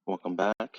Welcome back.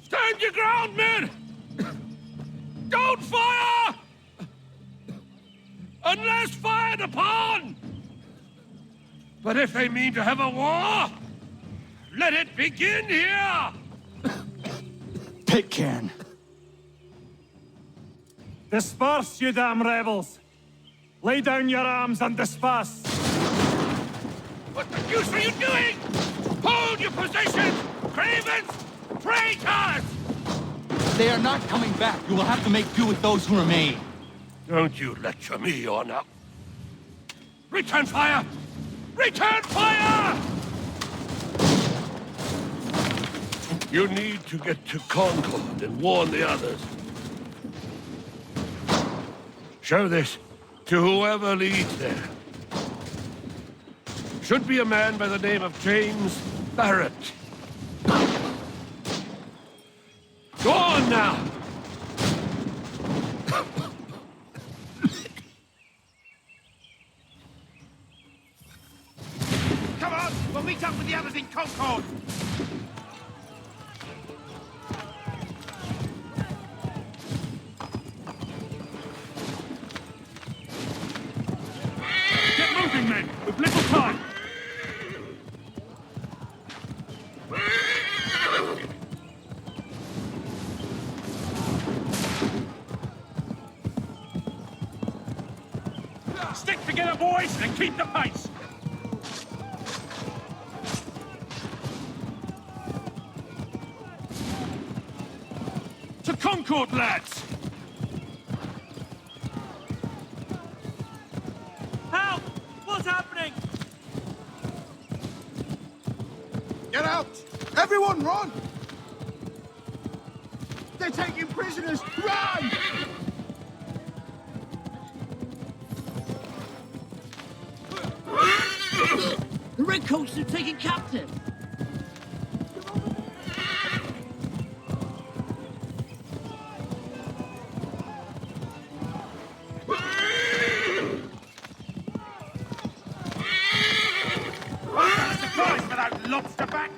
Stand your ground, men! Don't fire! Unless fired upon! But if they mean to have a war, let it begin here! Pitcairn. Disperse, you damn rebels! Lay down your arms and disperse! What the deuce are you doing? Hold your positions! Cravens! Traitors! They are not coming back. You will have to make do with those who remain. Don't you lecture me or now. Return fire! Return fire! You need to get to Concord and warn the others. Show this to whoever leads there. Should be a man by the name of James Barrett. Go on now! Come on! We'll meet up with the others in Concord! Get moving, men! We've little time! Stick together, boys, and keep the pace! To Concord, lads! Help! What's happening? Get out! Everyone run! They're taking prisoners! Run! The redcoats are taken captive. Surprise for those lobster backs!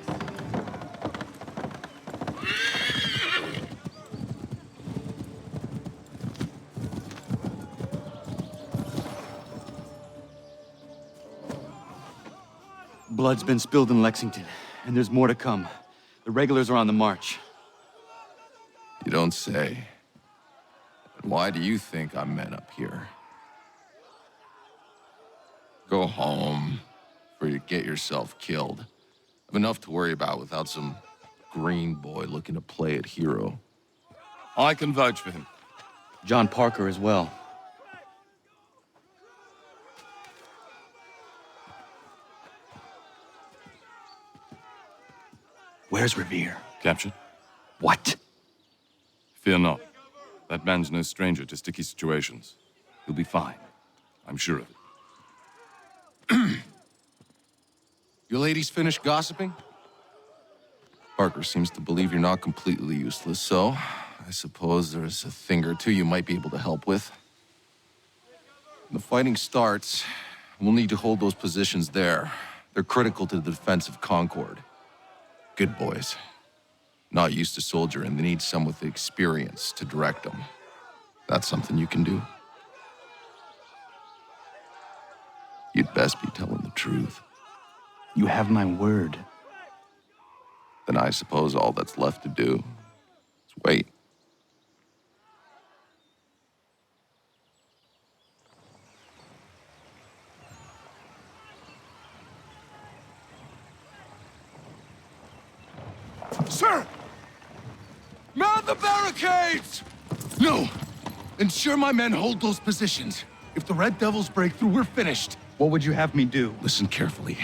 Blood's been spilled in Lexington, and there's more to come. The regulars are on the march. You don't say. And why do you think I'm men up here? Go home, or you get yourself killed. I've enough to worry about without some green boy looking to play at hero. I can vouch for him. John Parker as well. Where's Revere? Captured? What? Fear not. That man's no stranger to sticky situations. He'll be fine. I'm sure of it. You ladies finished gossiping? Parker seems to believe you're not completely useless, so I suppose there's a thing or two you might be able to help with. When the fighting starts, we'll need to hold those positions there. They're critical to the defense of Concord. Good boys. Not used to soldiering, they need some with the experience to direct them. That's something you can do. You'd best be telling the truth. You have my word. Then I suppose all that's left to do is wait. Sir! Mount the barricades! No! Ensure my men hold those positions. If the Red Devils break through, we're finished. What would you have me do? Listen carefully.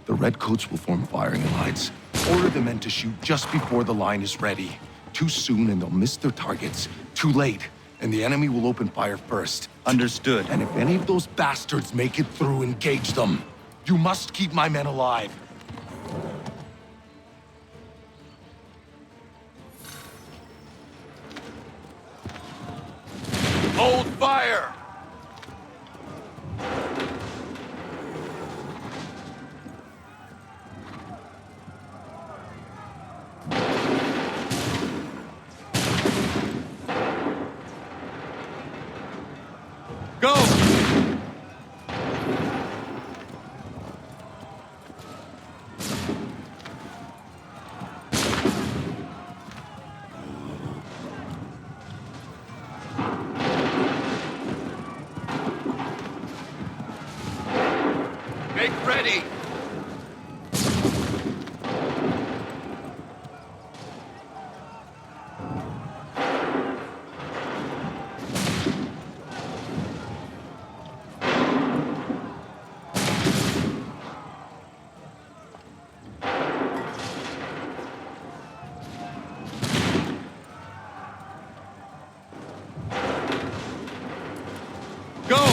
The Redcoats will form firing lines. Order the men to shoot just before the line is ready. Too soon and they'll miss their targets. Too late, and the enemy will open fire first. Understood. And if any of those bastards make it through, engage them. You must keep my men alive. Hold fire! Go! Make ready! Go!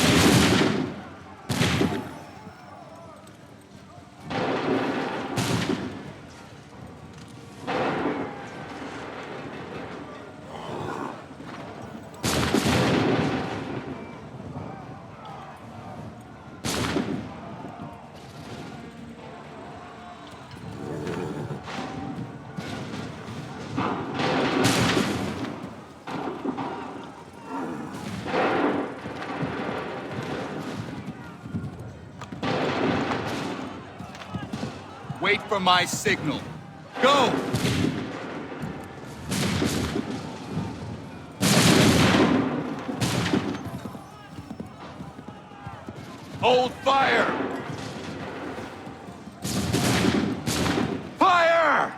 Wait for my signal. Go! Hold fire! Fire!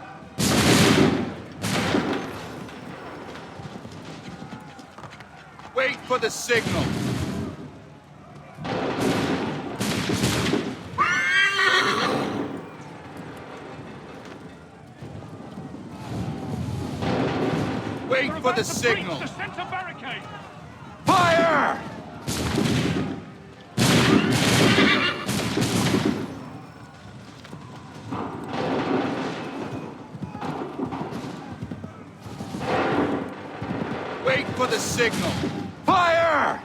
Wait for the signal. Wait for the signal. Fire! Wait for the signal. Fire!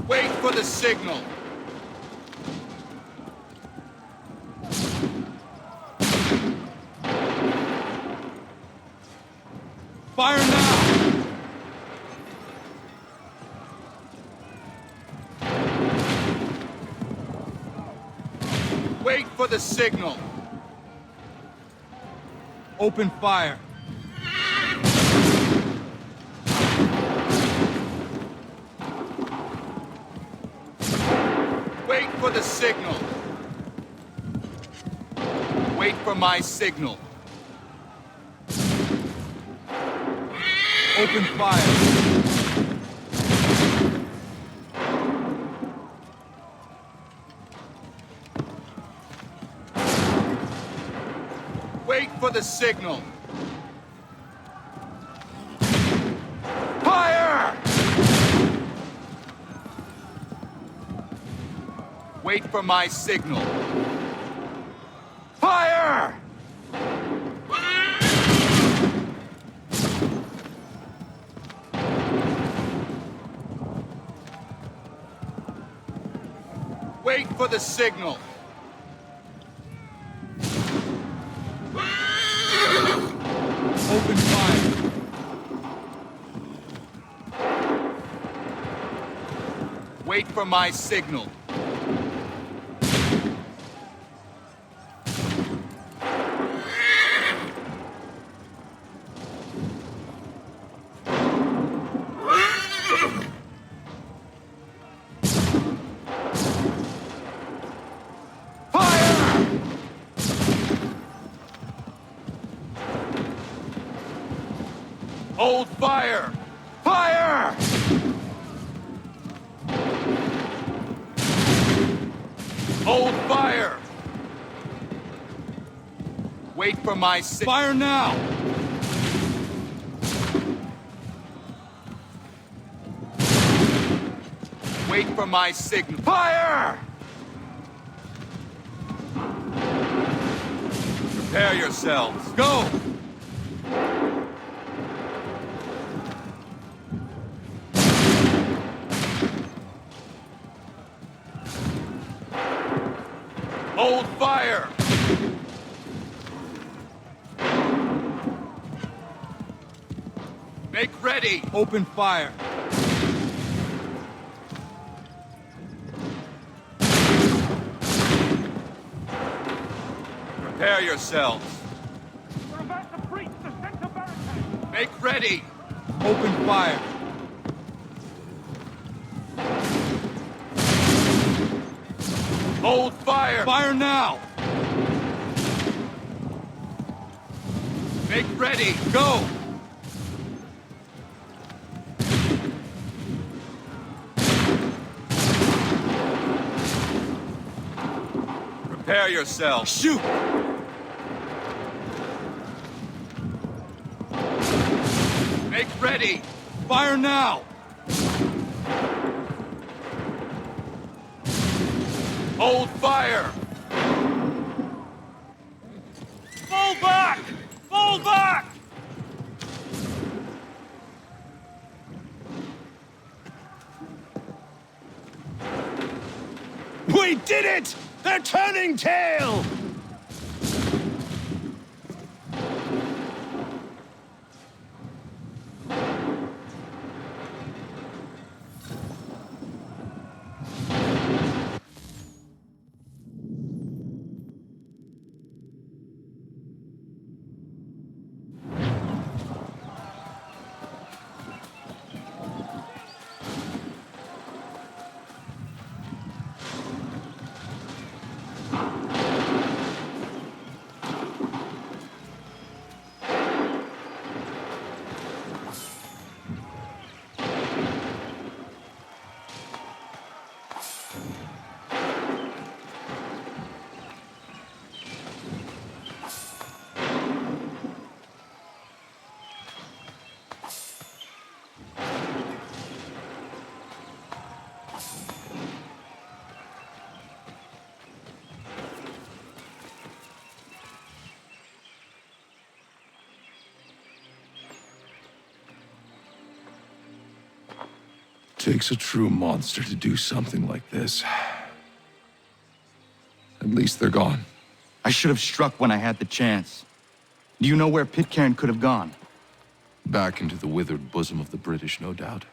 Wait for the signal. Wait for the signal. Open fire. Wait for the signal. Wait for my signal. Open fire. Wait for the signal. Fire! Wait for my signal. Fire! Wait for the signal. Open fire. Wait for my signal. Hold fire! Fire! Hold fire! Wait for my signal. Fire now! Wait for my signal. Fire! Prepare yourselves. Go! Hold fire! Make ready! Open fire. Prepare yourselves. We're about to breach the center barricade. Make ready! Open fire. Hold fire! Fire now! Make ready! Go! Prepare yourselves. Shoot! Make ready! Fire now! Hold fire! Fall back! Fall back! We did it! They're turning tail! Takes a true monster to do something like this. At least they're gone. I should have struck when I had the chance. Do you know where Pitcairn could have gone? Back into the withered bosom of the British, no doubt.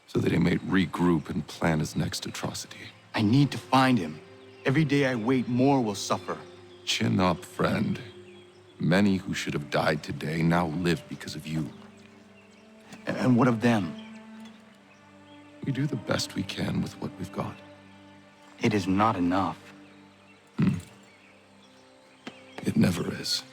So that he may regroup and plan his next atrocity. I need to find him. Every day I wait, more will suffer. Chin up, friend. Many who should have died today now live because of you. And what of them? We do the best we can with what we've got. It is not enough. It never is.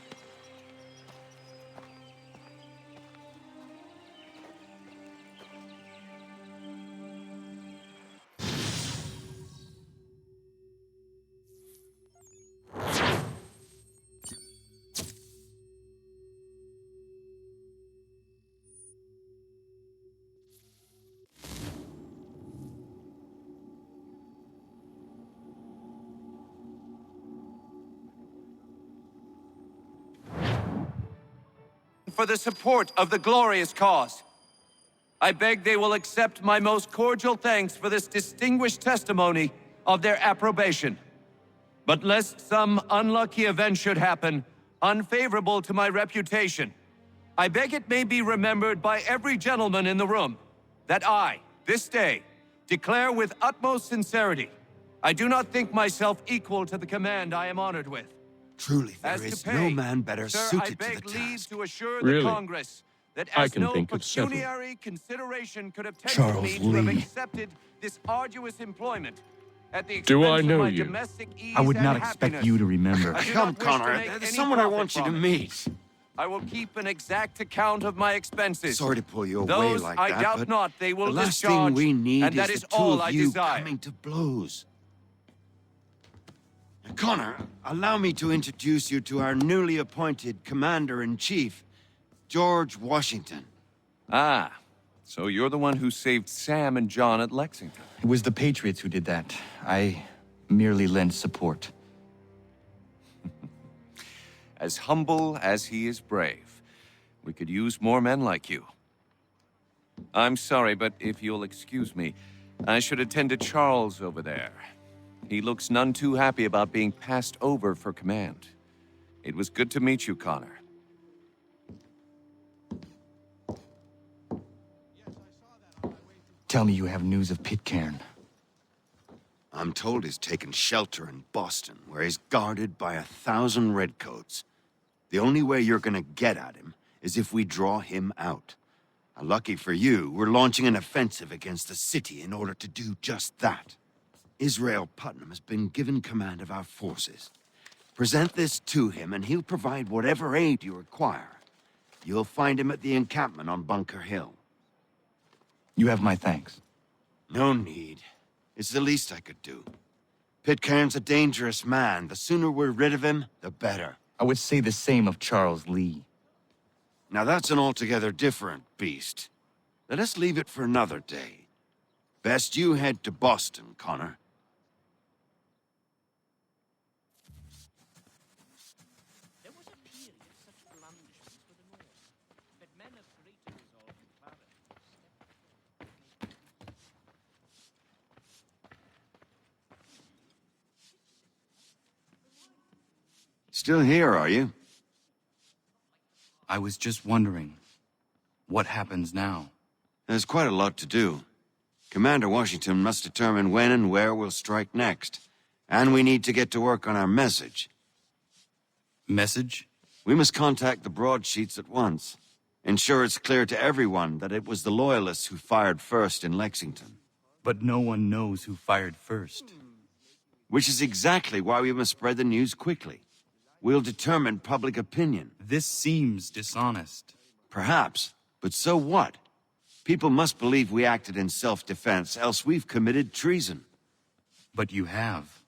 For the support of the glorious cause. I beg they will accept my most cordial thanks for this distinguished testimony of their approbation. But lest some unlucky event should happen, unfavorable to my reputation, I beg it may be remembered by every gentleman in the room that I, this day, declare with utmost sincerity, I do not think myself equal to the command I am honored with. Truly, there As to is pay, no man better sir, suited I to beg the leave task. to assure Really? the Congress that I as can no think of several. pecuniary consideration could have tempted Charles me to have Lee. accepted this arduous employment at the expense Do I of know my you? domestic ease I would and not expect happiness. you to remember. I do Come, not wish to Connor. make There's any someone I profit want you to from it. meet. I will keep an exact account of my expenses. Sorry to pull you away Those like I that, doubt but not they will the last discharge, thing we need and that is is the two all of I you desire. coming to blows. Connor, allow me to introduce you to our newly appointed Commander-in-Chief, George Washington. Ah, so you're the one who saved Sam and John at Lexington. It was the Patriots who did that. I merely lent support. As humble as he is brave. We could use more men like you. I'm sorry, but if you'll excuse me, I should attend to Charles over there. He looks none too happy about being passed over for command. It was good to meet you, Connor. Tell me you have news of Pitcairn. I'm told he's taken shelter in Boston, where he's guarded by 1,000 redcoats. The only way you're gonna get at him is if we draw him out. Lucky for you, we're launching an offensive against the city in order to do just that. Israel Putnam has been given command of our forces. Present this to him, and he'll provide whatever aid you require. You'll find him at the encampment on Bunker Hill. You have my thanks. No need. It's the least I could do. Pitcairn's a dangerous man. The sooner we're rid of him, the better. I would say the same of Charles Lee. Now that's an altogether different beast. Let us leave it for another day. Best you head to Boston, Connor. There was a period of such blandishment for the North, but men of greater resolve and clarity Still here, are you? I was just wondering, what happens now? There's quite a lot to do. Commander Washington must determine when and where we'll strike next. And we need to get to work on our message. Message? We must contact the broadsheets at once. Ensure it's clear to everyone that it was the Loyalists who fired first in Lexington. But no one knows who fired first. Which is exactly why we must spread the news quickly. We'll determine public opinion. This seems dishonest. Perhaps, but so what? People must believe we acted in self-defense, else we've committed treason. But you have.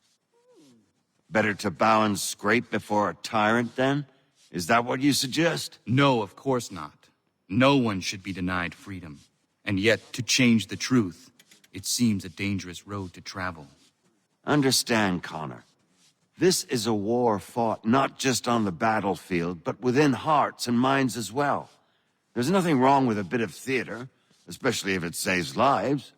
Better to bow and scrape before a tyrant, then? Is that what you suggest? No, of course not. No one should be denied freedom. And yet, to change the truth, it seems a dangerous road to travel. Understand, Connor. This is a war fought not just on the battlefield, but within hearts and minds as well. There's nothing wrong with a bit of theater, especially if it saves lives.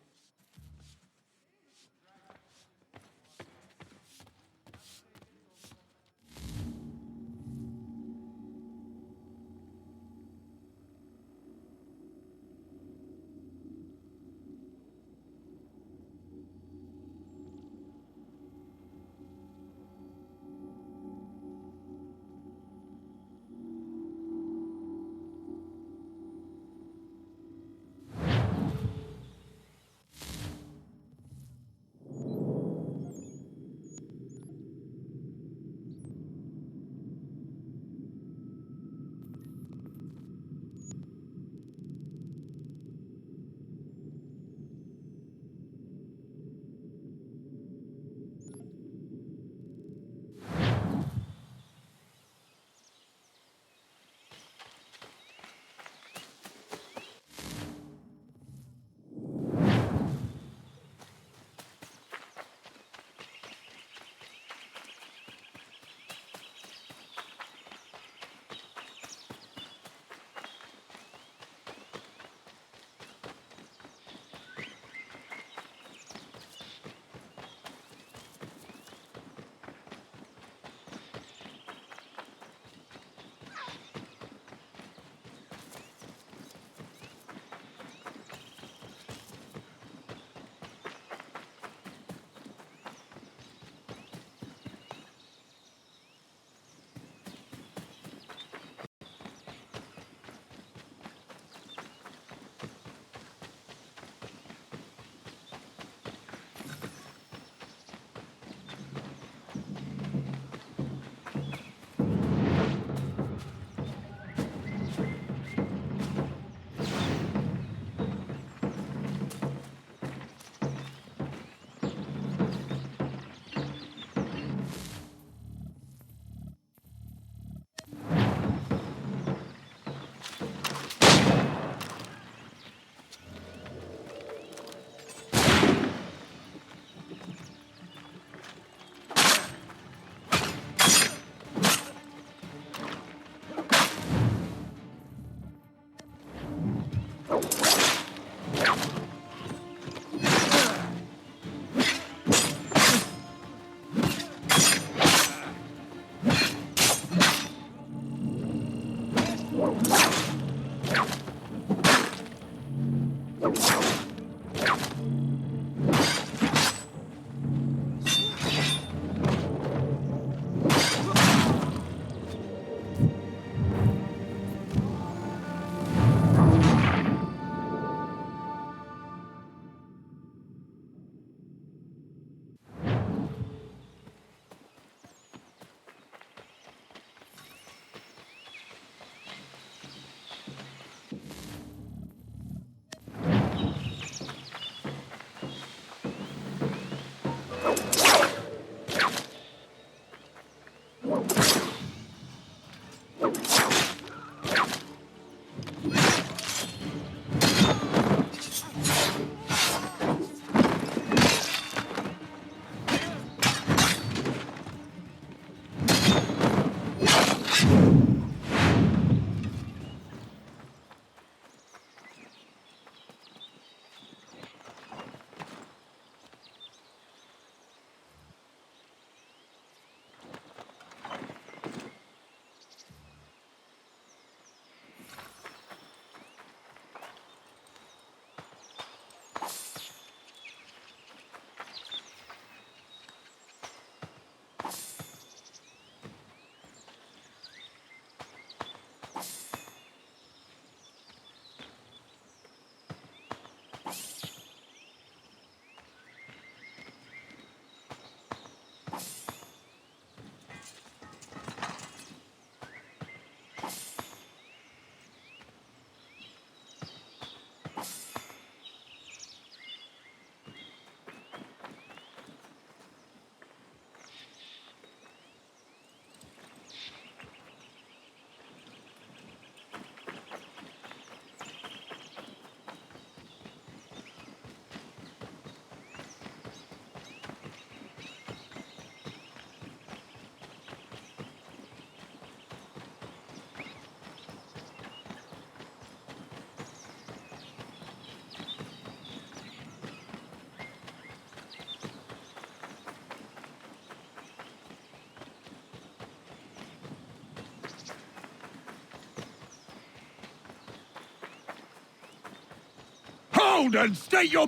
down and state your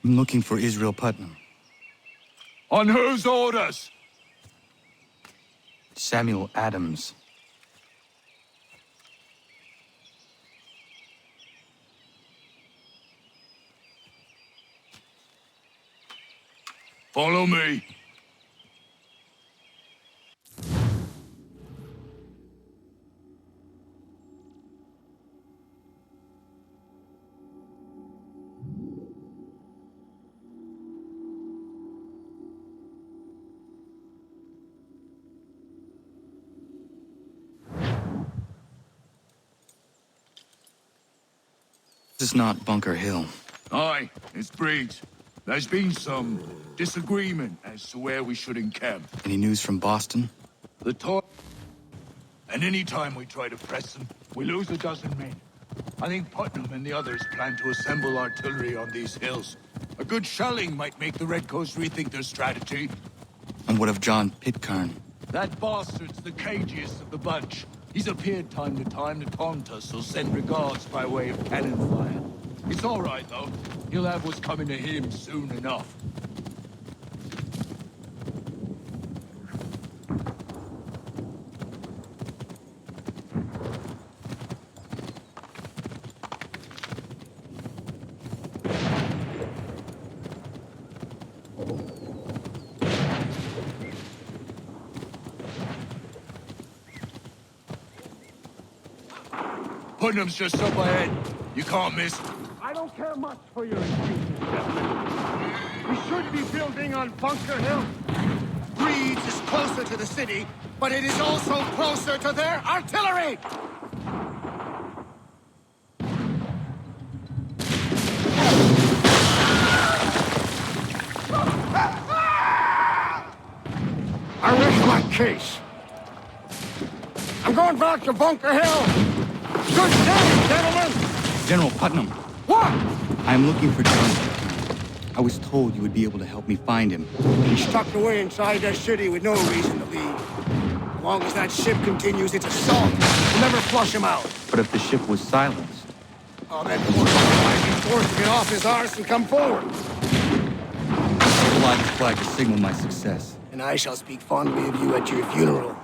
I'm looking for Israel Putnam. On whose orders? Samuel Adams. Follow me. This is not Bunker Hill. Aye, it's Briggs. There's been some disagreement as to where we should encamp. Any news from Boston? The talk. And any time we try to press them, we lose a dozen men. I think Putnam and the others plan to assemble artillery on these hills. A good shelling might make the Redcoats rethink their strategy. And what of John Pitcairn? That bastard's the cagiest of the bunch. He's appeared time to taunt us, so send regards by way of cannon fire. It's all right, though. He'll have what's coming to him soon enough. Putnam's just up ahead. You can't miss. I don't care much for your excuses, gentlemen. We should be building on Bunker Hill. Breeds is closer to the city, but it is also closer to their artillery! I rest my case. I'm going back to Bunker Hill. Good day, gentlemen! General Putnam, What? I am looking for John Pitcairn. I was told you would be able to help me find him. He's tucked away inside that city with no reason to leave. As long as that ship continues its assault, we'll never flush him out. But if the ship was silenced, Oh, that poor fucker might be forced to get off his arse and come forward. fly this flag to signal my success. And I shall speak fondly of you at your funeral.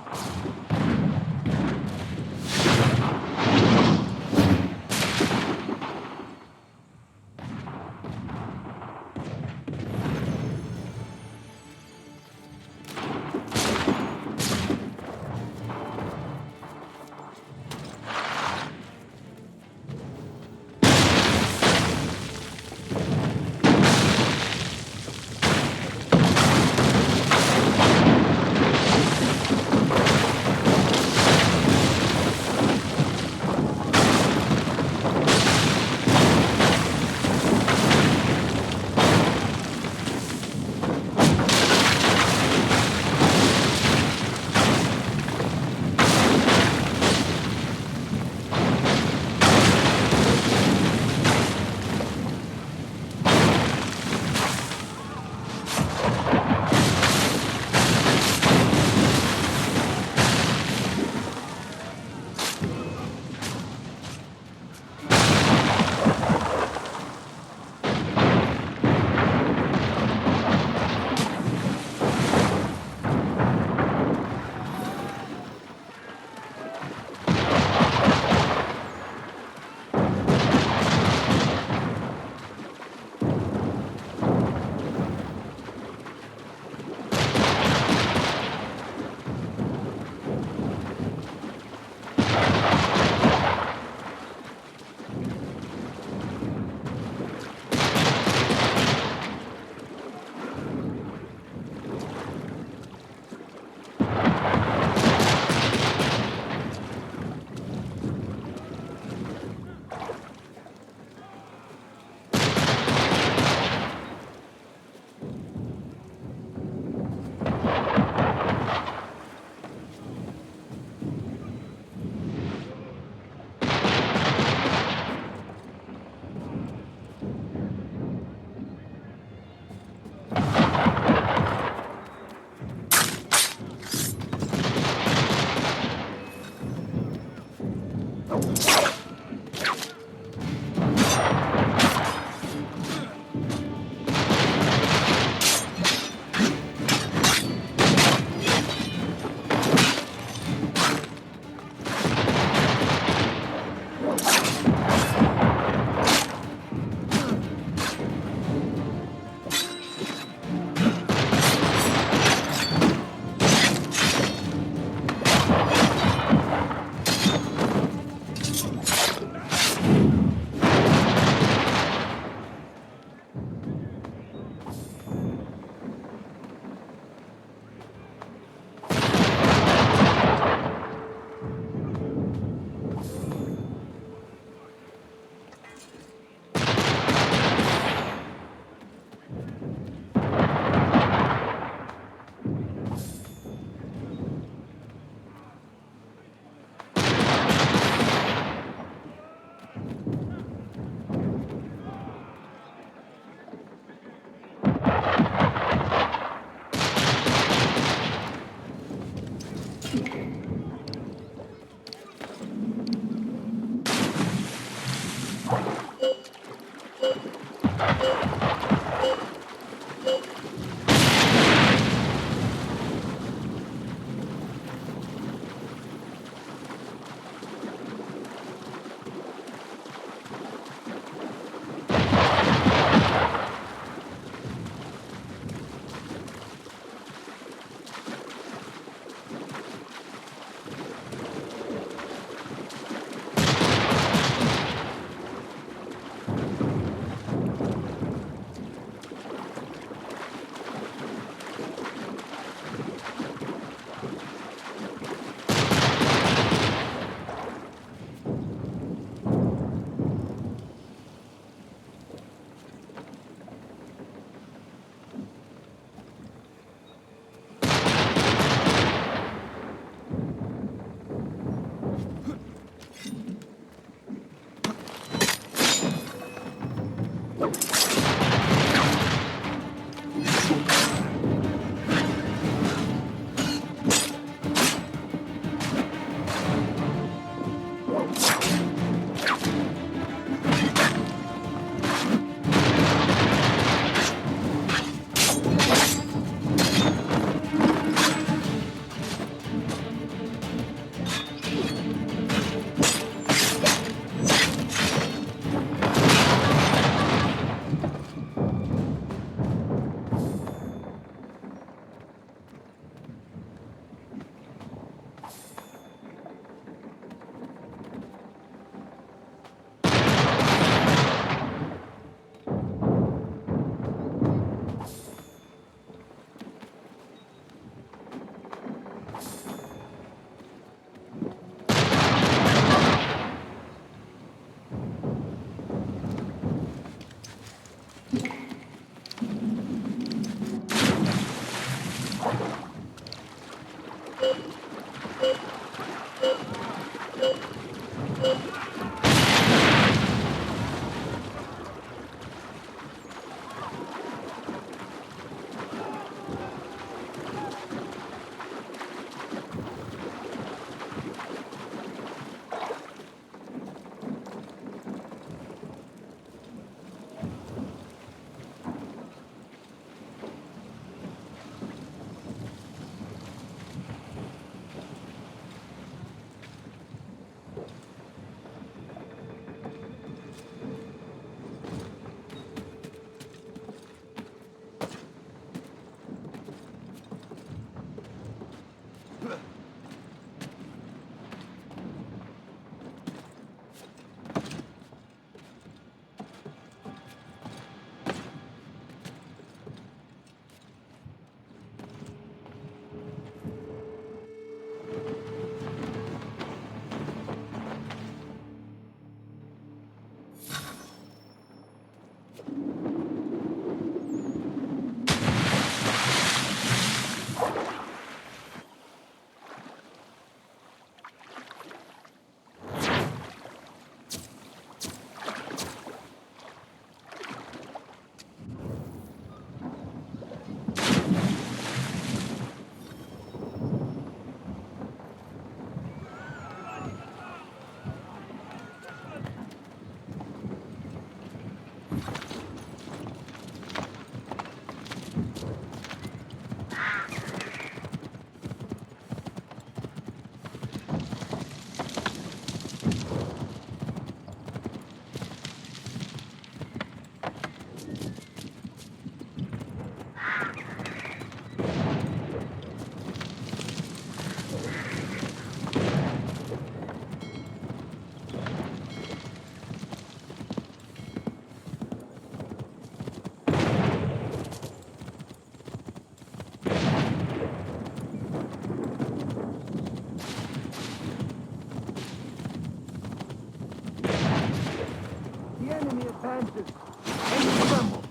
advances, and you tremble.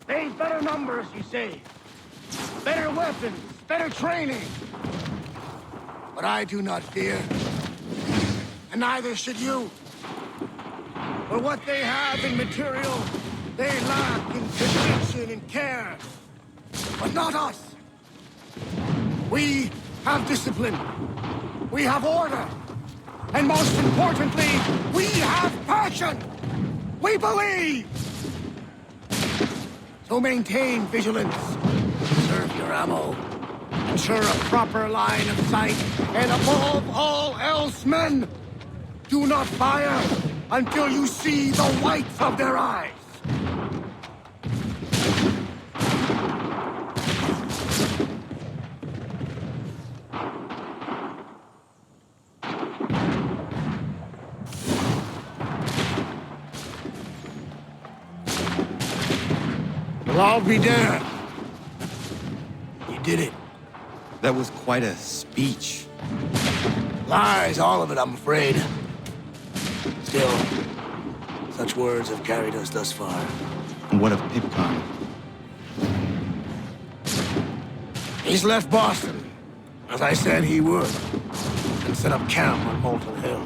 They've better numbers, you say. Better weapons, better training. But I do not fear. And neither should you. For what they have in material, they lack in conviction and care. But not us. We have discipline. We have order. And most importantly, we have passion! We believe! So maintain vigilance. Conserve your ammo. Ensure a proper line of sight. And above all else, men, do not fire until you see the whites of their eyes. Well, I'll be damned. You did it. That was quite a speech. Lies, all of it, I'm afraid. Still, such words have carried us thus far. And what of Pipcon? He's left Boston, as I said he would, and set up camp on Molten Hill.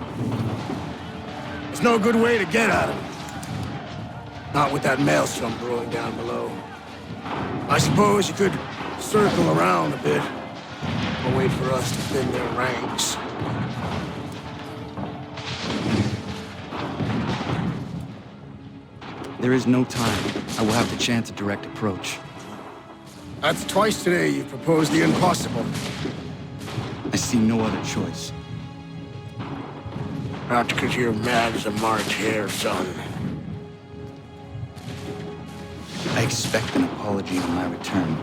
There's no good way to get at him. Not with that maelstrom brewing down below. I suppose you could circle around a bit, or wait for us to thin their ranks. There is no time. I will have the chance of direct approach. That's twice today you've proposed the impossible. I see no other choice. Not because you're mad as a March hare, son. I expect an apology on my return.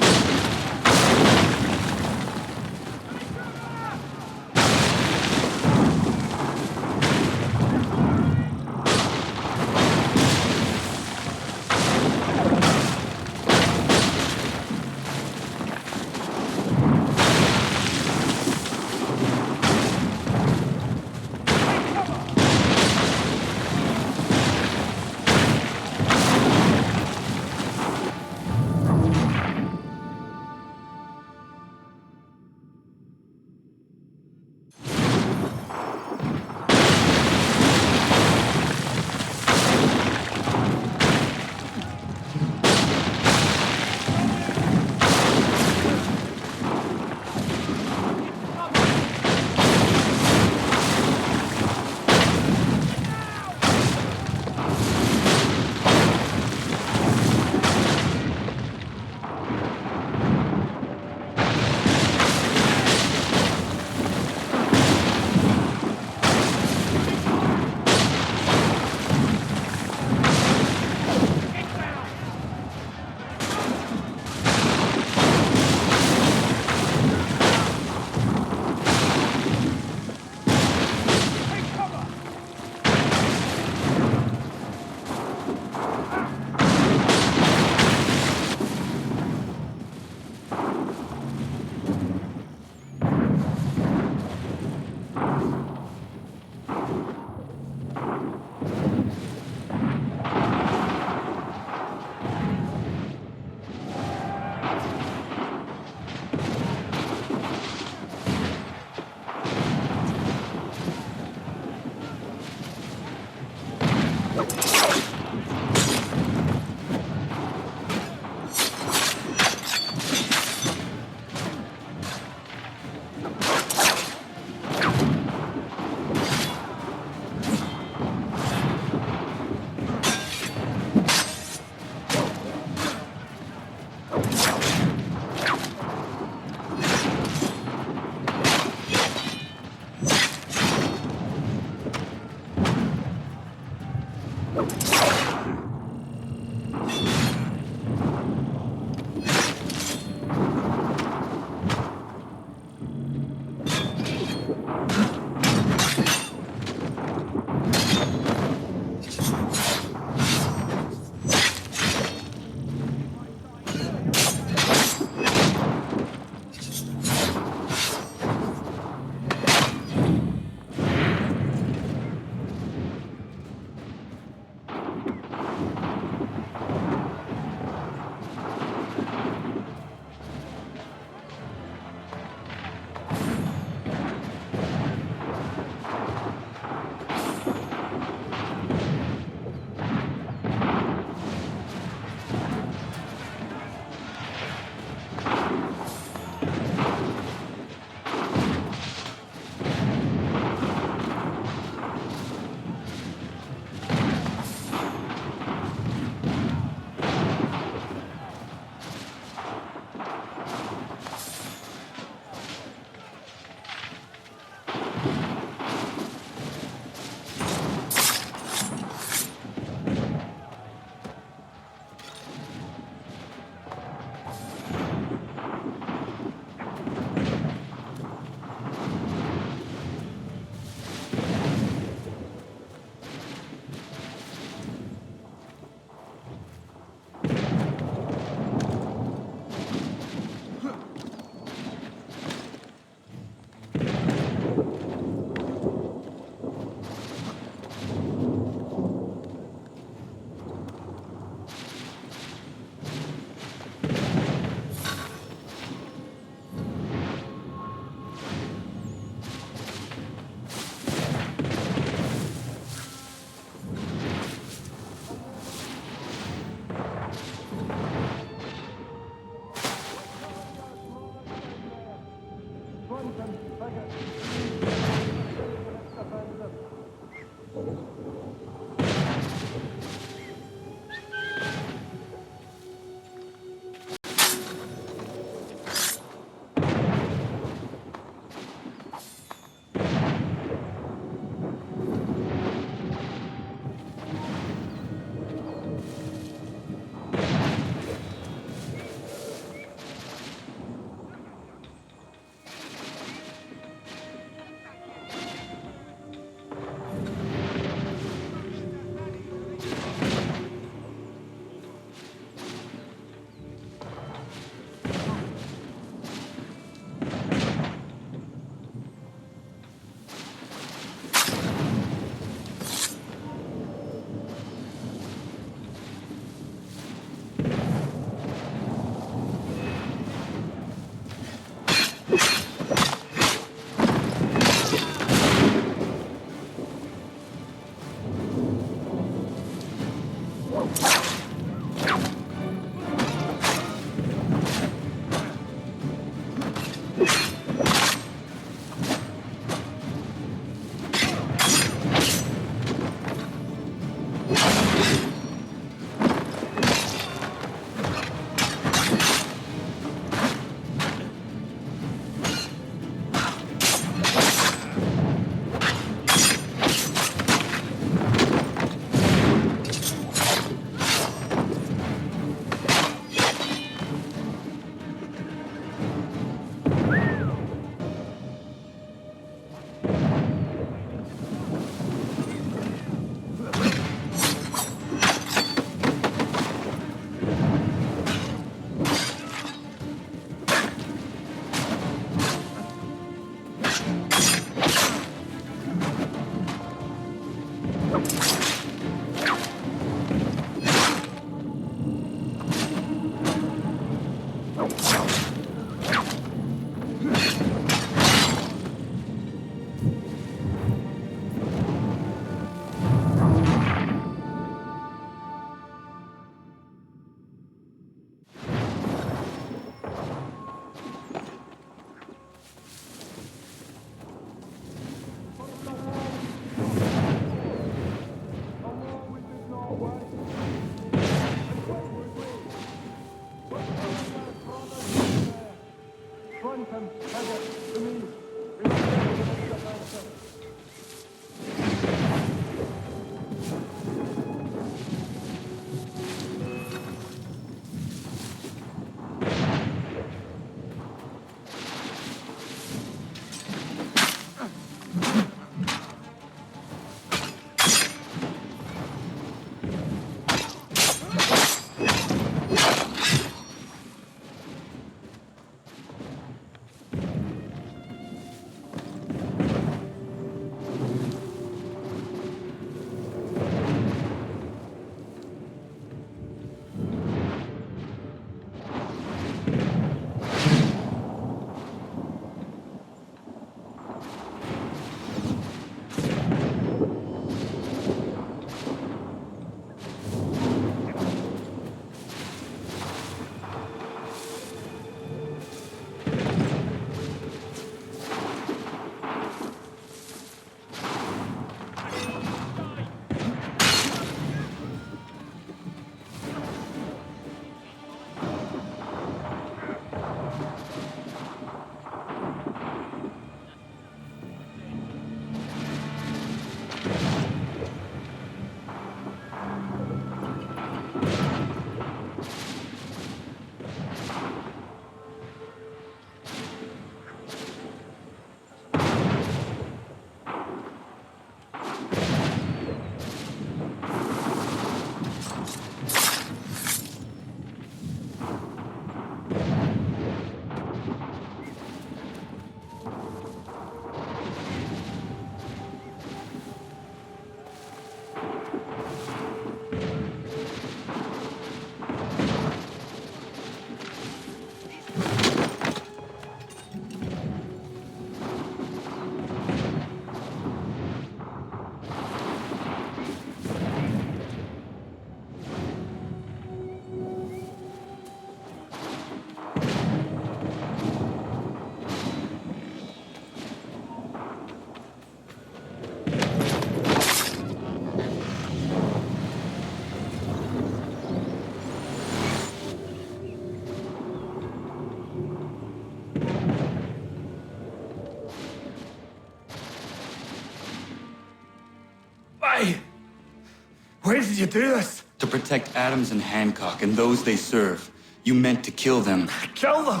Why did you do this? To protect Adams and Hancock and those they serve, you meant to kill them. Kill them?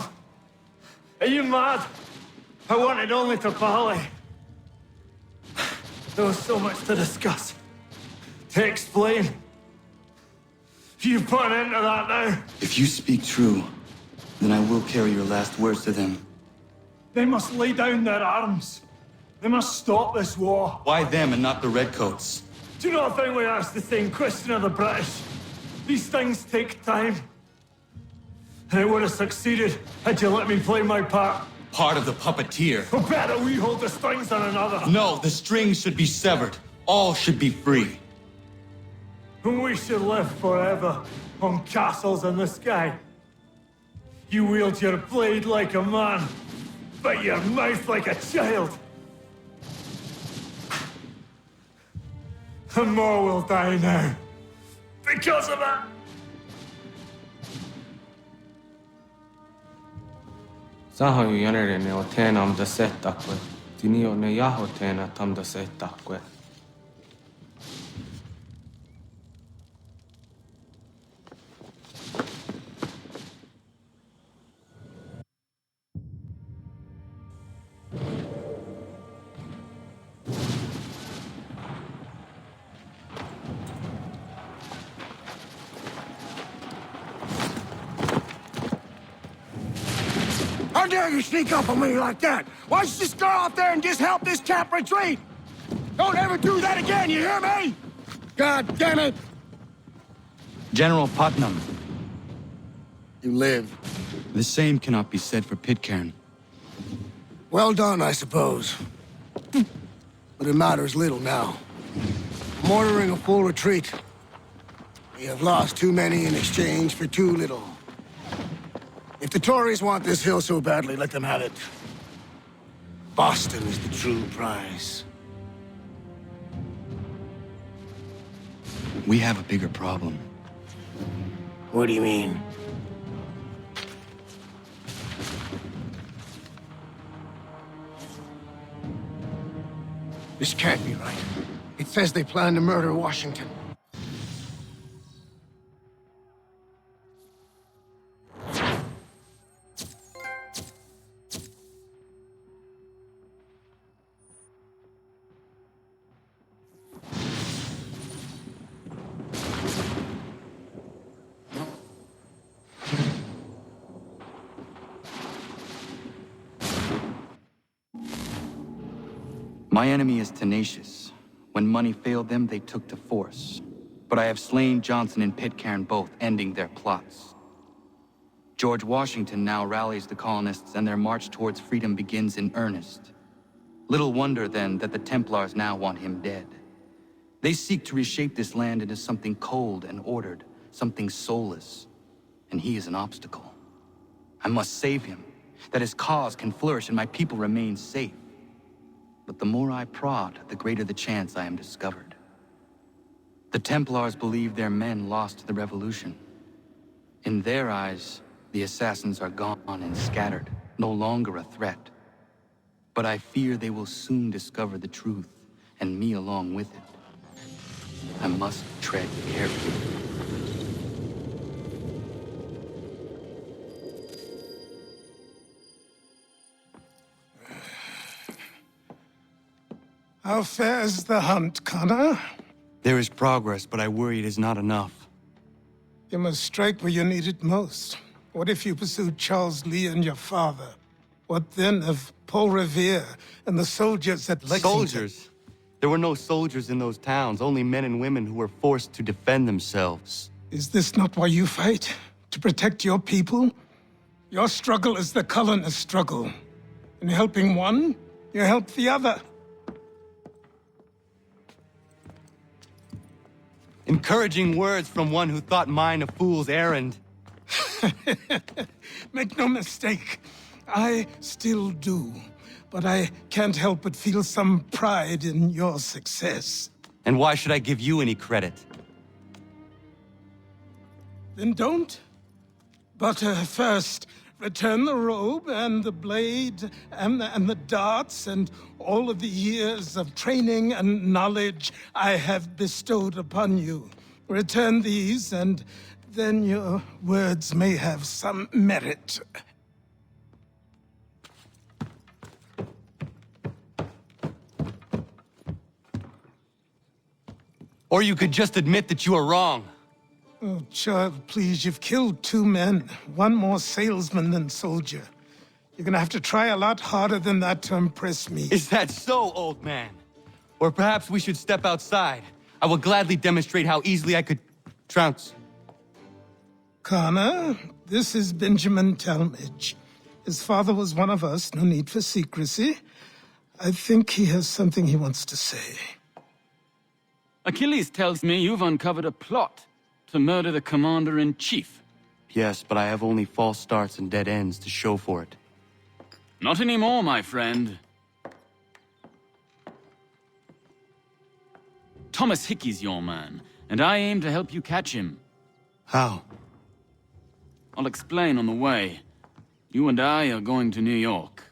Are you mad? I wanted only to parley. There was so much to discuss, to explain. You put an end to that now. If you speak true, then I will carry your last words to them. They must lay down their arms. They must stop this war. Why them and not the Redcoats? Do you not think we asked the same question of the British? These things take time. And it would have succeeded had you let me play my part. Part of the puppeteer. Oh, better we hold the strings on another. No, the strings should be severed. All should be free. We should live forever on castles in the sky. You wield your blade like a man, but your mouth like a child. And more will die now. Because of it. Sahoju jänerene o teena am da settakwe. Tinio ne jaho teena tam da settakwe. How dare you sneak up on me like that? Why don't you just go out there and just help this camp retreat? Don't ever do that again, you hear me? God damn it! General Putnam. You live. The same cannot be said for Pitcairn. Well done, I suppose. But it matters little now. I'm ordering a full retreat. We have lost too many in exchange for too little. If the Tories want this hill so badly, let them have it. Boston is the true prize. We have a bigger problem. What do you mean? This can't be right. It says they plan to murder Washington. My enemy is tenacious. When money failed them, they took to force. But I have slain Johnson and Pitcairn both, ending their plots. George Washington now rallies the colonists, and their march towards freedom begins in earnest. Little wonder, then, that the Templars now want him dead. They seek to reshape this land into something cold and ordered, something soulless. And he is an obstacle. I must save him, that his cause can flourish and my people remain safe. But the more I prod, the greater the chance I am discovered. The Templars believe their men lost the revolution. In their eyes, the assassins are gone and scattered, no longer a threat. But I fear they will soon discover the truth, and me along with it. I must tread carefully. How fares the hunt, Connor? There is progress, but I worry it is not enough. You must strike where you need it most. What if you pursued Charles Lee and your father? What then of Paul Revere and the soldiers at Lexington? Soldiers? There were no soldiers in those towns, only men and women who were forced to defend themselves. Is this not why you fight? To protect your people? Your struggle is the colonist struggle. In helping one, you help the other. Encouraging words from one who thought mine a fool's errand. Make no mistake, I still do. But I can't help but feel some pride in your success. And why should I give you any credit? Then don't. But first, return the robe and the blade and the darts and all of the years of training and knowledge I have bestowed upon you. Return these, and then your words may have some merit. Or you could just admit that you are wrong. Oh, child, please, you've killed 2 men. One more salesman than soldier. You're gonna have to try a lot harder than that to impress me. Is that so, old man? Or perhaps we should step outside. I will gladly demonstrate how easily I could trounce Connor, this is Benjamin Talmadge. His father was one of us, no need for secrecy. I think he has something he wants to say. Achilles tells me you've uncovered a plot to murder the Commander-in-Chief. Yes, but I have only false starts and dead ends to show for it. Not anymore, my friend. Thomas Hickey's your man, and I aim to help you catch him. How? I'll explain on the way. You and I are going to New York.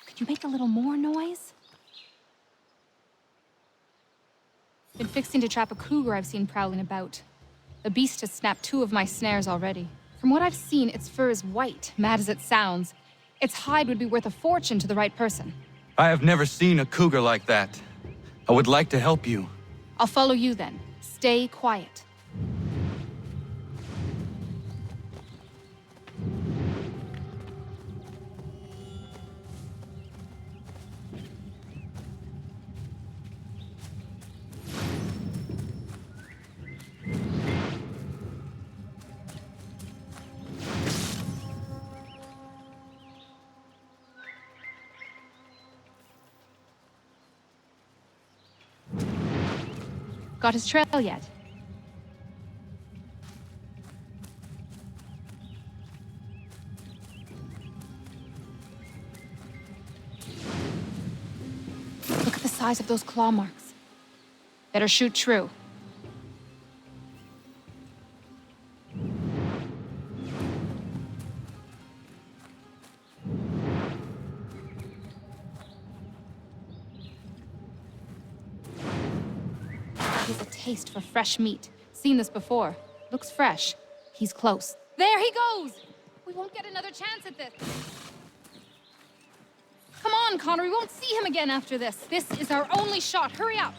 Could you make a little more noise? Been fixing to trap a cougar I've seen prowling about. The beast has snapped 2 of my snares already. From what I've seen, its fur is white, mad as it sounds. Its hide would be worth a fortune to the right person. I have never seen a cougar like that. I would like to help you. I'll follow you then. Stay quiet. Got his trail yet? Look at the size of those claw marks. Better shoot true. He has a taste for fresh meat. Seen this before. Looks fresh. He's close. There he goes! We won't get another chance at this. Come on, Connor. We won't see him again after this. This is our only shot. Hurry up.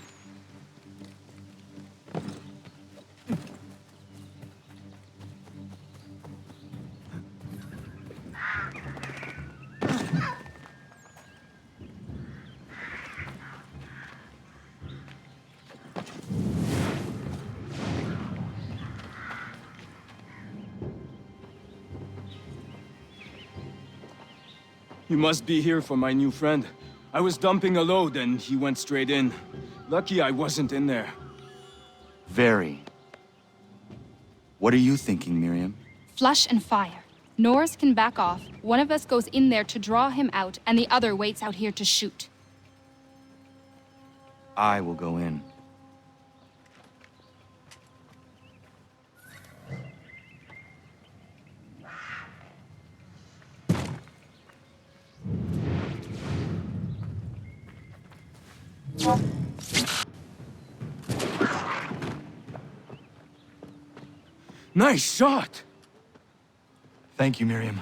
You must be here for my new friend. I was dumping a load and he went straight in. Lucky I wasn't in there. Very. What are you thinking, Miriam? Flush and fire. Norris can back off. One of us goes in there to draw him out, and the other waits out here to shoot. I will go in. Nice shot! Thank you, Miriam.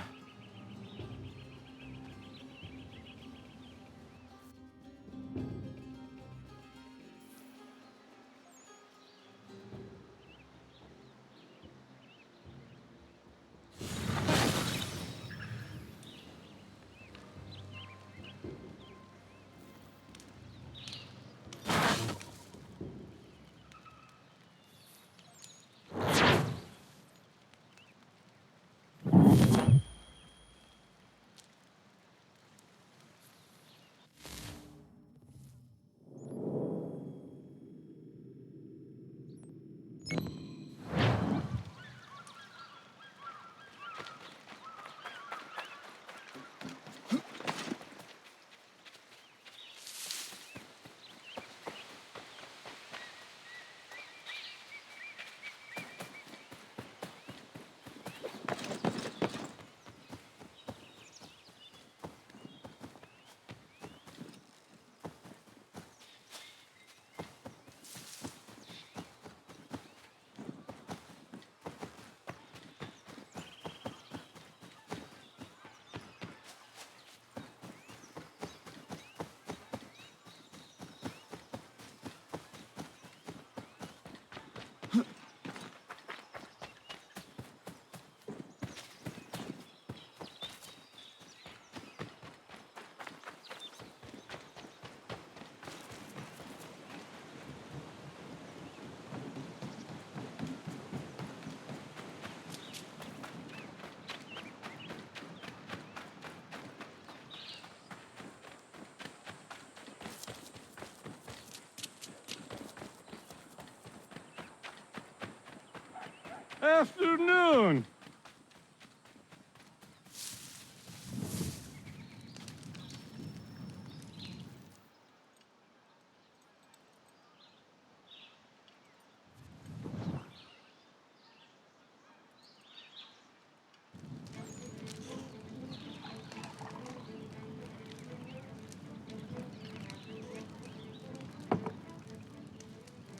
Afternoon.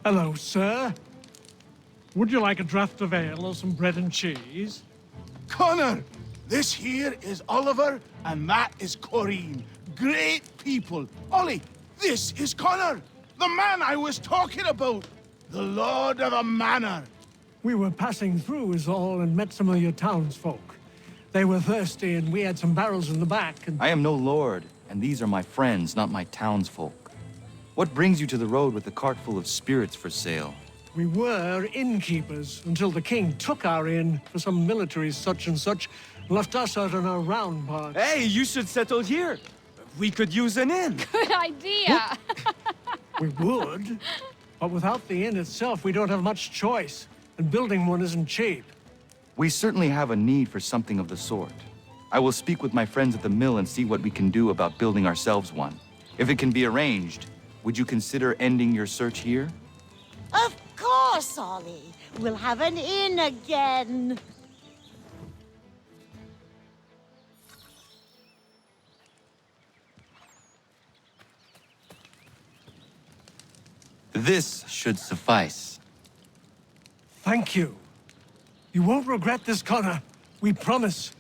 Hello, sir. Would you like a draught of ale or some bread and cheese? Connor, this here is Oliver, and that is Corrine. Great people. Ollie, this is Connor, the man I was talking about. The Lord of a Manor. We were passing through is all and met some of your townsfolk. They were thirsty and we had some barrels in the back and... I am no lord, and these are my friends, not my townsfolk. What brings you to the road with a cart full of spirits for sale? We were innkeepers until the king took our inn for some military such and such, left us out on our round part. Hey, you should settle here. We could use an inn. Good idea. We would, but without the inn itself, we don't have much choice, and building one isn't cheap. We certainly have a need for something of the sort. I will speak with my friends at the mill and see what we can do about building ourselves one. If it can be arranged, would you consider ending your search here? Of course, Ollie. We'll have an inn again. This should suffice. Thank you. You won't regret this, Connor. We promise.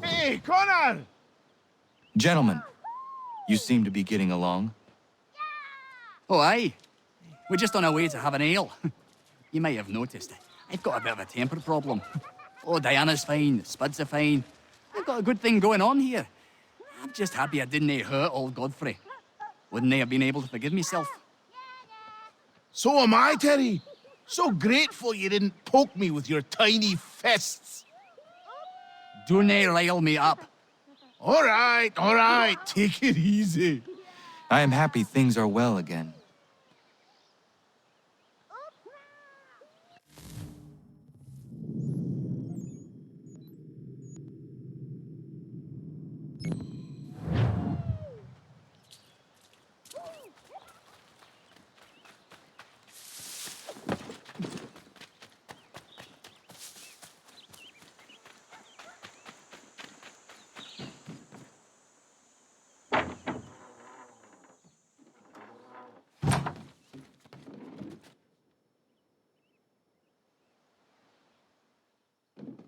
Hey, Connor! Gentlemen, you seem to be getting along. Oh, aye. We're just on our way to have an ale. You might have noticed, I've got a bit of a temper problem. Oh, Diana's fine, Spuds are fine. I've got a good thing going on here. I'm just happy I didn't hurt old Godfrey. Wouldn't I have been able to forgive myself? So am I, Terry. So grateful you didn't poke me with your tiny fists. Don't rile me up. All right. Take it easy. I am happy things are well again.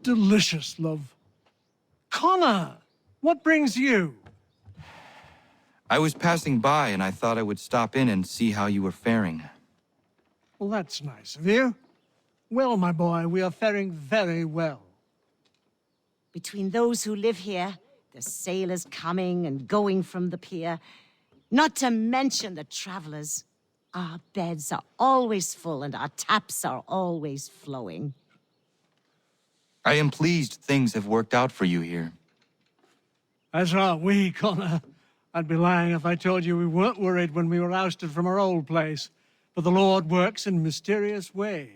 Delicious, love. Connor, what brings you? I was passing by and I thought I would stop in and see how you were faring. Well, that's nice of you. Well, my boy, we are faring very well. Between those who live here, the sailors coming and going from the pier, not to mention the travelers, our beds are always full and our taps are always flowing. I am pleased things have worked out for you here. As are we, Connor. I'd be lying if I told you we weren't worried when we were ousted from our old place. But the Lord works in mysterious ways.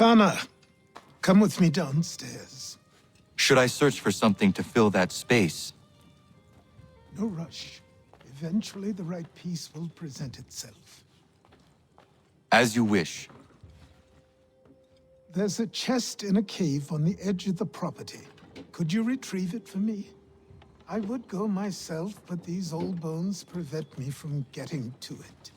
Connor, come with me downstairs. Should I search for something to fill that space? No rush. Eventually, the right piece will present itself. As you wish. There's a chest in a cave on the edge of the property. Could you retrieve it for me? I would go myself, but these old bones prevent me from getting to it.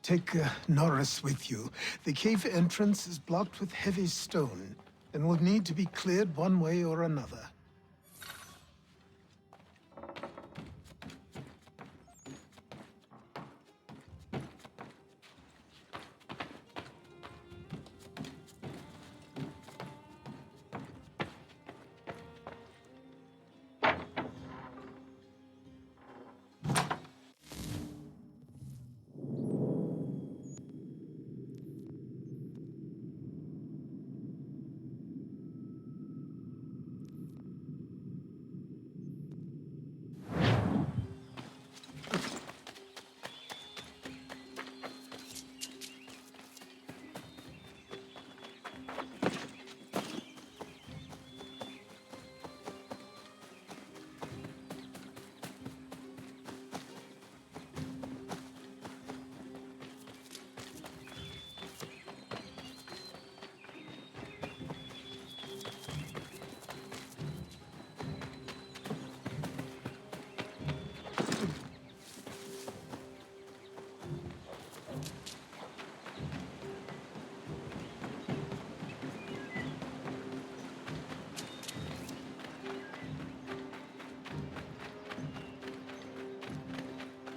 Take Norris with you. The cave entrance is blocked with heavy stone and will need to be cleared one way or another.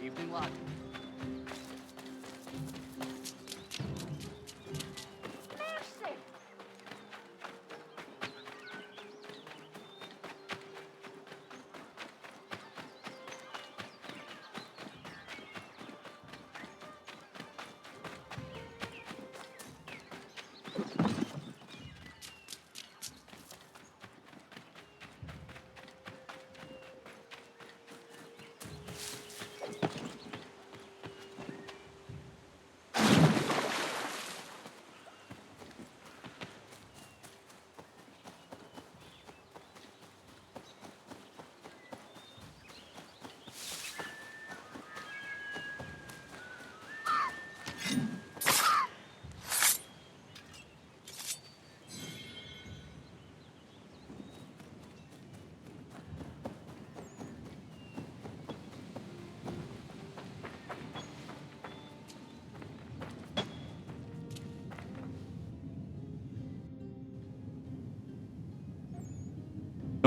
Evening, lad.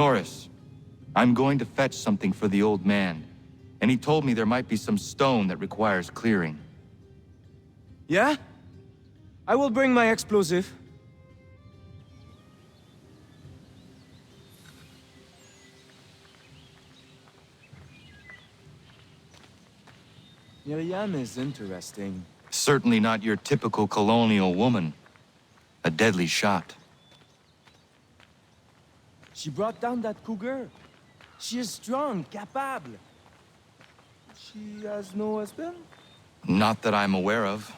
Norris, I'm going to fetch something for the old man, and he told me there might be some stone that requires clearing. Yeah? I will bring my explosive. Miriam is interesting. Certainly not your typical colonial woman. A deadly shot. She brought down that cougar. She is strong, capable. She has no husband? Not that I'm aware of.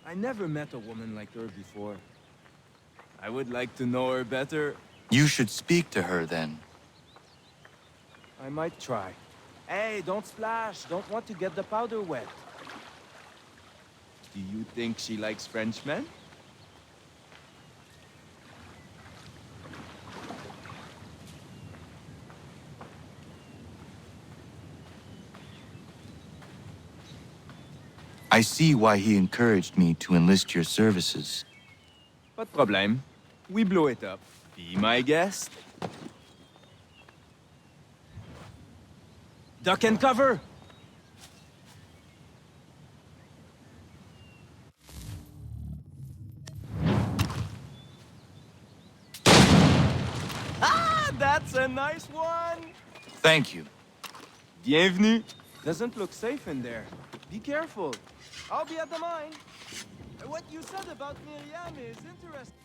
I never met a woman like her before. I would like to know her better. You should speak to her then. I might try. Hey, don't splash. Don't want to get the powder wet. Do you think she likes Frenchmen? I see why he encouraged me to enlist your services. Pas de problème. We blow it up. Be my guest. Duck and cover! Ah, that's a nice one! Thank you. Bienvenue. Doesn't look safe in there. Be careful. I'll be at the mine. What you said about Miriam is interesting.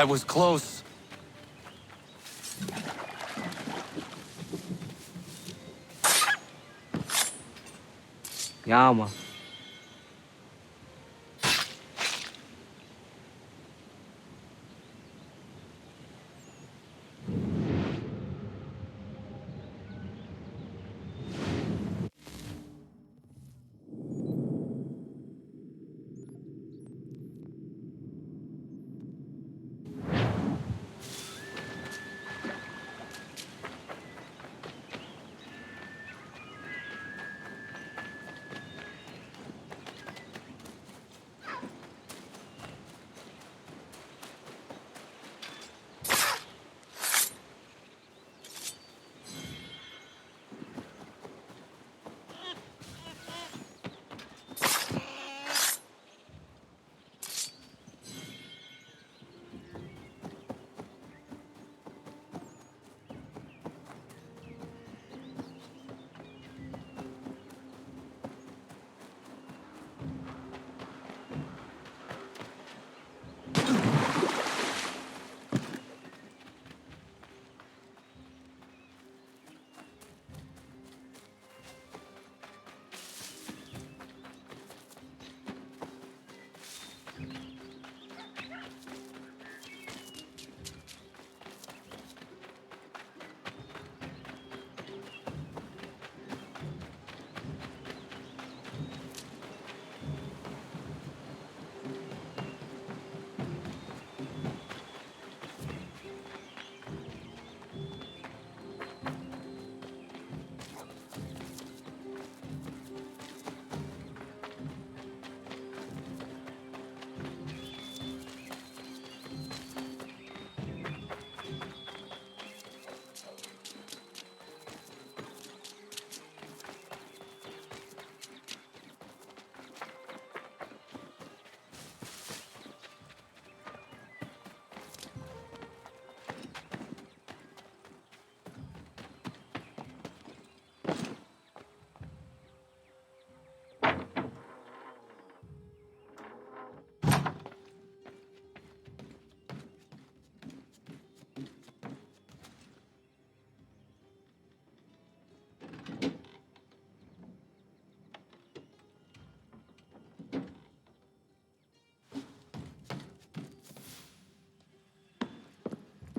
I was close. Ja, man.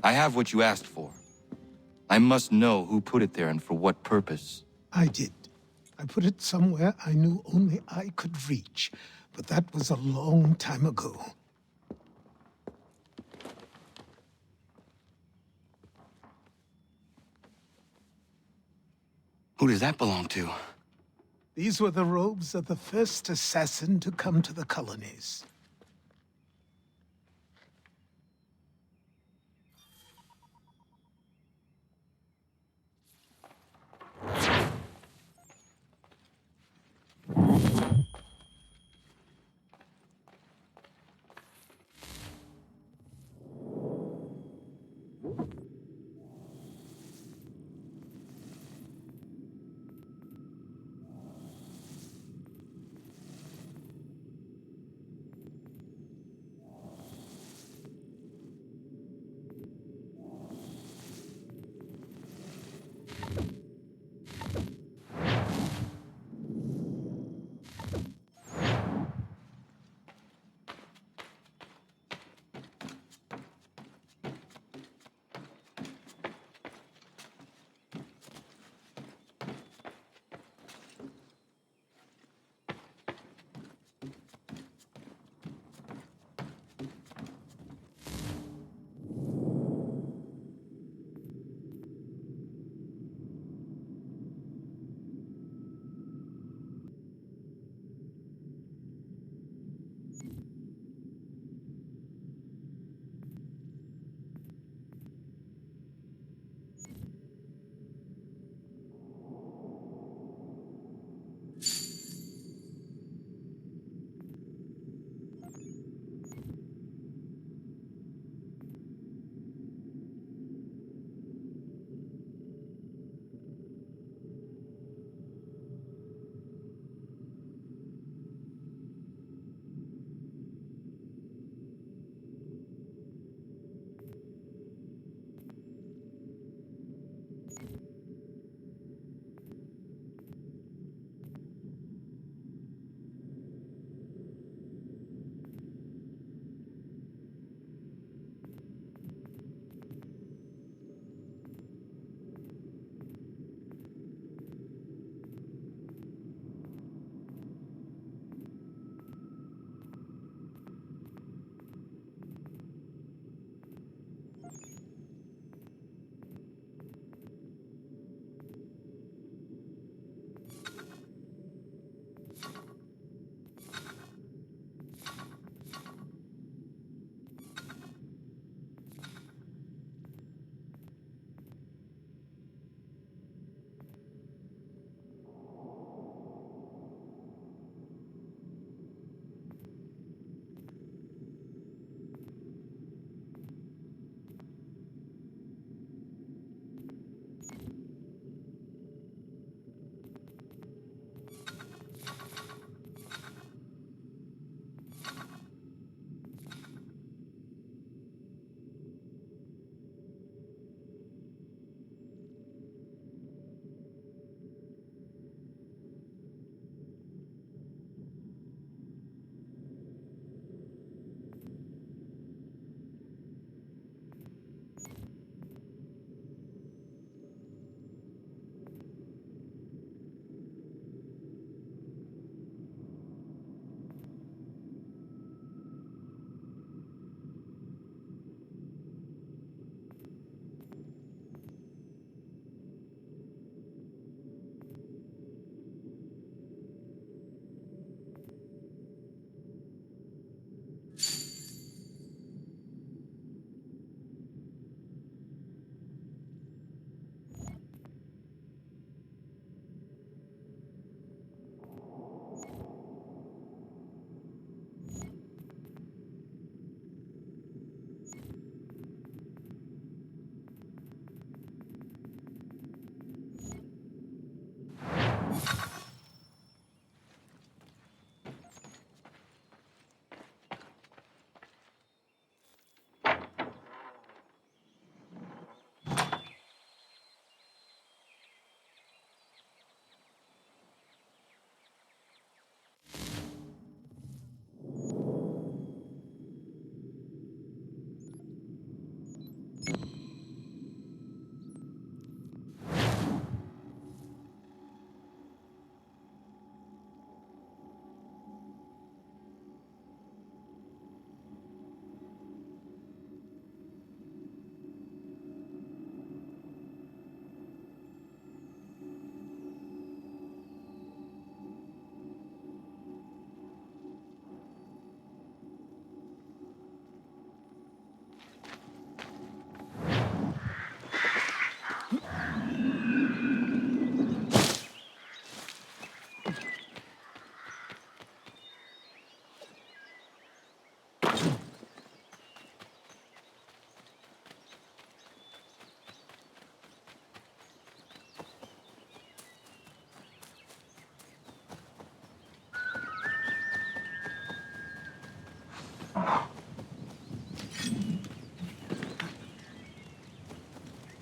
I have what you asked for. I must know who put it there and for what purpose. I did. I put it somewhere I knew only I could reach, but that was a long time ago. Who does that belong to? These were the robes of the first assassin to come to the colonies.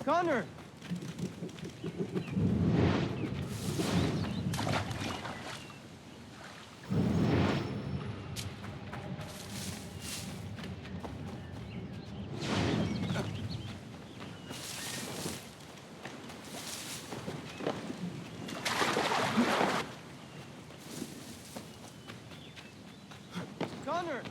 Connor! Connor!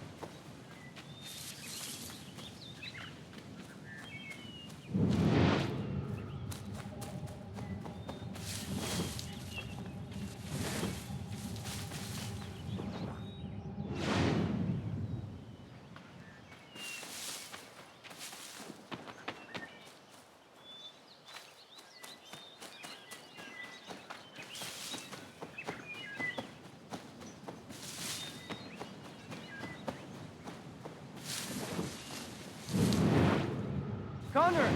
Connor!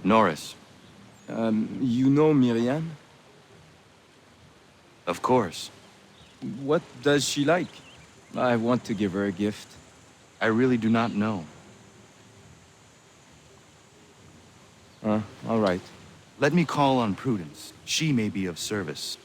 Norris. You know Miriam? Of course. What does she like? I want to give her a gift. I really do not know. All right. Let me call on Prudence. She may be of service.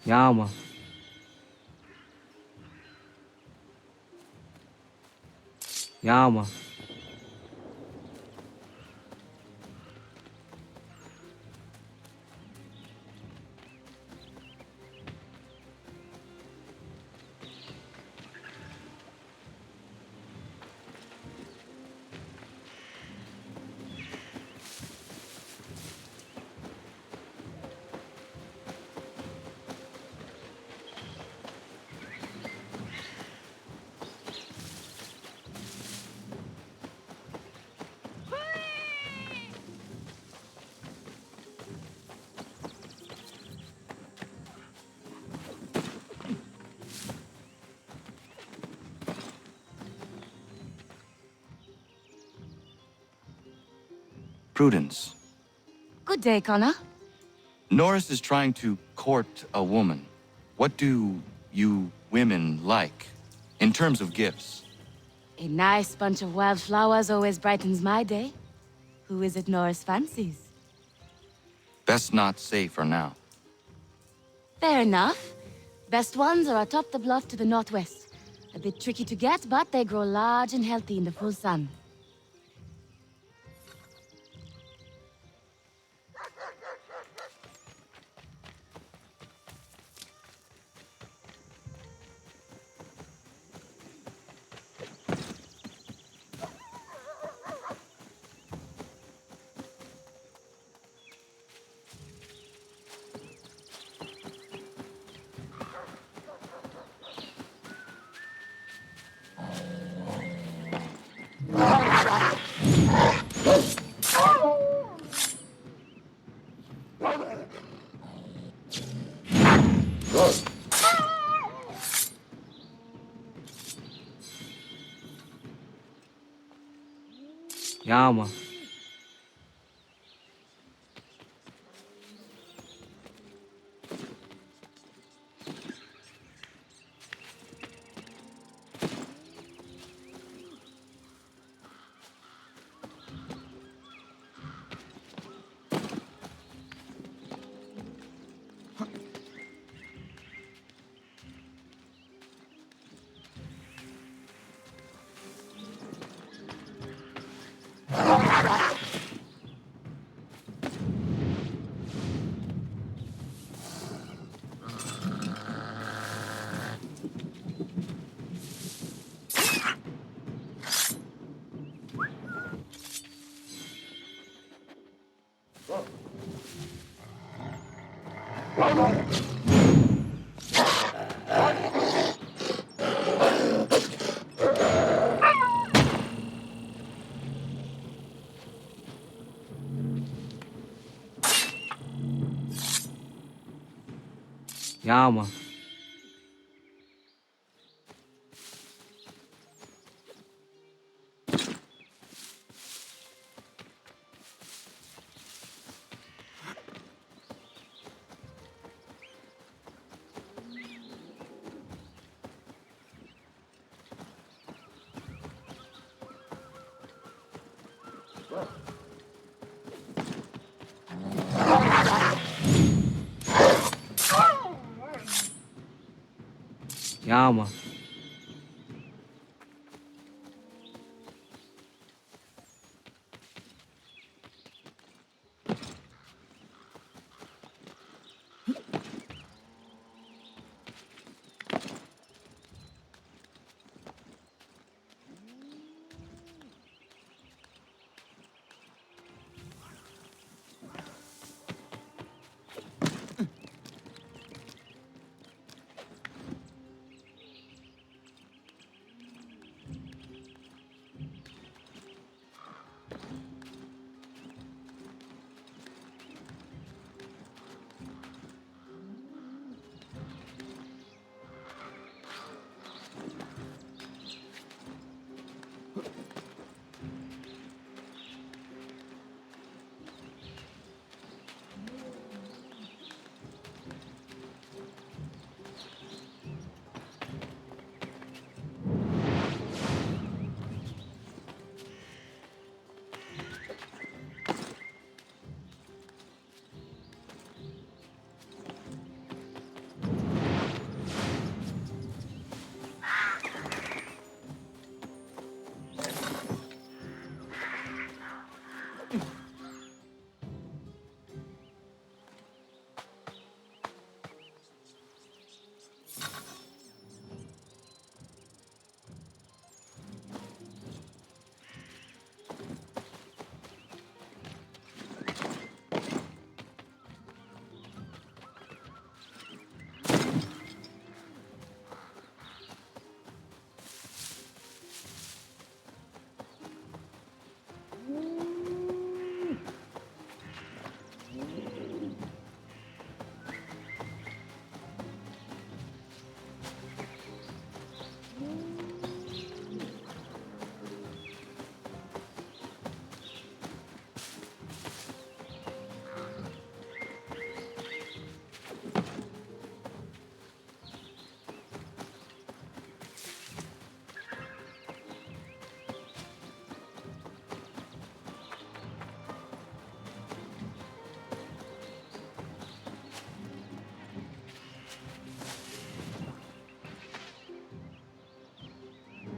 Yama. Yama. Prudence. Good day, Connor. Norris is trying to court a woman. What do you women like, in terms of gifts? A nice bunch of wildflowers always brightens my day. Who is it Norris fancies? Best not say for now. Fair enough. Best ones are atop the bluff to the northwest. A bit tricky to get, but they grow large and healthy in the full sun. Yama. Ja, man. Ja, man.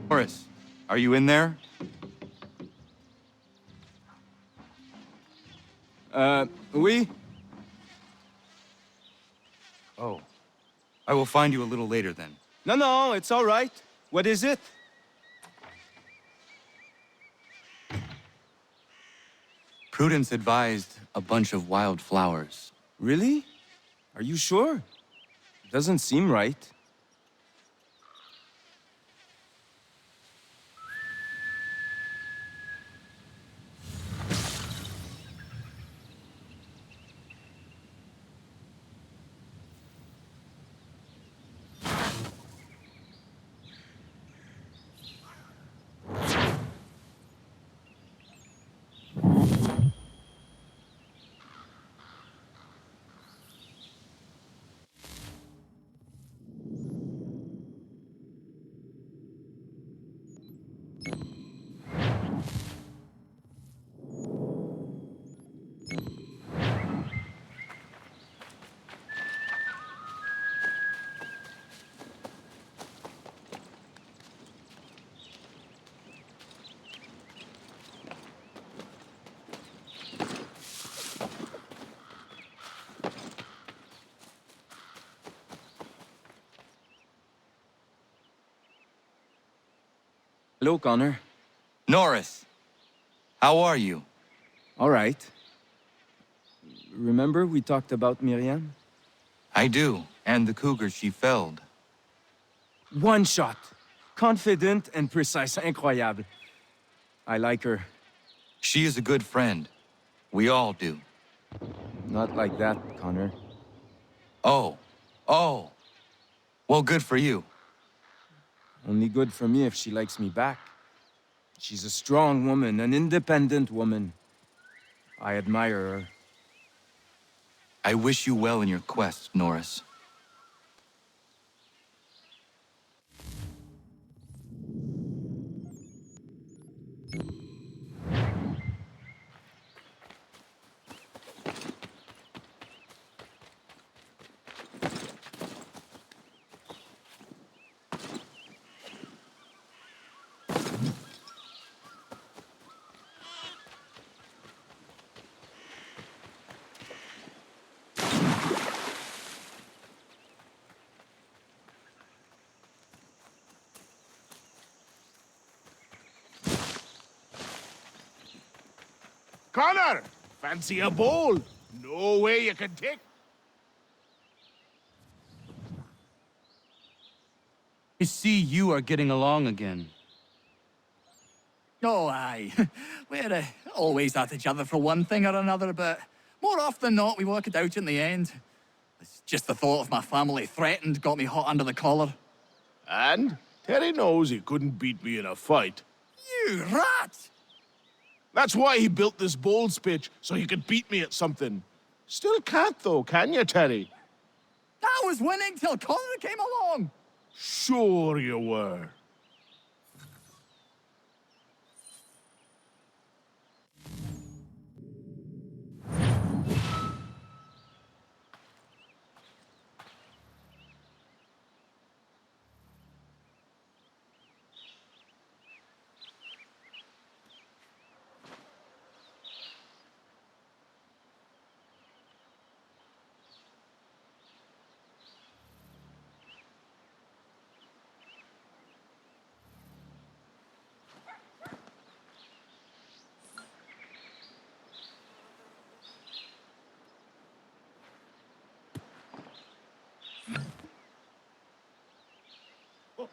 Morris, are you in there? Oui? Oh. I will find you a little later then. No, no, it's all right. What is it? Prudence advised a bunch of wild flowers. Really? Are you sure? Doesn't seem right. Hello, Connor. Norris, how are you? All right. Remember we talked about Miriam? I do, and the cougar she felled. One shot. Confident and precise. Incroyable. I like her. She is a good friend. We all do. Not like that, Connor. Oh, Oh. Well, good for you. Only good for me if she likes me back. She's a strong woman, an independent woman. I admire her. I wish you well in your quest, Norris. Connor! Fancy a bowl? No way you can take... I see you are getting along again. Oh, aye. We're always at each other for one thing or another, but more often than not, we work it out in the end. It's just the thought of my family threatened got me hot under the collar. And Terry knows he couldn't beat me in a fight. You rat! That's why he built this bold pitch, so he could beat me at something. Still can't, though, can you, Terry? I was winning till Connor came along! Sure you were.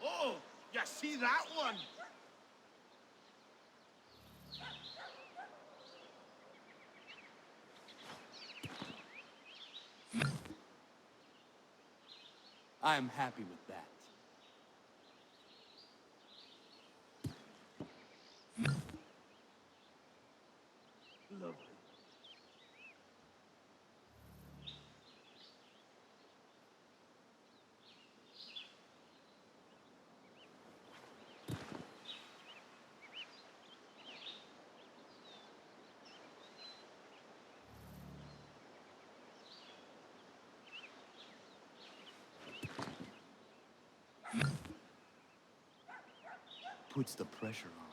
Oh, you see that one? I'm happy with that. Lovely. Puts the pressure on.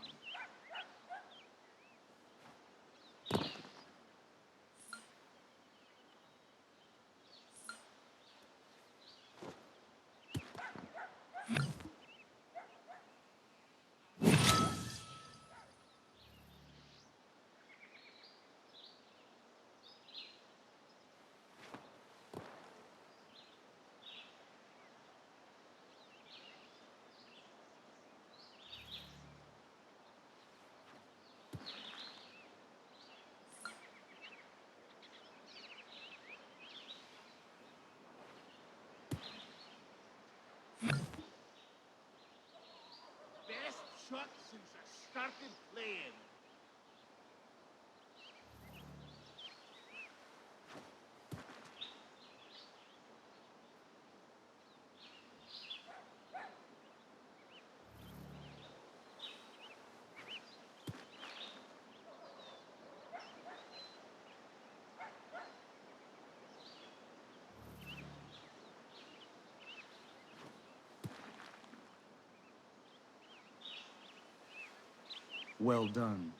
Best shot since I started playing. Well done.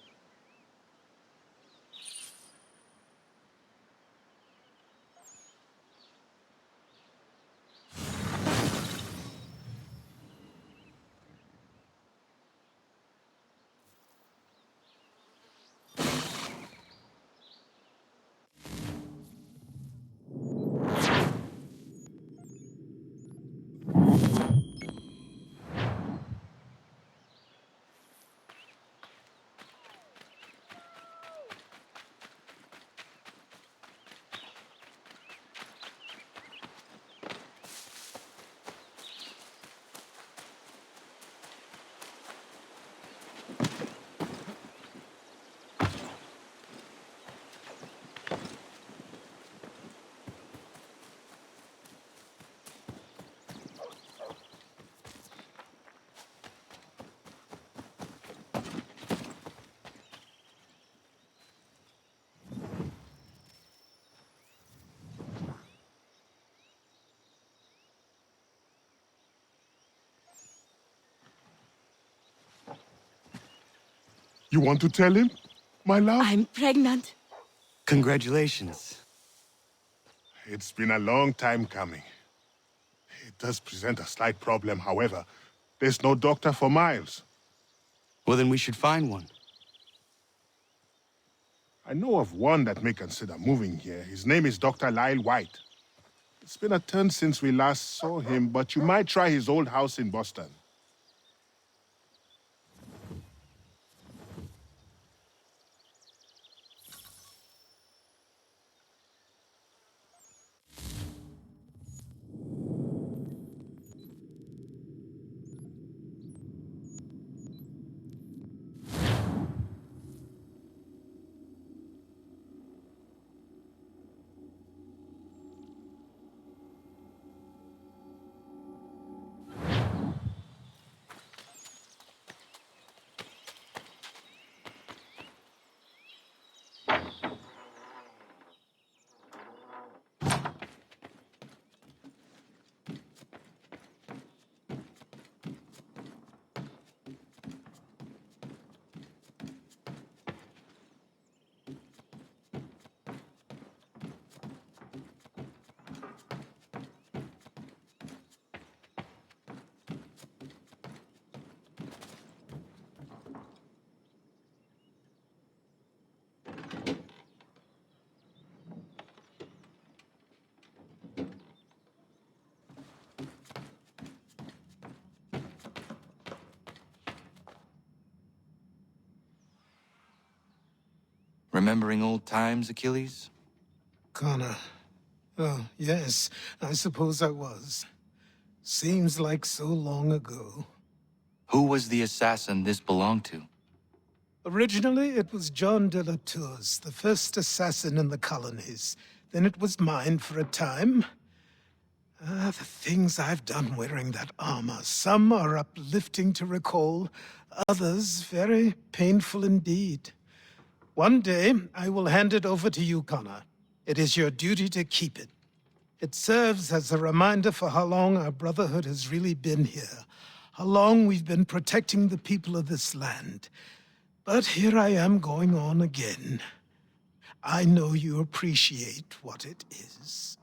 You want to tell him, my love? I'm pregnant. Congratulations. It's been a long time coming. It does present a slight problem, however. There's no doctor for Miles. Well, then we should find one. I know of one that may consider moving here. His name is Dr. Lyle White. It's been a turn since we last saw him, but you might try his old house in Boston. Remembering old times, Achilles? Connor. Oh, yes, I suppose I was. Seems like so long ago. Who was the assassin this belonged to? Originally, it was John de la Tour's, the first assassin in the colonies. Then it was mine for a time. The things I've done wearing that armor. Some are uplifting to recall, others very painful indeed. One day, I will hand it over to you, Connor. It is your duty to keep it. It serves as a reminder for how long our Brotherhood has really been here, how long we've been protecting the people of this land. But here I am going on again. I know you appreciate what it is.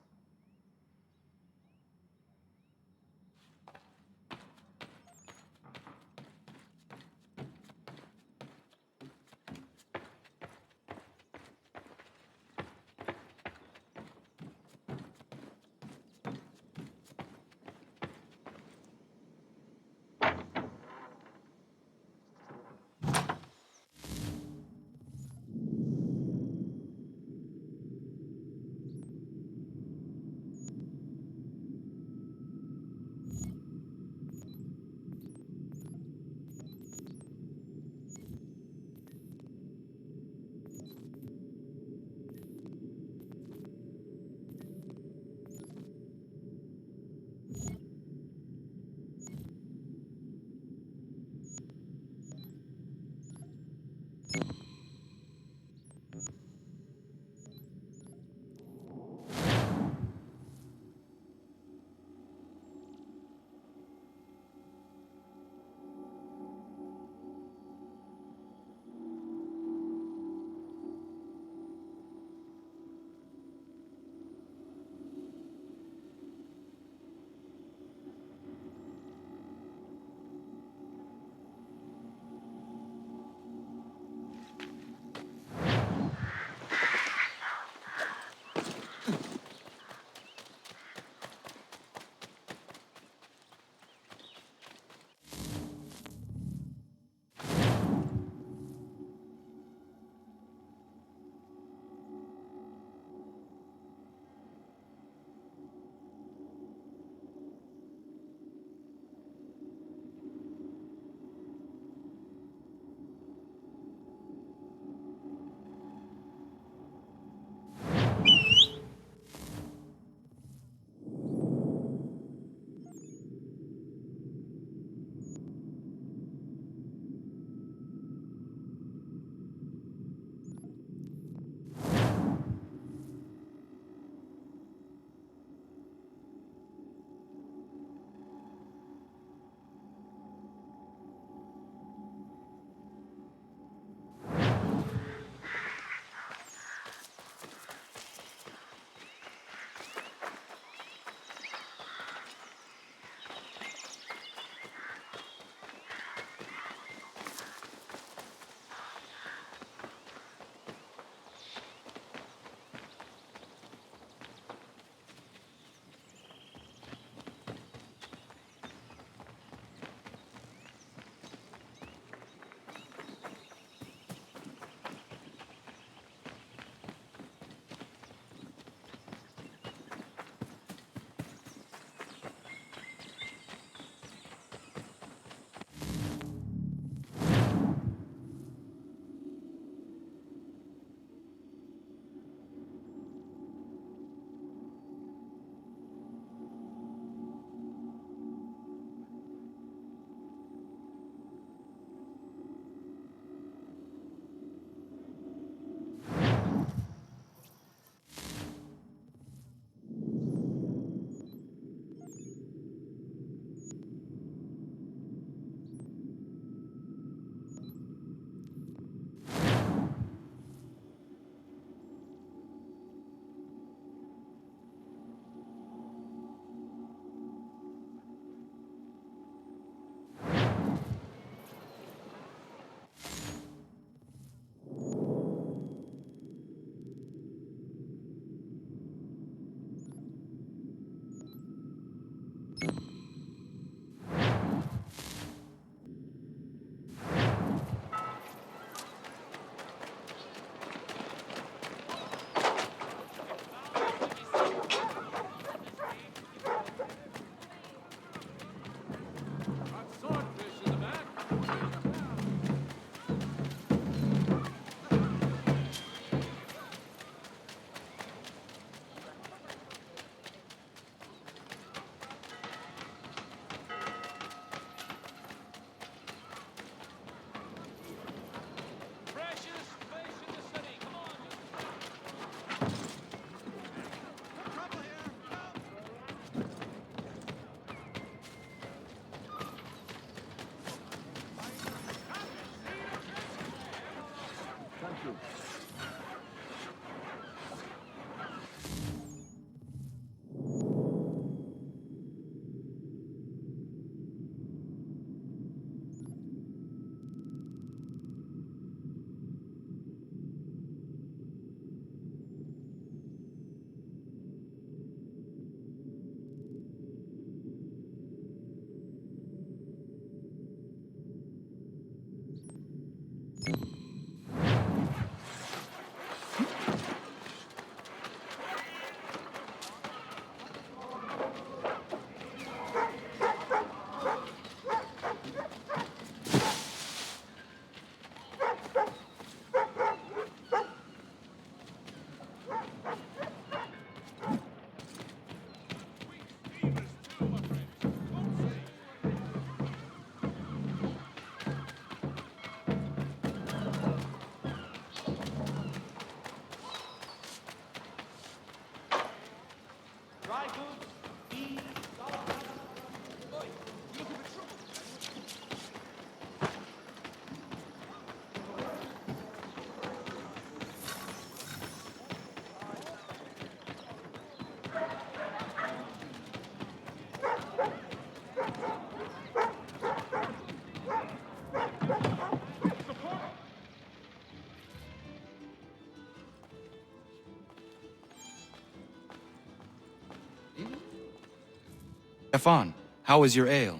Stefan, how is your ale?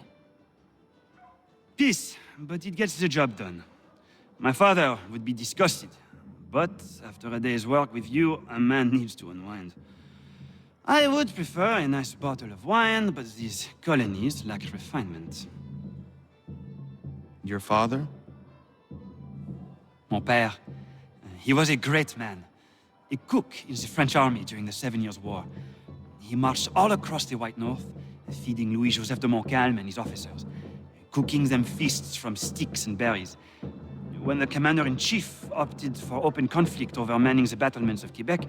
Peace, but it gets the job done. My father would be disgusted. But after a day's work with you, a man needs to unwind. I would prefer a nice bottle of wine, but these colonies lack refinement. Your father? Mon père. He was a great man. A cook in the French army during the 7 Years' War. He marched all across the White North, feeding Louis-Joseph de Montcalm and his officers, cooking them feasts from sticks and berries. When the commander-in-chief opted for open conflict over manning the battlements of Quebec,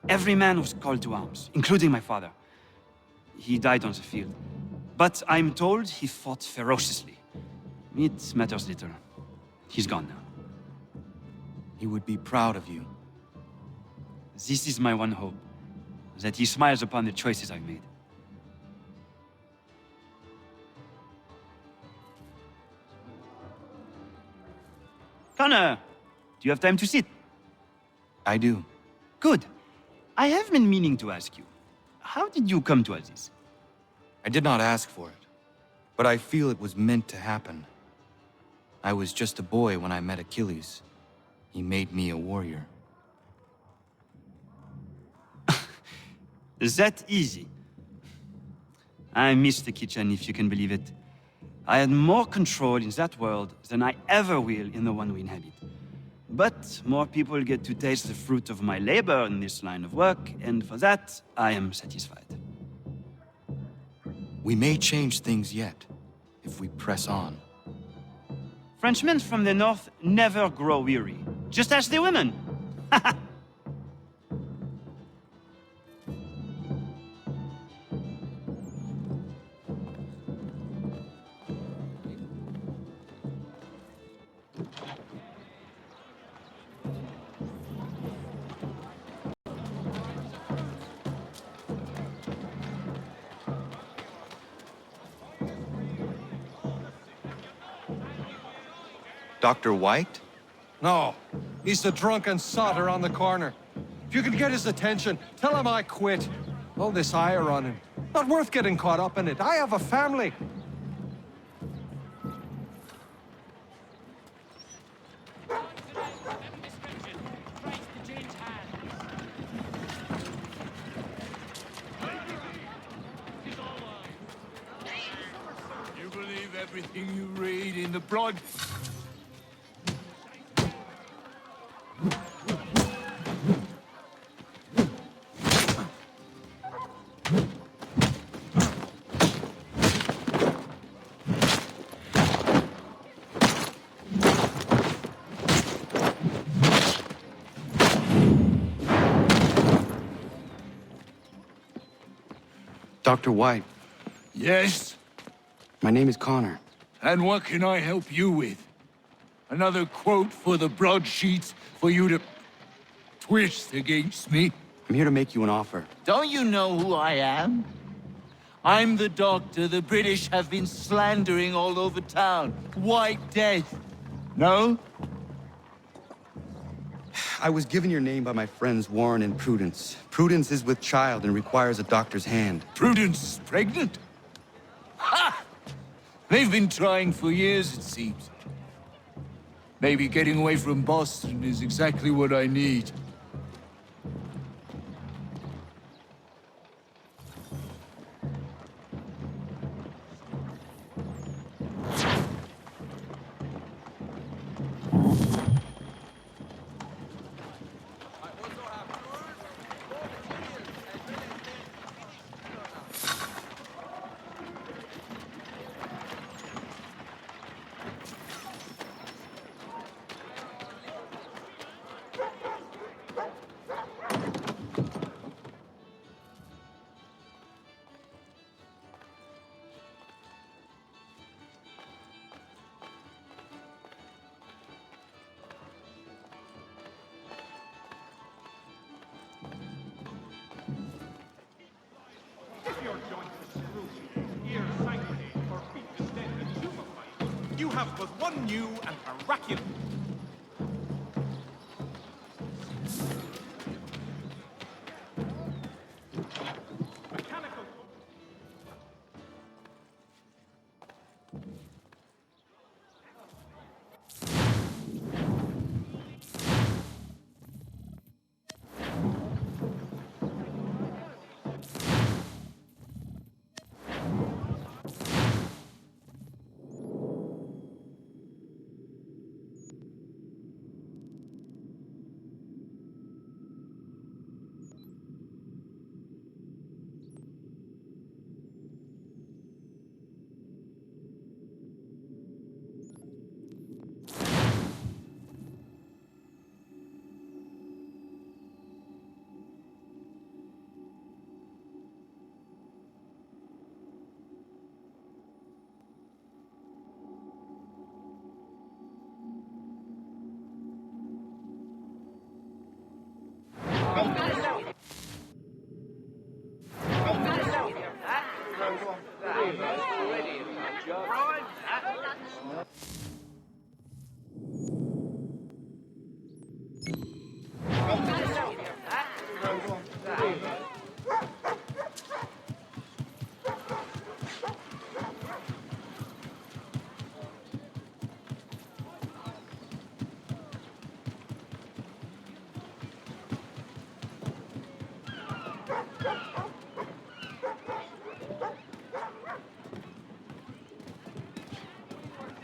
every man was called to arms, including my father. He died on the field. But I'm told he fought ferociously. It matters little. He's gone now. He would be proud of you. This is my one hope, that he smiles upon the choices I've made. Connor, do you have time to sit? I do. Good. I have been meaning to ask you, how did you come to all this? I did not ask for it, but I feel it was meant to happen. I was just a boy when I met Achilles. He made me a warrior. Is that easy? I miss the kitchen, if you can believe it. I had more control in that world than I ever will in the one we inhabit. But more people get to taste the fruit of my labor in this line of work, and for that, I am satisfied. We may change things yet, if we press on. Frenchmen from the north never grow weary. Just ask the women. Dr. White? No, he's the drunken sotter on the corner. If you can get his attention, tell him I quit. All this ire on him. Not worth getting caught up in it. I have a family. You believe everything you read in the broad... Dr. White. Yes? My name is Connor. And what can I help you with? Another quote for the broadsheets for you to twist against me? I'm here to make you an offer. Don't you know who I am? I'm the doctor the British have been slandering all over town. White Death. No? I was given your name by my friends Warren and Prudence. Prudence is with child and requires a doctor's hand. Prudence is pregnant? Ha! They've been trying for years, it seems. Maybe getting away from Boston is exactly what I need. You have but one new and miraculous...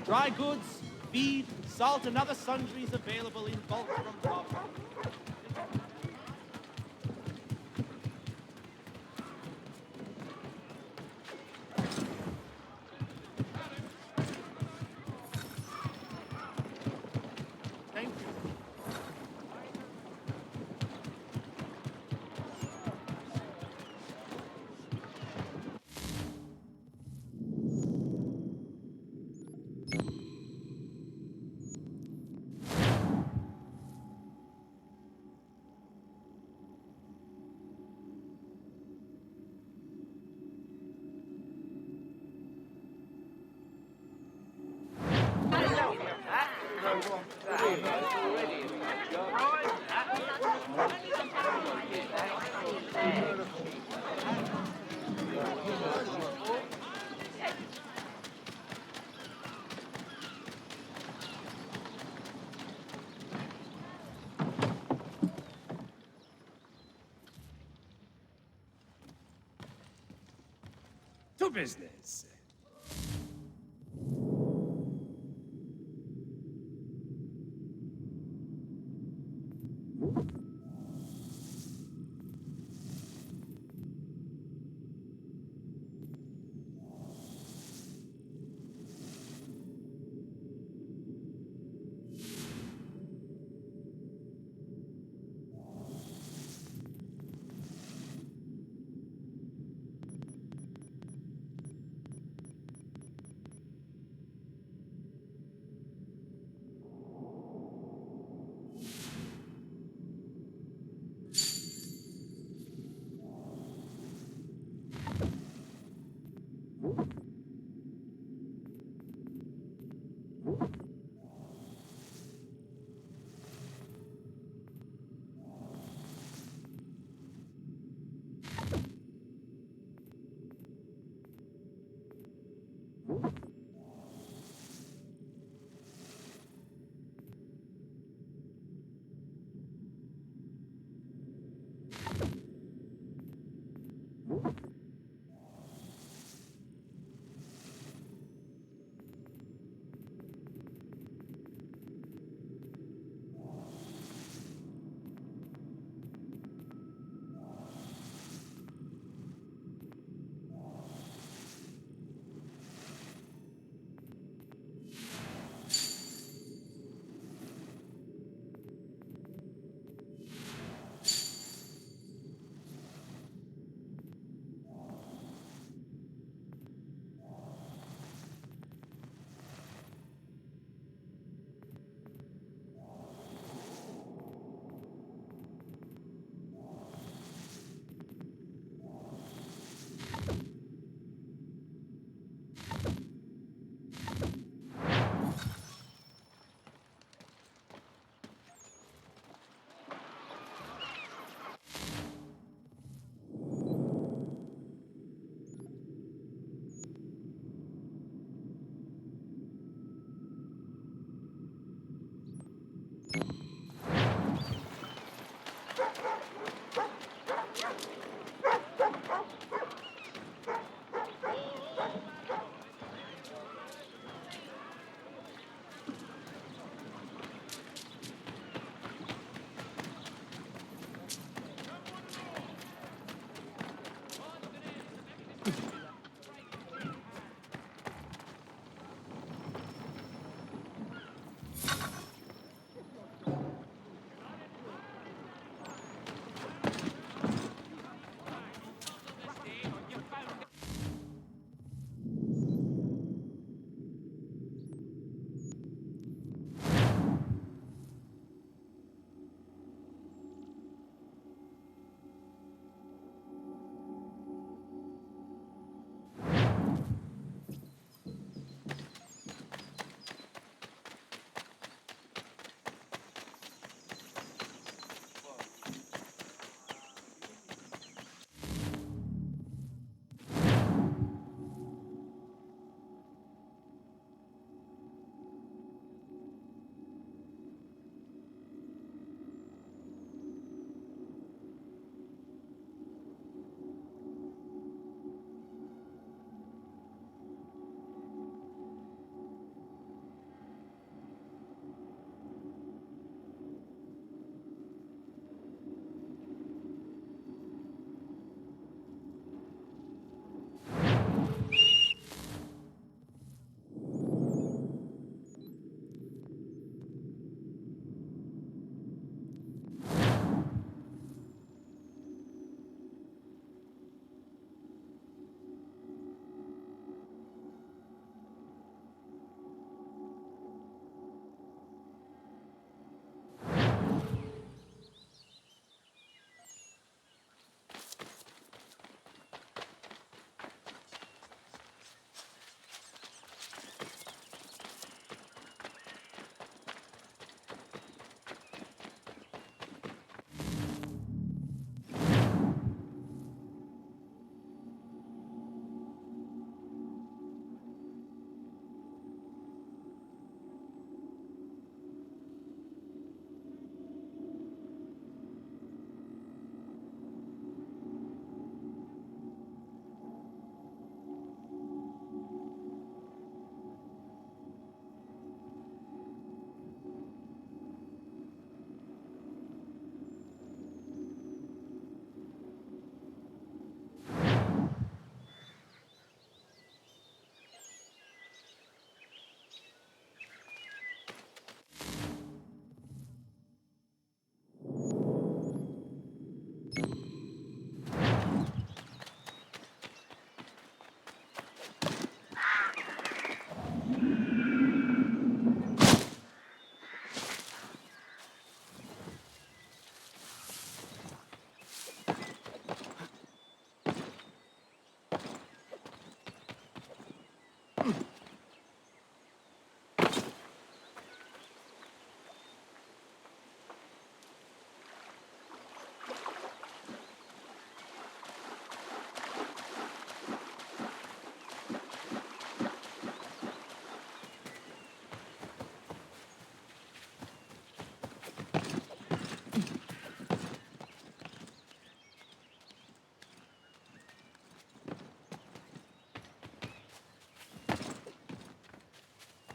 Dry goods, feed, salt, and other sundries available in bulk from top. Thank you. To business.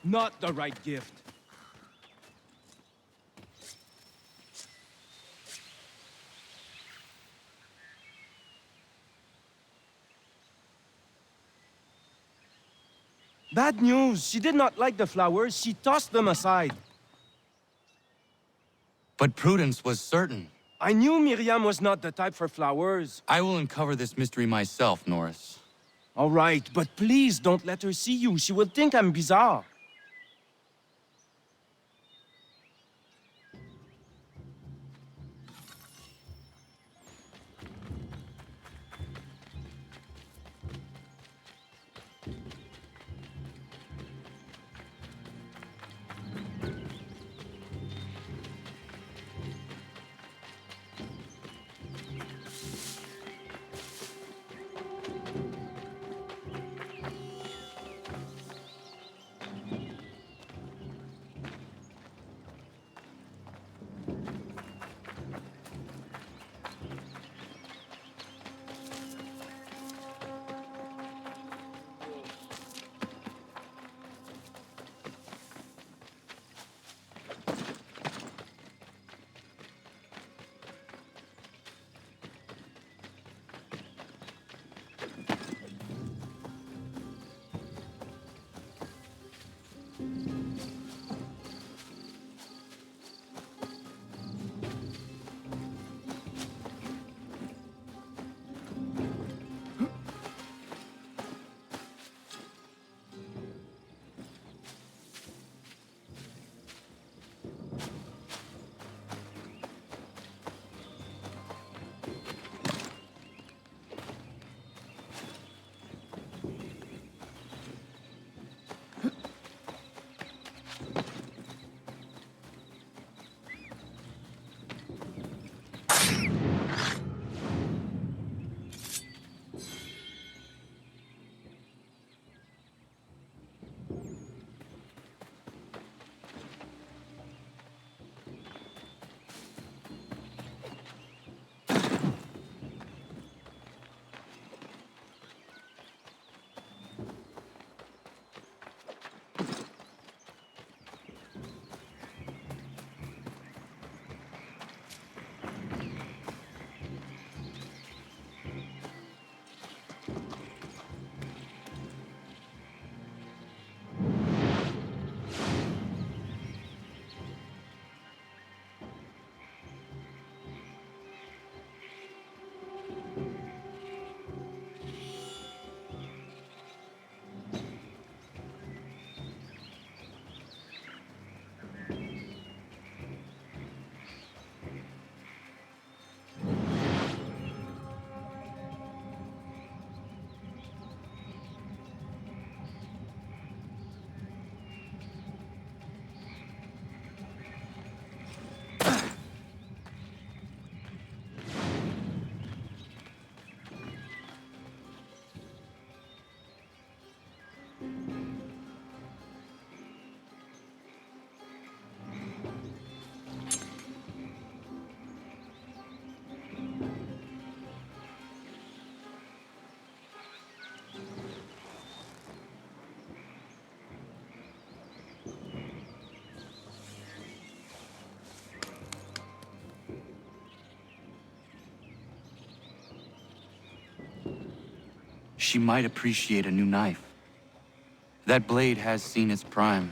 Not the right gift. Bad news. She did not like the flowers. She tossed them aside. But Prudence was certain. I knew Miriam was not the type for flowers. I will uncover this mystery myself, Norris. All right, but please don't let her see you. She will think I'm bizarre. She might appreciate a new knife. That blade has seen its prime.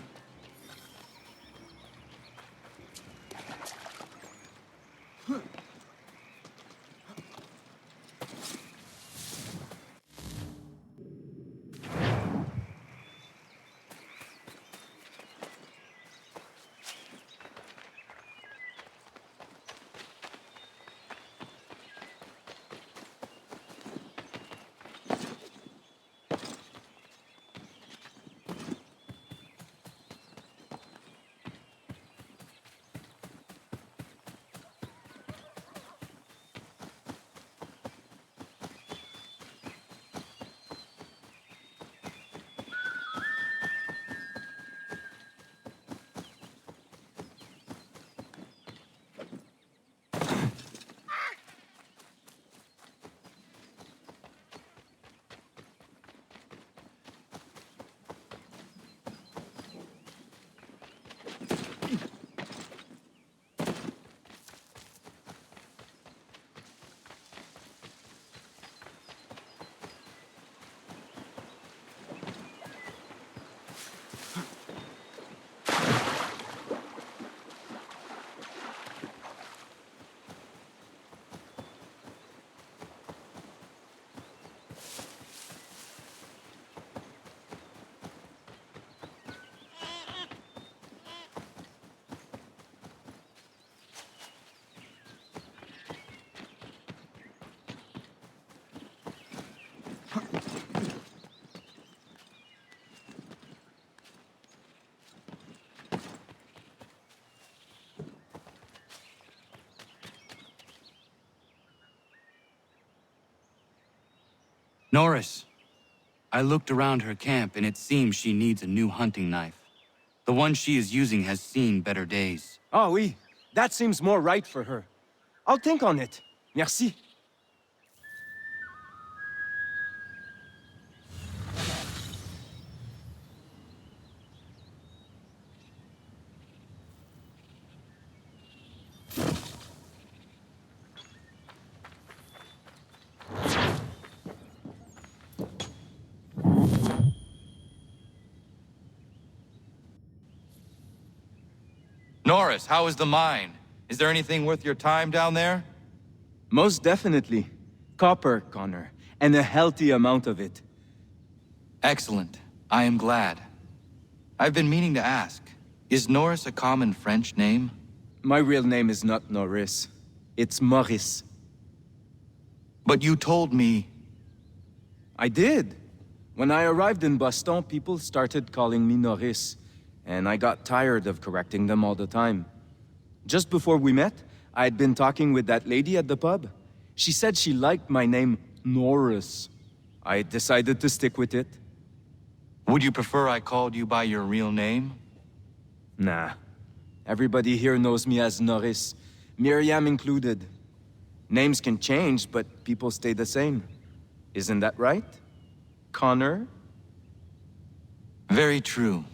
Norris, I looked around her camp and it seems she needs a new hunting knife. The one she is using has seen better days. Oh, oui. That seems more right for her. I'll think on it. Merci. Norris, how is the mine? Is there anything worth your time down there? Most definitely. Copper, Connor, and a healthy amount of it. Excellent. I am glad. I've been meaning to ask, is Norris a common French name? My real name is not Norris. It's Maurice. But you told me... I did. When I arrived in Boston, people started calling me Norris, and I got tired of correcting them all the time. Just before we met, I had been talking with that lady at the pub. She said she liked my name, Norris. I decided to stick with it. Would you prefer I called you by your real name? Nah. Everybody here knows me as Norris, Miriam included. Names can change, but people stay the same. Isn't that right? Connor? Very true.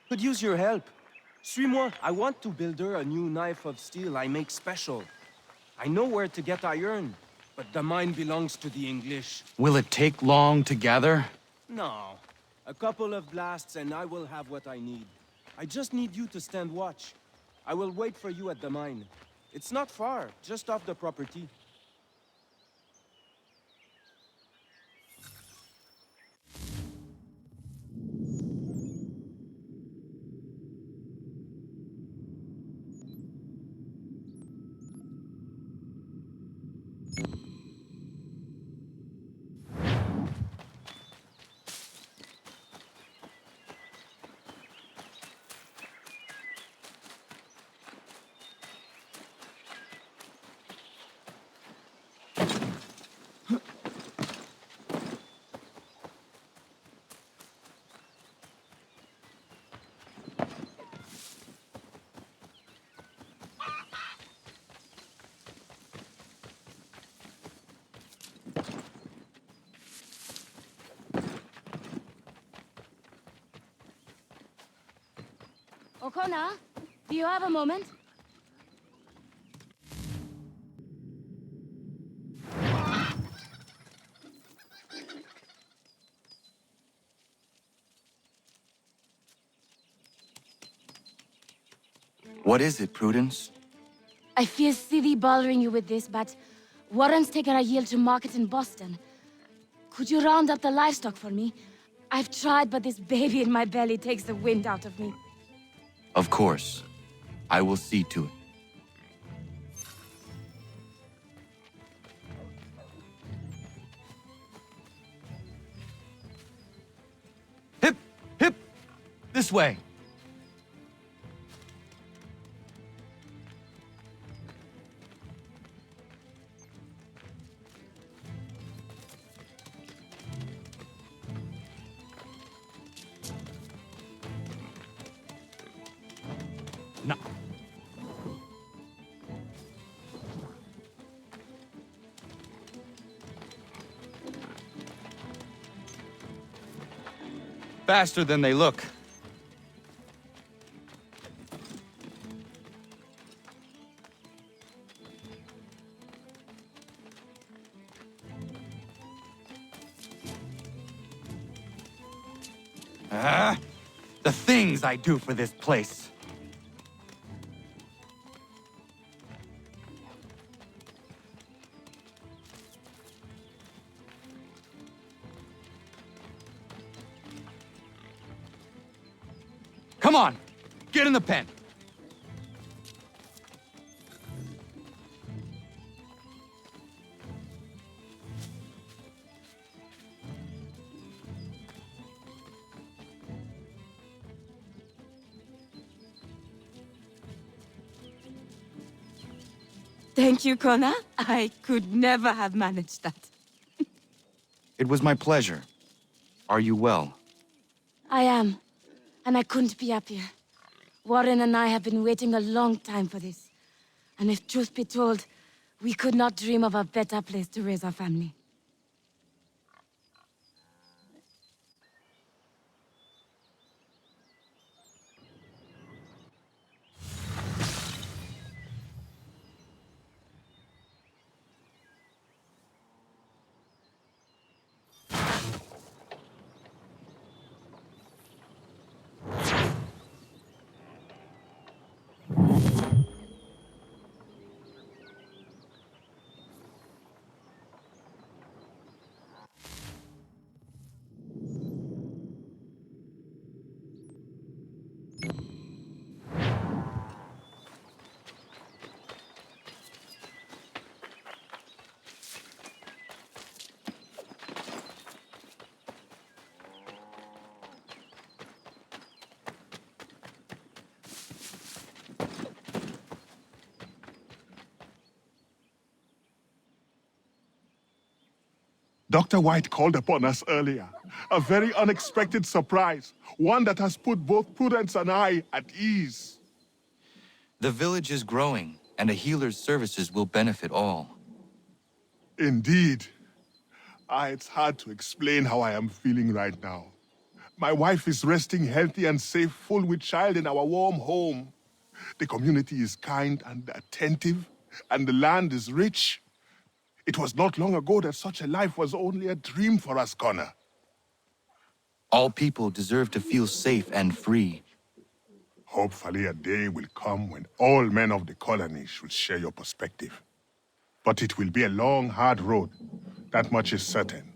Could use your help. Suis-moi. I want to build her a new knife of steel I make special. I know where to get iron, but the mine belongs to the English. Will it take long to gather? No. A couple of blasts and I will have what I need. I just need you to stand watch. I will wait for you at the mine. It's not far, just off the property. O'Connor, do you have a moment? What is it, Prudence? I feel silly bothering you with this, but Warren's taken a yield to market in Boston. Could you round up the livestock for me? I've tried, but this baby in my belly takes the wind out of me. Of course. I will see to it. Hip! Hip! This way! Faster than they look. The things I do for this place. Come on, get in the pen. Thank you, Connor. I could never have managed that. It was my pleasure. Are you well? I am, and I couldn't be happier. Warren and I have been waiting a long time for this. And if truth be told, we could not dream of a better place to raise our family. Dr. White called upon us earlier. A very unexpected surprise. One that has put both Prudence and I at ease. The village is growing, and a healer's services will benefit all. Indeed. It's hard to explain how I am feeling right now. My wife is resting healthy and safe, full with child in our warm home. The community is kind and attentive, and the land is rich. It was not long ago that such a life was only a dream for us, Connor. All people deserve to feel safe and free. Hopefully a day will come when all men of the colony should share your perspective. But it will be a long, hard road. That much is certain.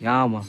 Ja, man.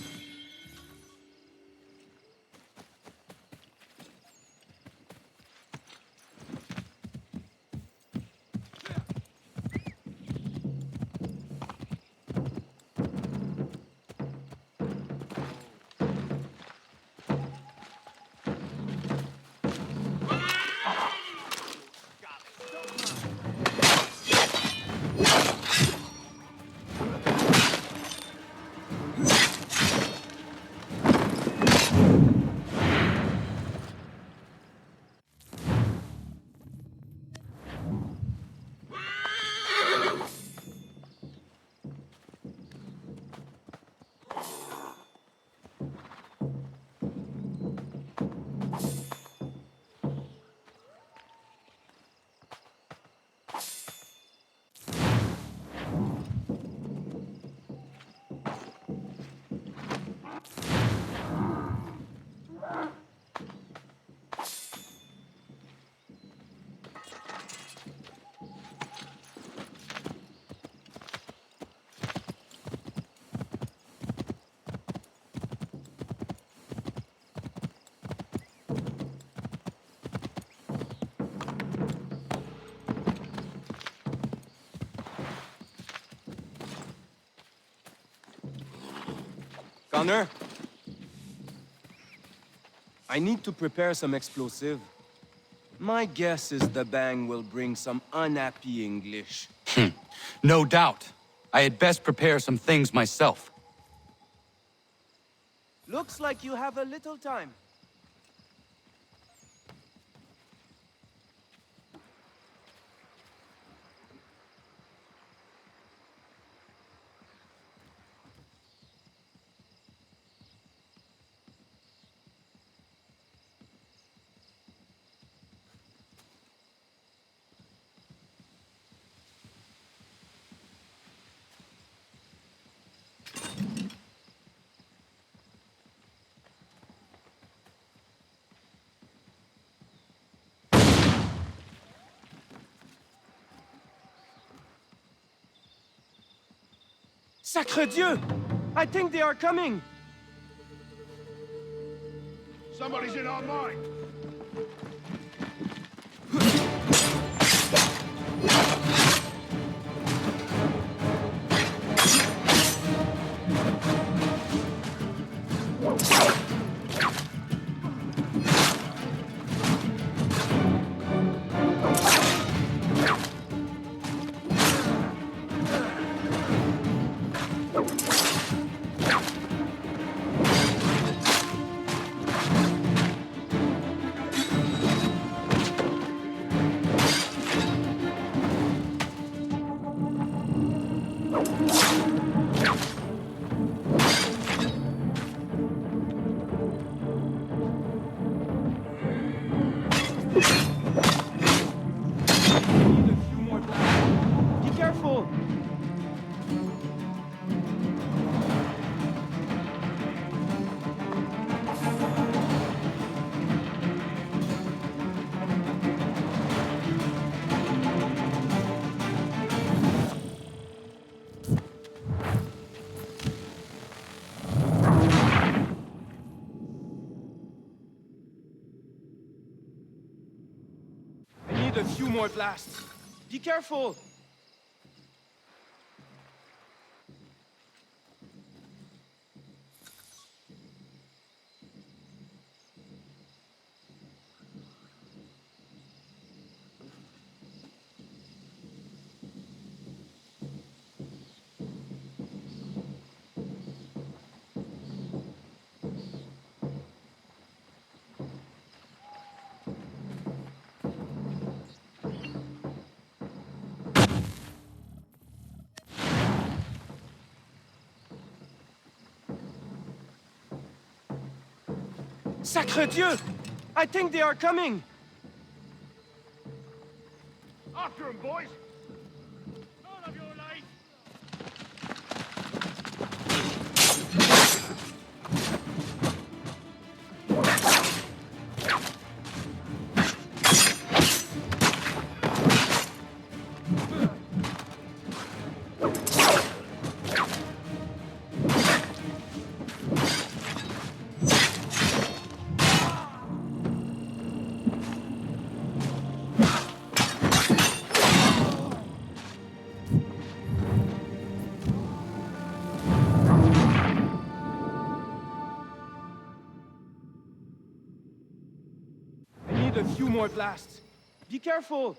Connor? I need to prepare some explosive. My guess is the bang will bring some unhappy English. No doubt. I had best prepare some things myself. Looks like you have a little time. Sacre Dieu! I think they are coming! Somebody's in our mine! Be careful! I need a few more blasts. Be careful! Sacre Dieu! I think they are coming! After him, boys! needed a few more blasts. Be careful!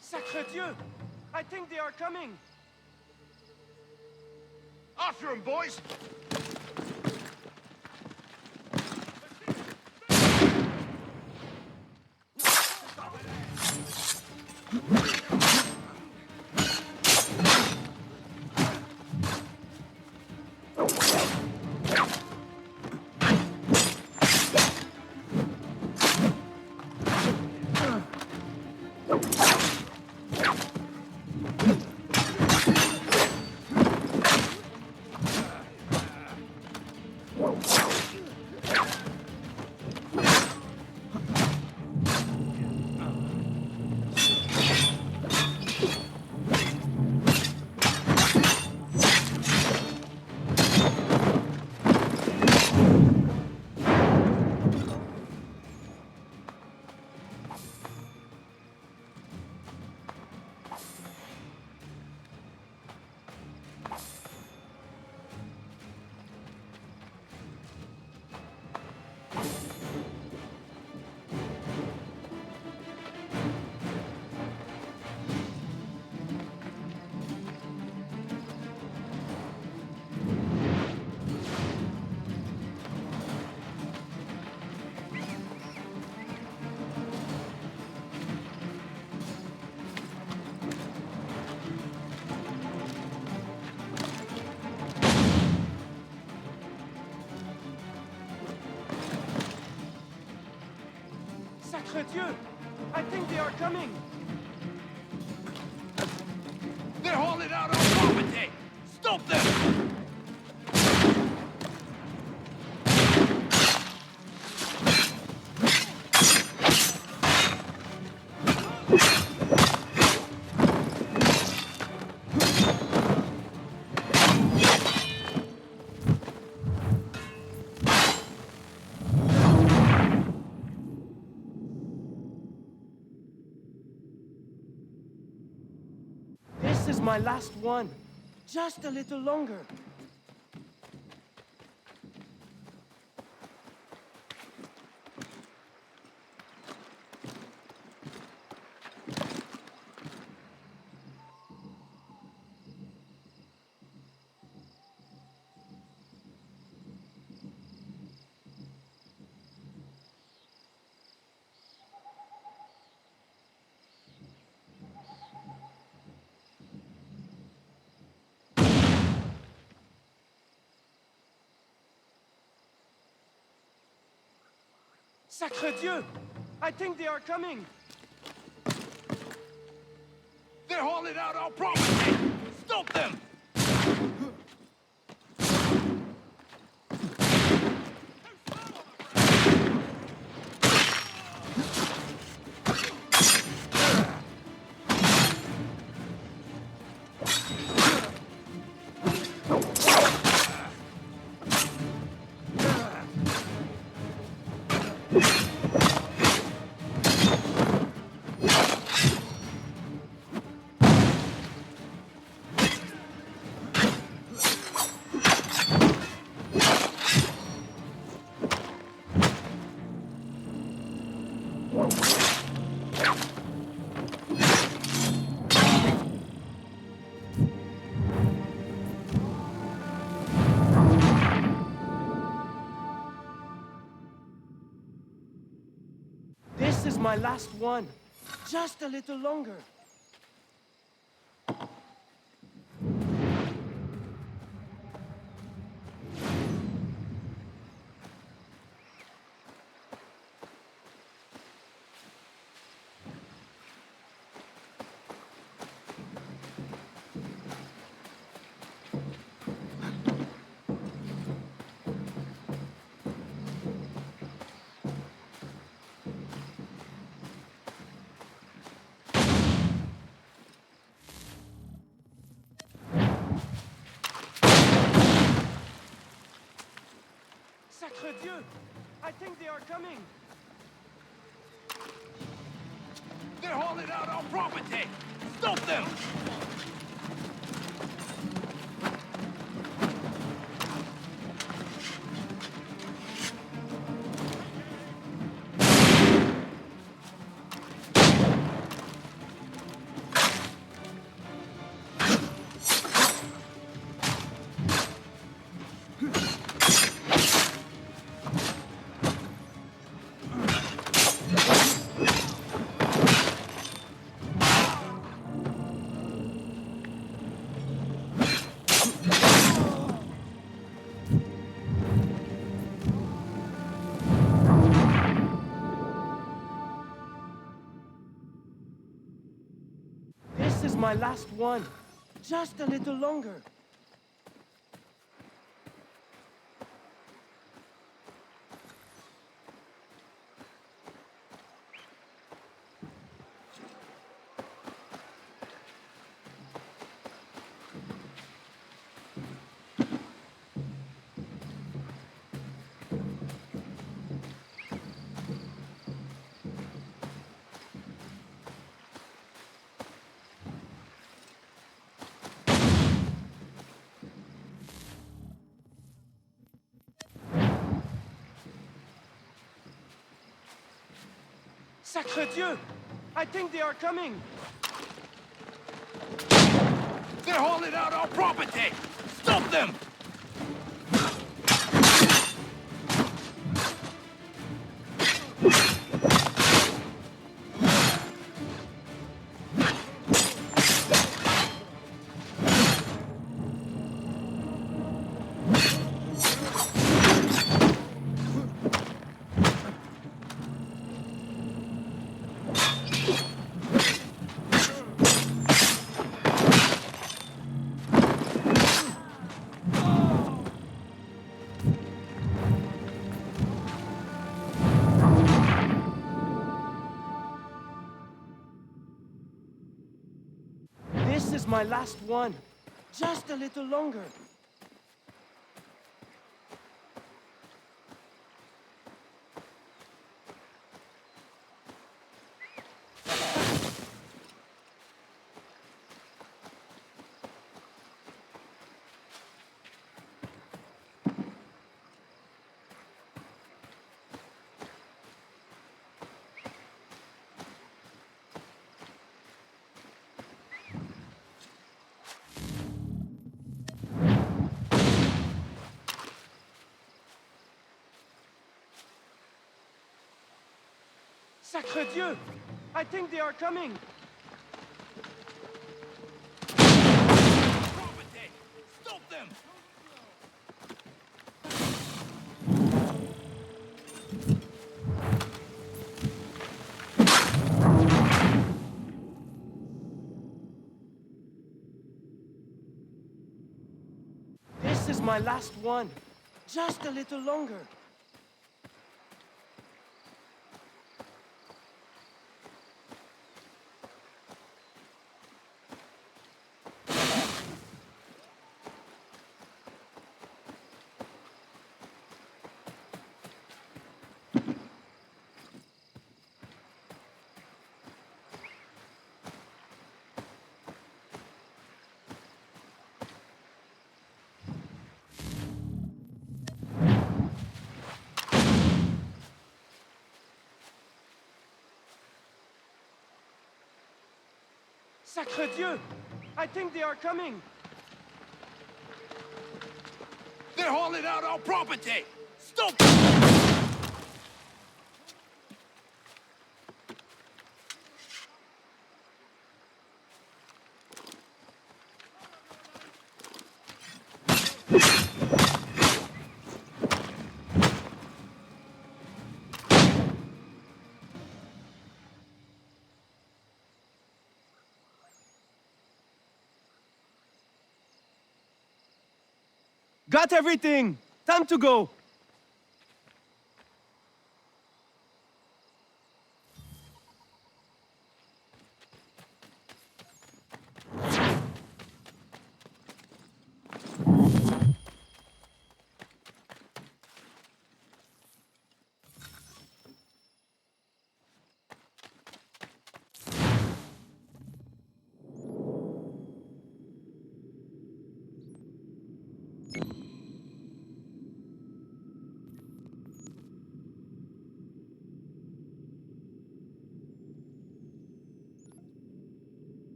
Sacre Dieu! I think they are coming! After him, boys! Sacre Dieu! I think they are coming! They're hauling out our property! Stop them! This is my last one. Just a little longer. Sacre Dieu! I think they are coming! They're hauling out our property! Stop them! This is my last one. Just a little longer. Sacre Dieu! I think they are coming! They're hauling out our property! Stop them! This is my last one. Just a little longer. Sacre Dieu! I think they are coming! They're hauling out our property! Stop them! This is my last one. Just a little longer. Sacre Dieu! I think they are coming! Property! Stop them! This is my last one. Just a little longer. Sacre Dieu! I think they are coming! They're hauling out our property! Stop! Got everything! Time to go!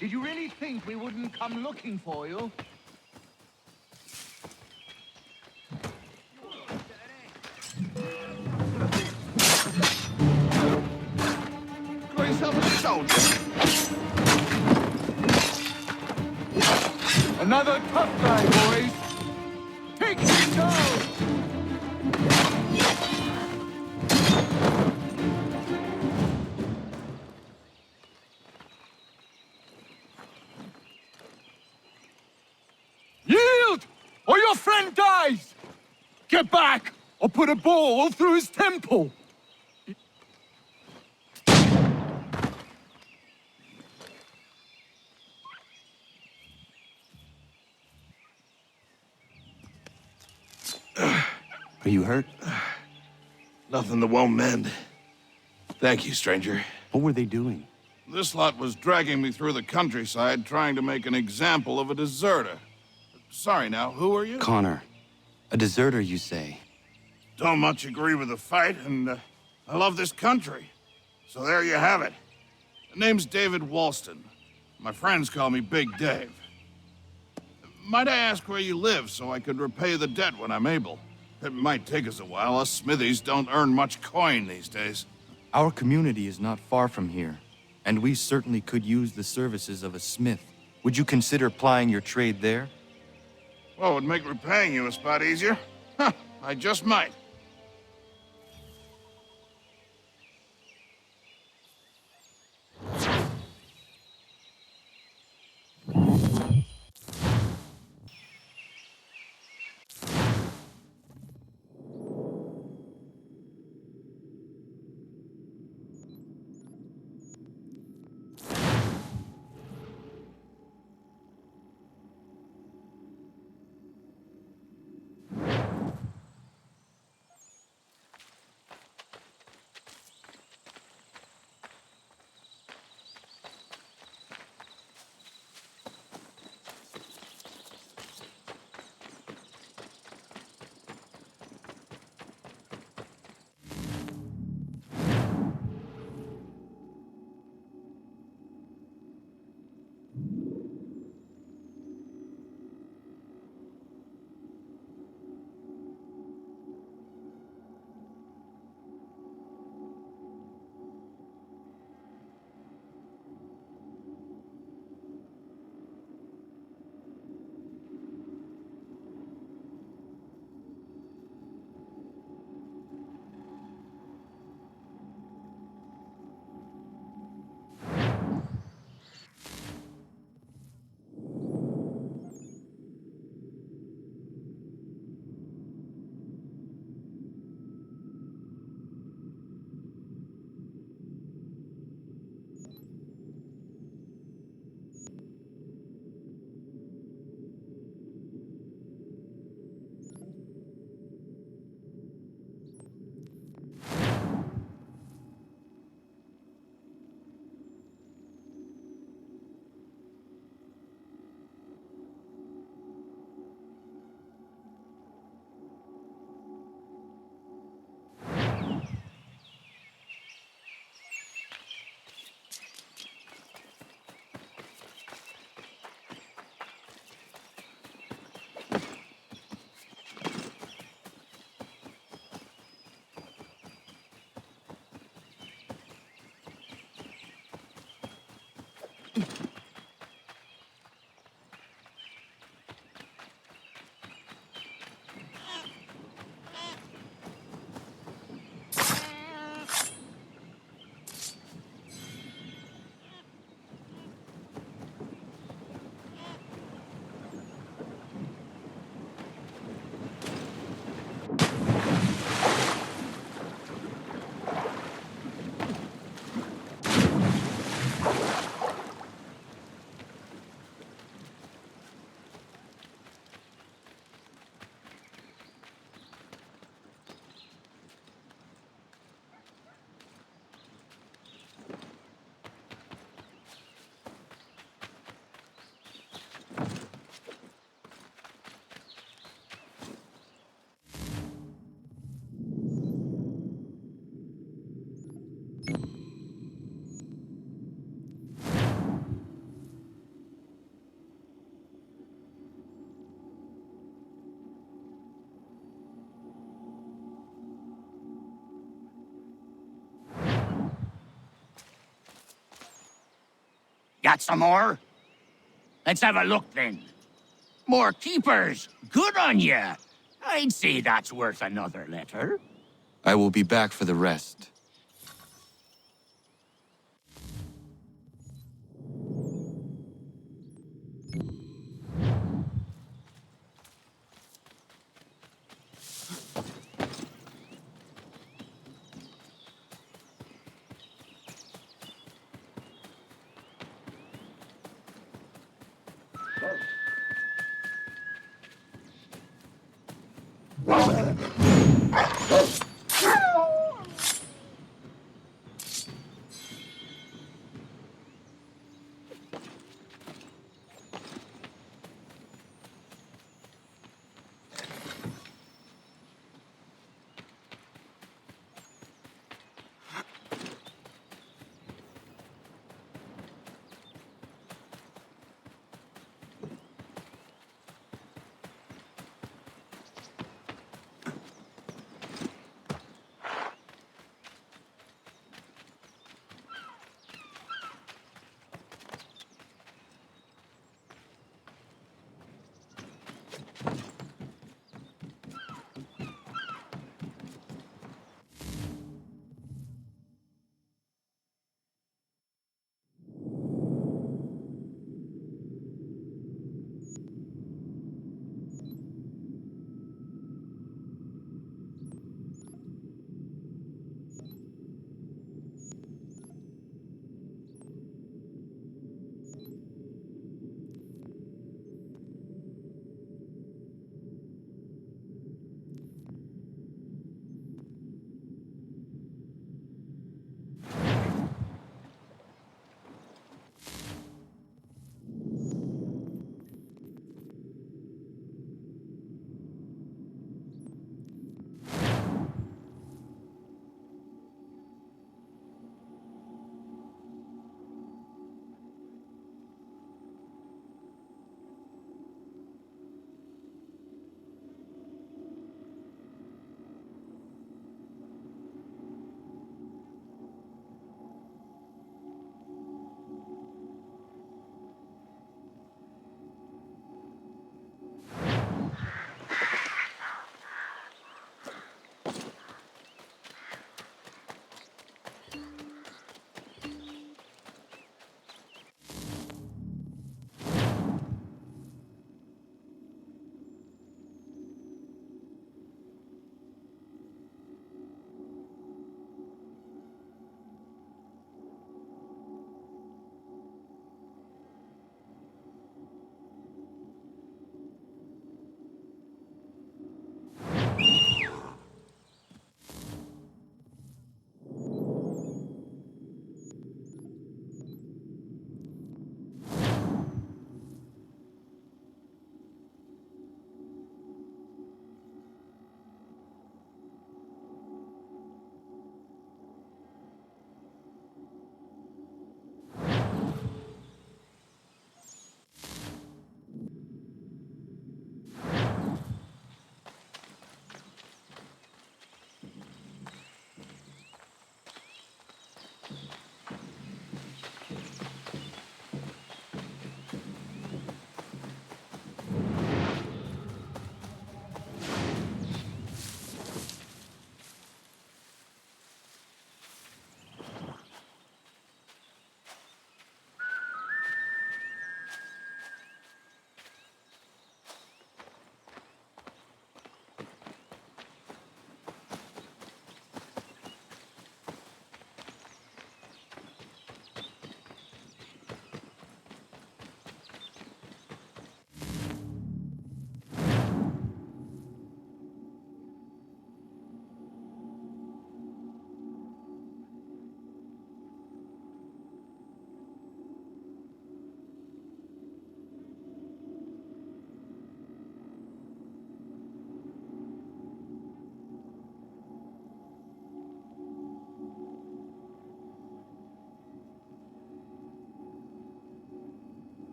Did you really think we wouldn't come looking for you? Call yourself a soldier. Another tough guy, boys. Take him down! Yield! Or your friend dies! Get back, or put a ball through his temple! Are you hurt? Nothing that won't mend. Thank you, stranger. What were they doing? This lot was dragging me through the countryside trying to make an example of a deserter. Sorry now, who are you? Connor. A deserter, you say? Don't much agree with the fight, and I love this country. So there you have it. The name's David Walston. My friends call me Big Dave. Might I ask where you live so I could repay the debt when I'm able? It might take us a while. Us smithies don't earn much coin these days. Our community is not far from here, and we certainly could use the services of a smith. Would you consider plying your trade there? Well, it would make repaying you a spot easier. Huh, I just might. Got some more? Let's have a look then. More keepers. Good on ya. I'd say that's worth another letter. I will be back for the rest.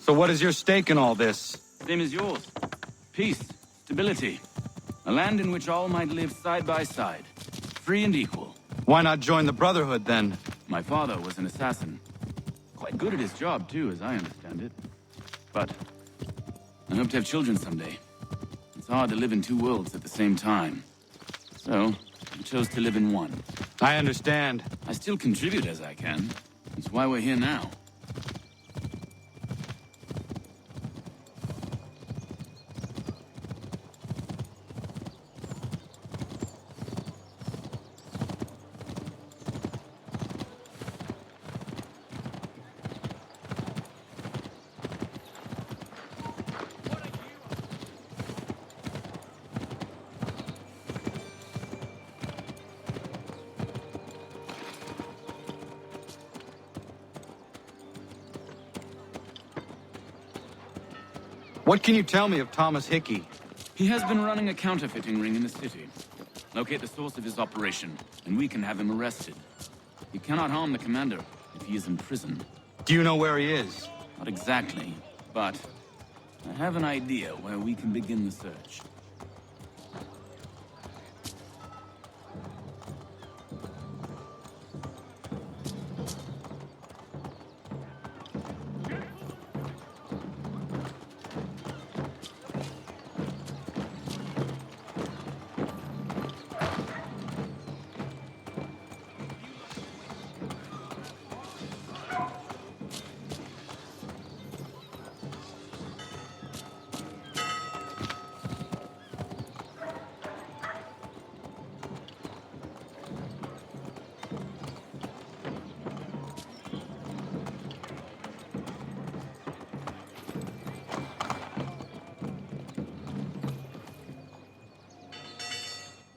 So what is your stake in all this? Same as yours. Peace, stability. A land in which all might live side by side. Free and equal. Why not join the Brotherhood, then? My father was an assassin. Quite good at his job, too, as I understand it. But I hope to have children someday. It's hard to live in two worlds at the same time. So, I chose to live in one. I understand. I still contribute as I can. That's why we're here now. What can you tell me of Thomas Hickey? He has been running a counterfeiting ring in the city. Locate the source of his operation, and we can have him arrested. You cannot harm the commander if he is in prison. Do you know where he is? Not exactly, but I have an idea where we can begin the search.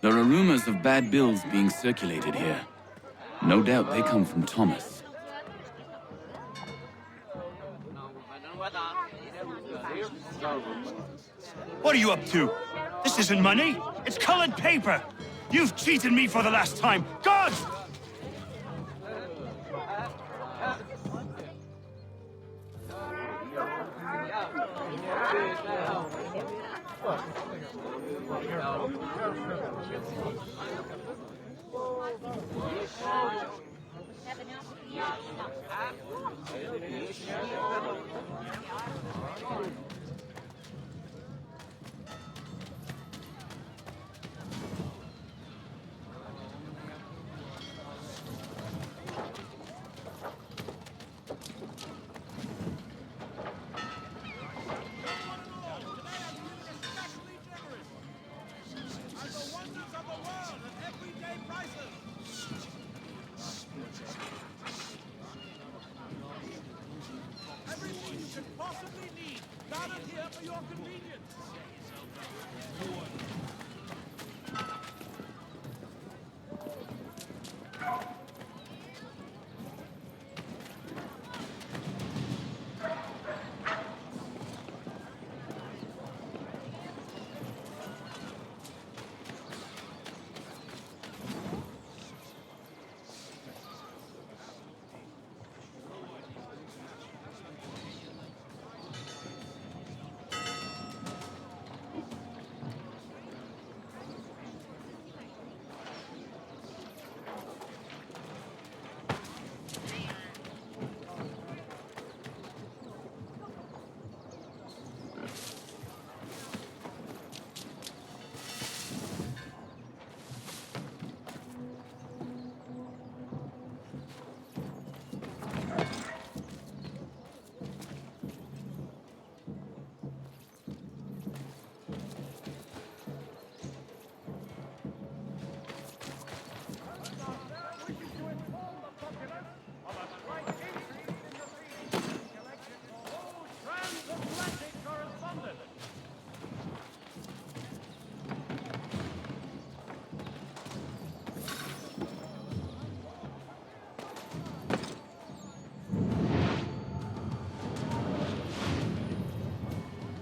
There are rumors of bad bills being circulated here. No doubt they come from Thomas. What are you up to? This isn't money. It's colored paper. You've cheated me for the last time. God!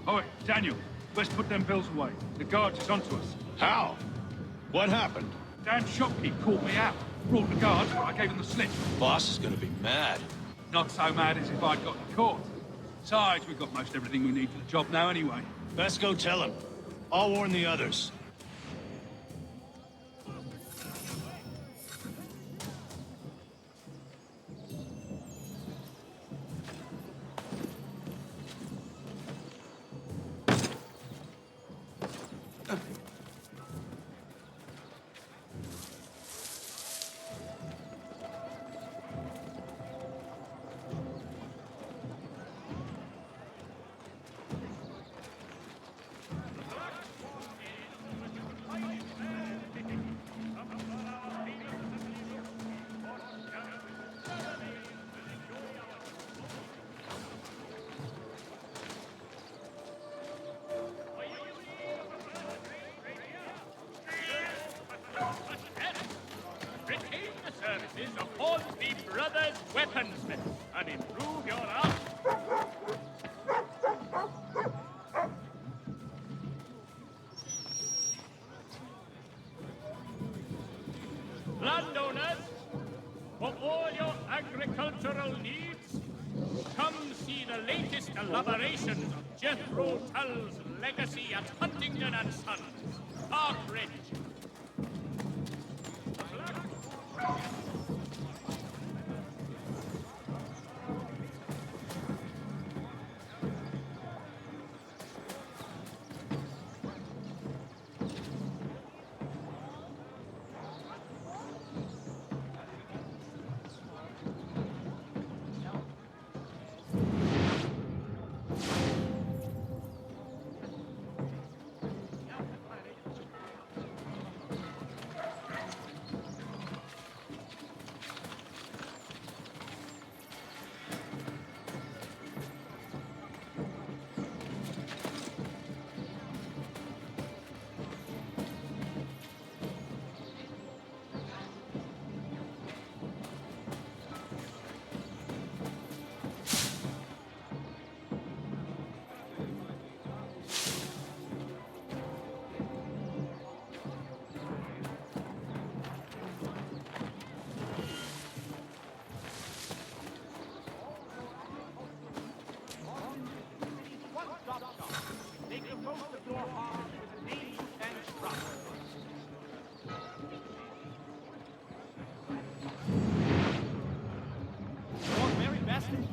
Oi, Daniel, let's put them bills away. The guards is onto us. How? What happened? Dan Shopkeep called me out. Brought the guards, but I gave him the slip. Boss is gonna be mad. Not so mad as if I'd got caught. Besides, we've got most everything we need for the job now anyway. Best go tell him. I'll warn the others. Retain the services of Hornsby Brothers Weaponsmiths and improve your art. Landowners, for all your agricultural needs, come see the latest elaborations of Jethro Tull's legacy at Huntingdon and Sons, Park Ridge.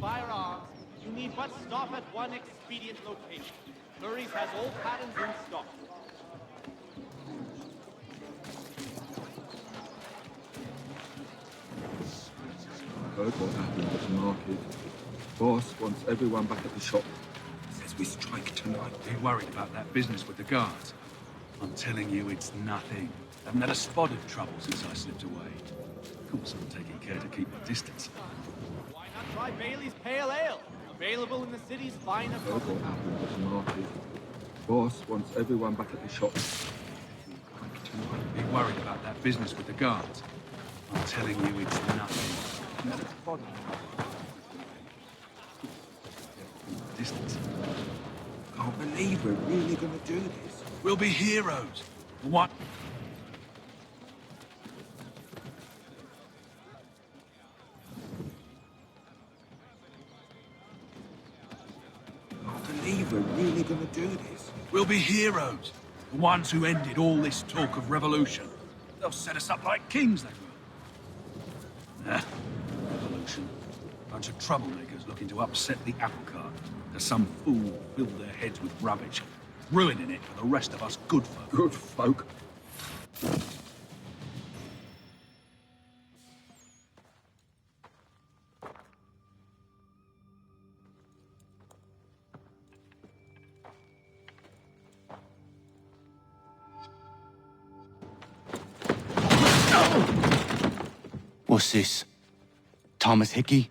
Firearms, you need but stop at one expedient location. Curry's has all patterns in stock. I heard what happened at the market. Boss wants everyone back at the shop. Says we strike tonight. Be worried about that business with the guards. I'm telling you, it's nothing. Haven't had a spot of trouble since I slipped away. Of course, I'm taking care to keep my distance. Why not try Bailey's Pale Ale? Available in the city's finest. I heard what happened at the market. Boss wants everyone back at the shop. Be worried about that business with the guards. I'm telling you, it's nothing. Haven't had a spot of distance. Can't believe we're really gonna do this. We'll be heroes. What? Can't believe we're really gonna do this. We'll be heroes. The ones who ended all this talk of revolution. They'll set us up like kings, they will. Nah, revolution. Bunch of troublemakers looking to upset the apple cart. Because some fool filled their heads with rubbish, ruining it for the rest of us good folk. Good folk? What's this? Thomas Hickey?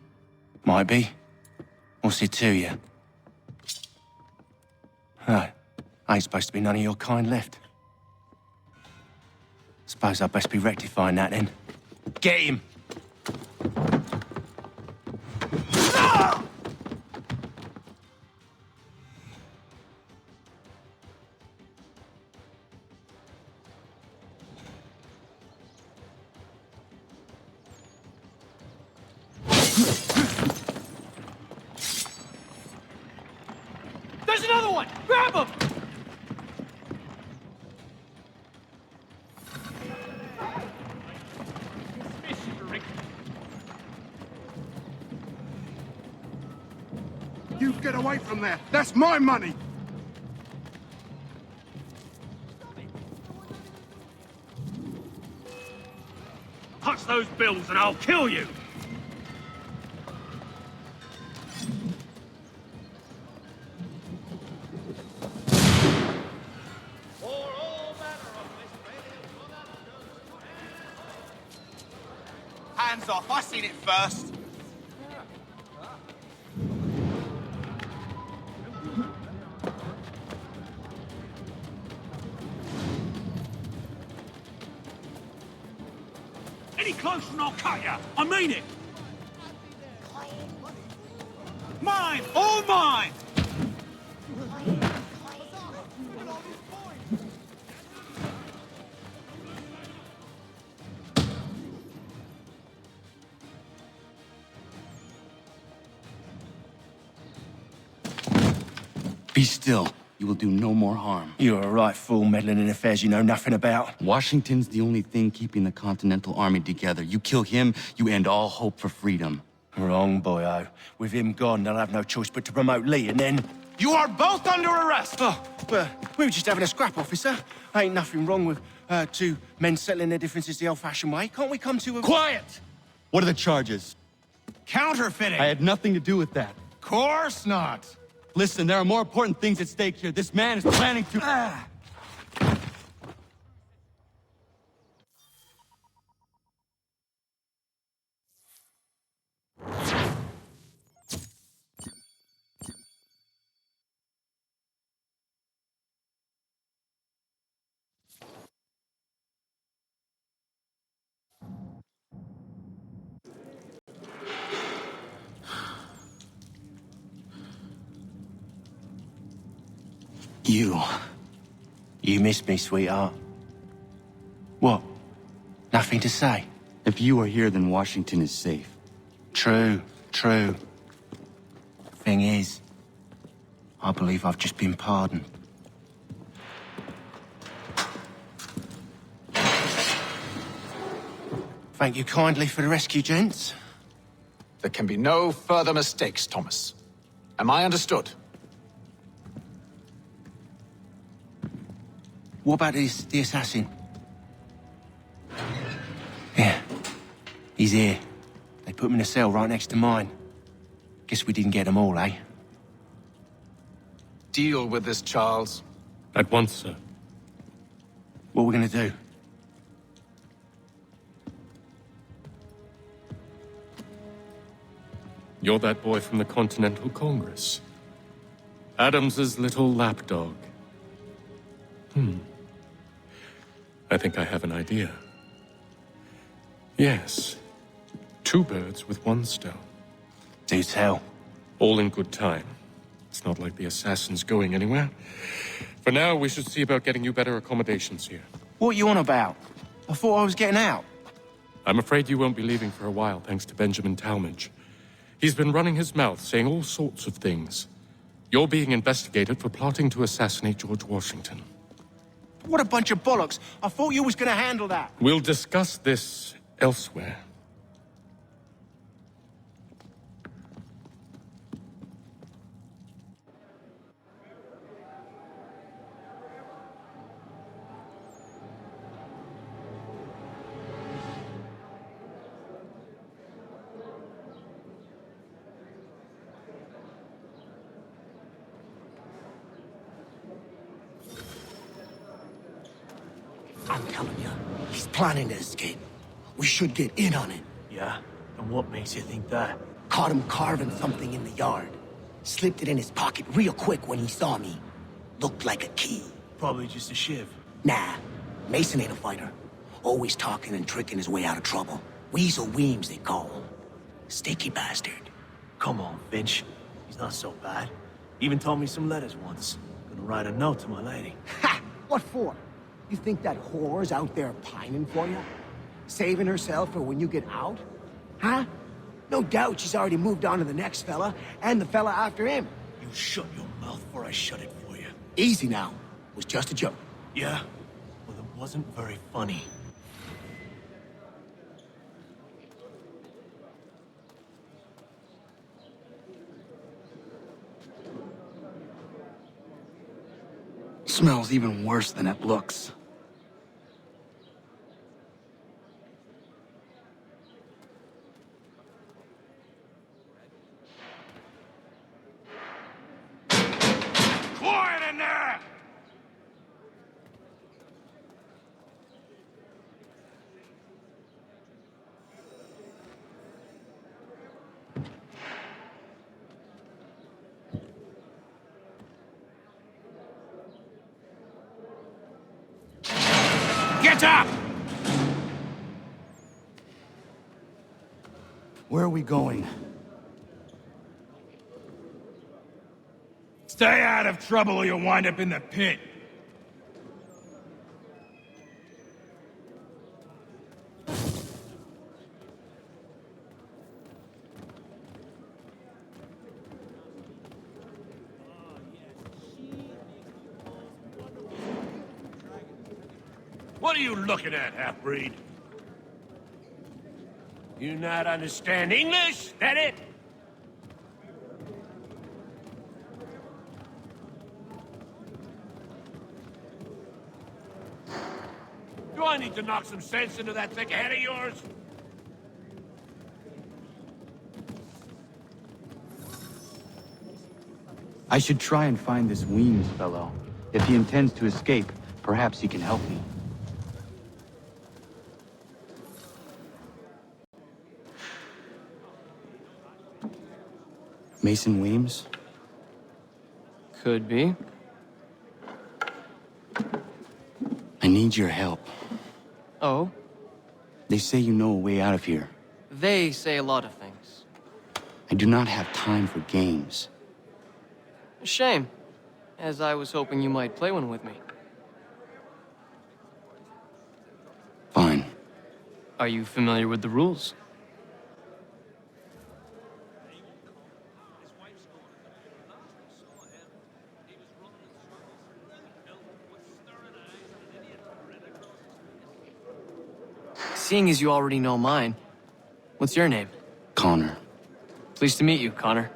Might be. What's it to you? Oh, ain't supposed to be none of your kind left. Suppose I'd best be rectifying that then. Get him! going! Grab him! You get away from there! That's my money! Touch those bills and I'll kill you! Hands off! I seen it first! Any closer and I'll cut you. I mean it. Mine! All mine! Be still. You will do no more harm. You're a right fool meddling in affairs you know nothing about. Washington's the only thing keeping the Continental Army together. You kill him, you end all hope for freedom. Wrong, boyo. With him gone, they'll have no choice but to promote Lee, and then... You are both under arrest! Oh, well, we were just having a scrap, officer. Ain't nothing wrong with two men settling their differences the old-fashioned way. Can't we come to a... Quiet! What are the charges? Counterfeiting! I had nothing to do with that. Course not. Listen, there are more important things at stake here. This man is planning to... You missed me, sweetheart. What? Nothing to say? If you are here, then Washington is safe. True. Thing is, I believe I've just been pardoned. Thank you kindly for the rescue, gents. There can be no further mistakes, Thomas. Am I understood? What about the assassin? Yeah, he's here. They put him in a cell right next to mine. Guess we didn't get them all, eh? Deal with this, Charles. At once, sir. What are we gonna do? You're that boy from the Continental Congress. Adams's little lapdog. I think I have an idea. Yes. 2 birds with 1 stone. Do tell. All in good time. It's not like the assassin's going anywhere. For now, we should see about getting you better accommodations here. What are you on about? I thought I was getting out. I'm afraid you won't be leaving for a while, thanks to Benjamin Talmadge. He's been running his mouth, saying all sorts of things. You're being investigated for plotting to assassinate George Washington. What a bunch of bollocks. I thought you was gonna handle that. We'll discuss this elsewhere. I'm telling you, he's planning to escape. We should get in on it. Yeah? And what makes you think that? Caught him carving something in the yard. Slipped it in his pocket real quick when he saw me. Looked like a key. Probably just a shiv. Nah, Mason ain't a fighter. Always talking and tricking his way out of trouble. Weasel Weems, they call him. Sticky bastard. Come on, Finch. He's not so bad. Even told me some letters once. Gonna write a note to my lady. Ha! What for? You think that whore's out there pining for you? Saving herself for when you get out? Huh? No doubt she's already moved on to the next fella, and the fella after him. You shut your mouth before I shut it for Easy now. It was just a joke. Yeah? Well, it wasn't very funny. Smells even worse than it looks. Quiet in there! Get up! Where are we going? Stay out of trouble or you'll wind up in the pit. What are you looking at, half-breed? You not understand English? That it? Do I need to knock some sense into that thick head of yours? I should try and find this Weems fellow. If he intends to escape, perhaps he can help me. Mason Weems? Could be. I need your help. Oh? They say you know a way out of here. They say a lot of things. I do not have time for games. Shame, as I was hoping you might play one with me. Fine. Are you familiar with the rules? Seeing as you already know mine, what's your name? Connor. Pleased to meet you, Connor.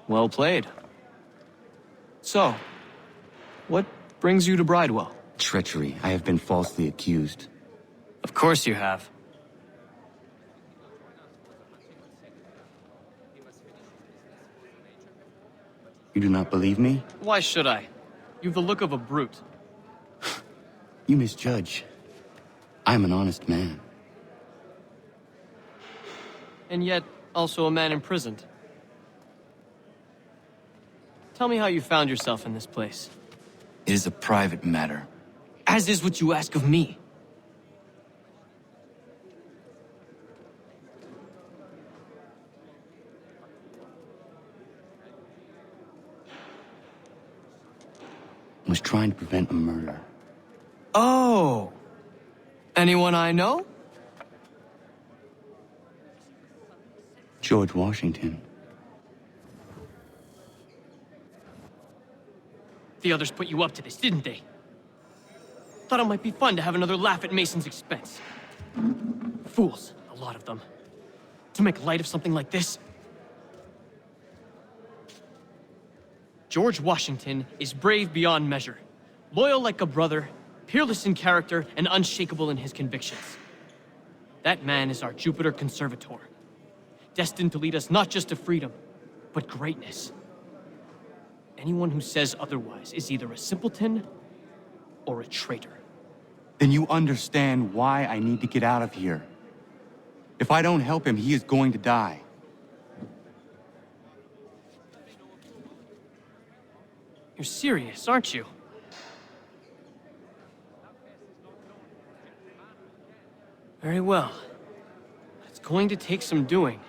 Well played. So, what brings you to Bridewell? Treachery. I have been falsely accused. Of course you have. You do not believe me? Why should I? You've the look of a brute. You misjudge. I'm an honest man. And yet, also a man imprisoned. Tell me how you found yourself in this place. It is a private matter. As is what you ask of me. I was trying to prevent a murder. Oh! Anyone I know? George Washington. The others put you up to this, didn't they? Thought it might be fun to have another laugh at Mason's expense. Fools, a lot of them. To make light of something like this. George Washington is brave beyond measure, loyal like a brother, peerless in character, and unshakable in his convictions. That man is our Jupiter Conservator, destined to lead us not just to freedom, but greatness. Anyone who says otherwise is either a simpleton or a traitor. Then you understand why I need to get out of here. If I don't help him, he is going to die. You're serious, aren't you? Very well. It's going to take some doing.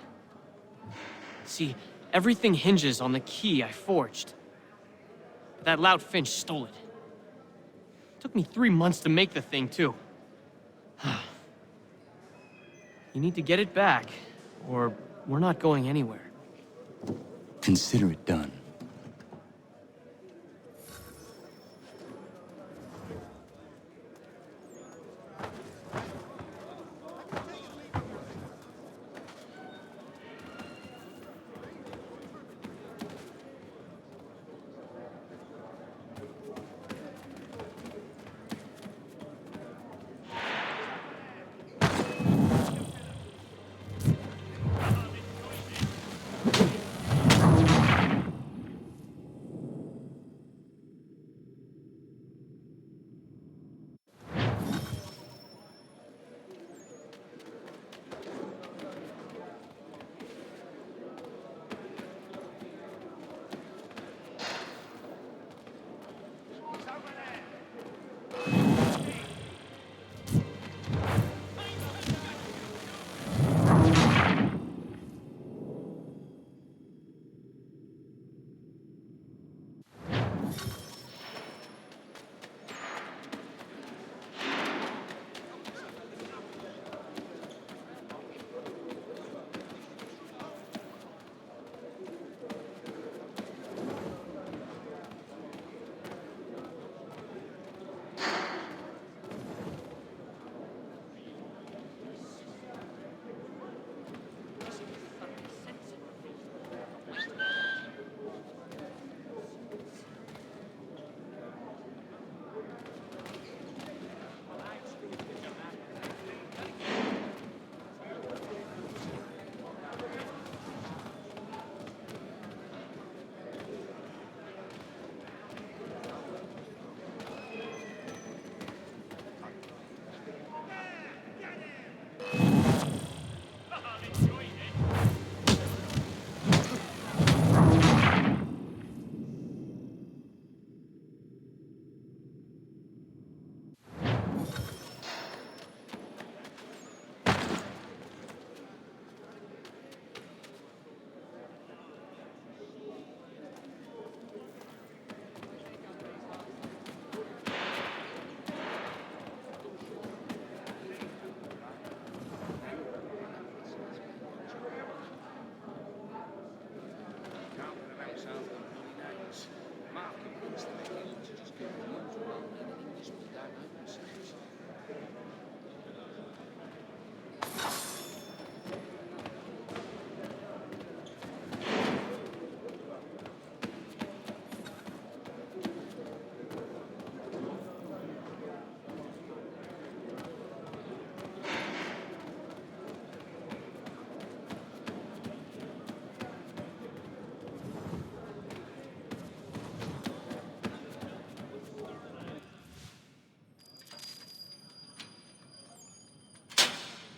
See, everything hinges on the key I forged. But that lout Finch stole it. Took me 3 months to make the thing, too. You need to get it back, or We're not going anywhere. Consider it done.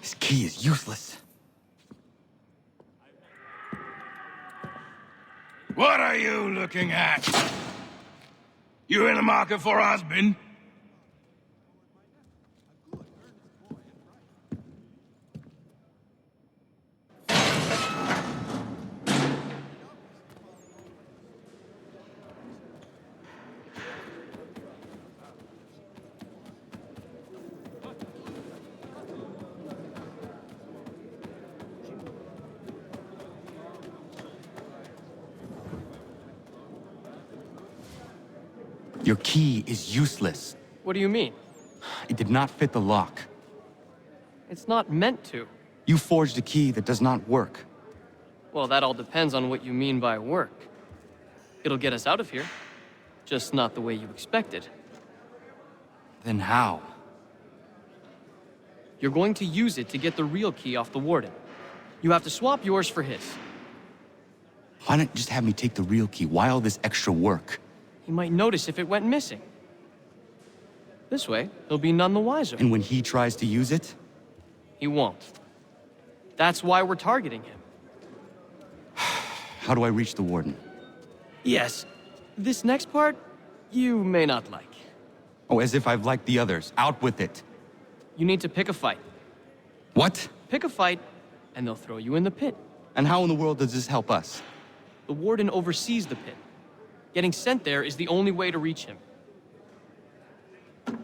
This key is useless. What are you looking at? You in the market for a husband? Your key is useless. What do you mean? It did not fit the lock. It's not meant to. You forged a key that does not work. Well, that all depends on what you mean by work. It'll get us out of here. Just not the way you expected. Then how? You're going to use it to get the real key off the warden. You have to swap yours for his. Why not just have me take the real key? Why all this extra work? He might notice if it went missing. This way, he'll be none the wiser. And when he tries to use it? He won't. That's why we're targeting him. How do I reach the warden? Yes. This next part, you may not like. Oh, as if I've liked the others. Out with it. You need to pick a fight. What? Pick a fight, and they'll throw you in the pit. And how in the world does this help us? The warden oversees the pit. Getting sent there is the only way to reach him. I'll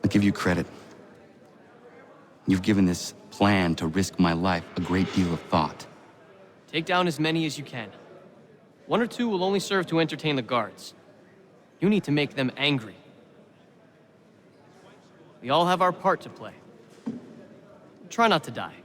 give you credit. You've given this plan to risk my life a great deal of thought. Take down as many as you can. One or two will only serve to entertain the guards. You need to make them angry. We all have our part to play. Try not to die.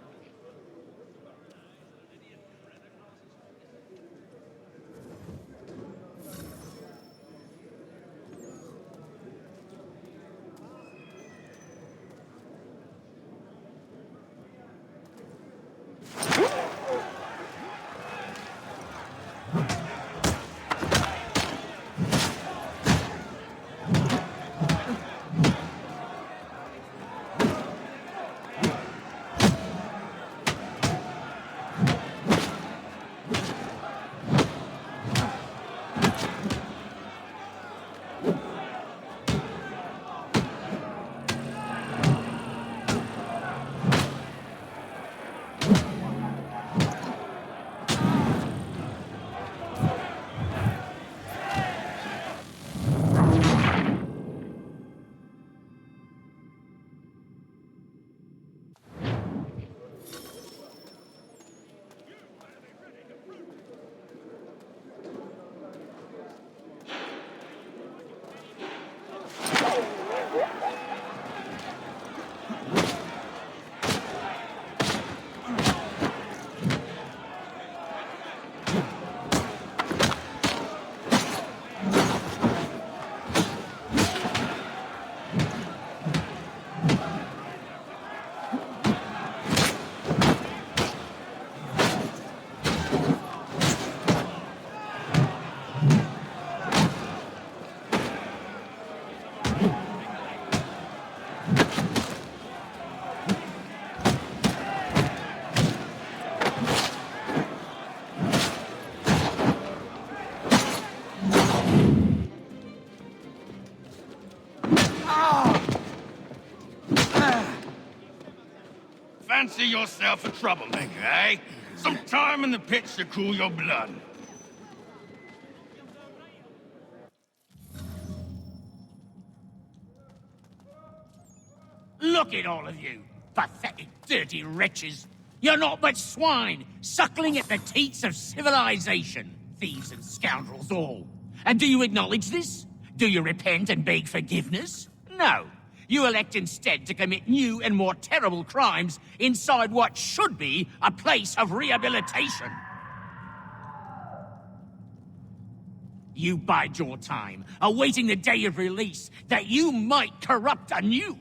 Fancy yourself a troublemaker, eh? Some time in the pits to cool your blood. Look at all of you, pathetic, dirty wretches. You're not but swine, suckling at the teats of civilization. Thieves and scoundrels all. And do you acknowledge this? Do you repent and beg forgiveness? No. You elect instead to commit new and more terrible crimes inside what should be a place of rehabilitation. You bide your time, awaiting the day of release, that you might corrupt anew.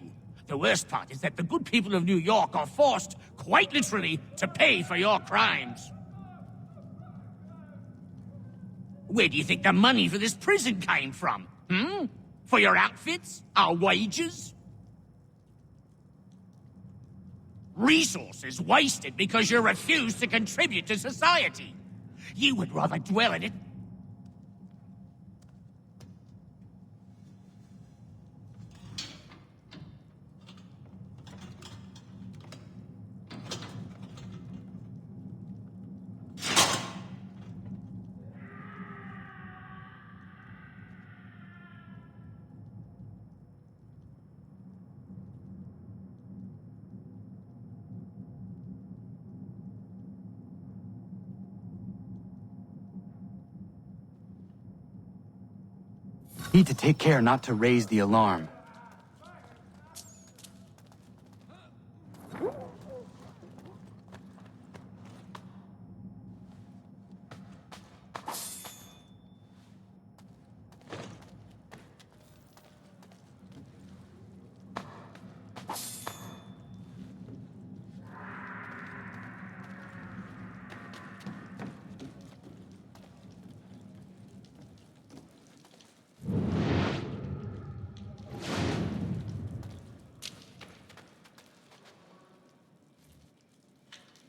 The worst part is that the good people of New York are forced, quite literally, to pay for your crimes. Where do you think the money for this prison came from? For your outfits? Our wages? Resources wasted because you refuse to contribute to society. You would rather dwell in it. Need to take care not to raise the alarm.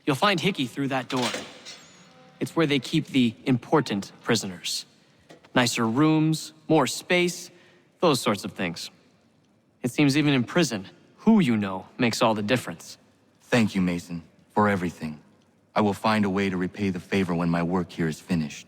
You'll find Hickey through that door. It's where they keep the important prisoners. Nicer rooms, more space, those sorts of things. It seems even in prison, who you know makes all the difference. Thank you, Mason, for everything. I will find a way to repay the favor when my work here is finished.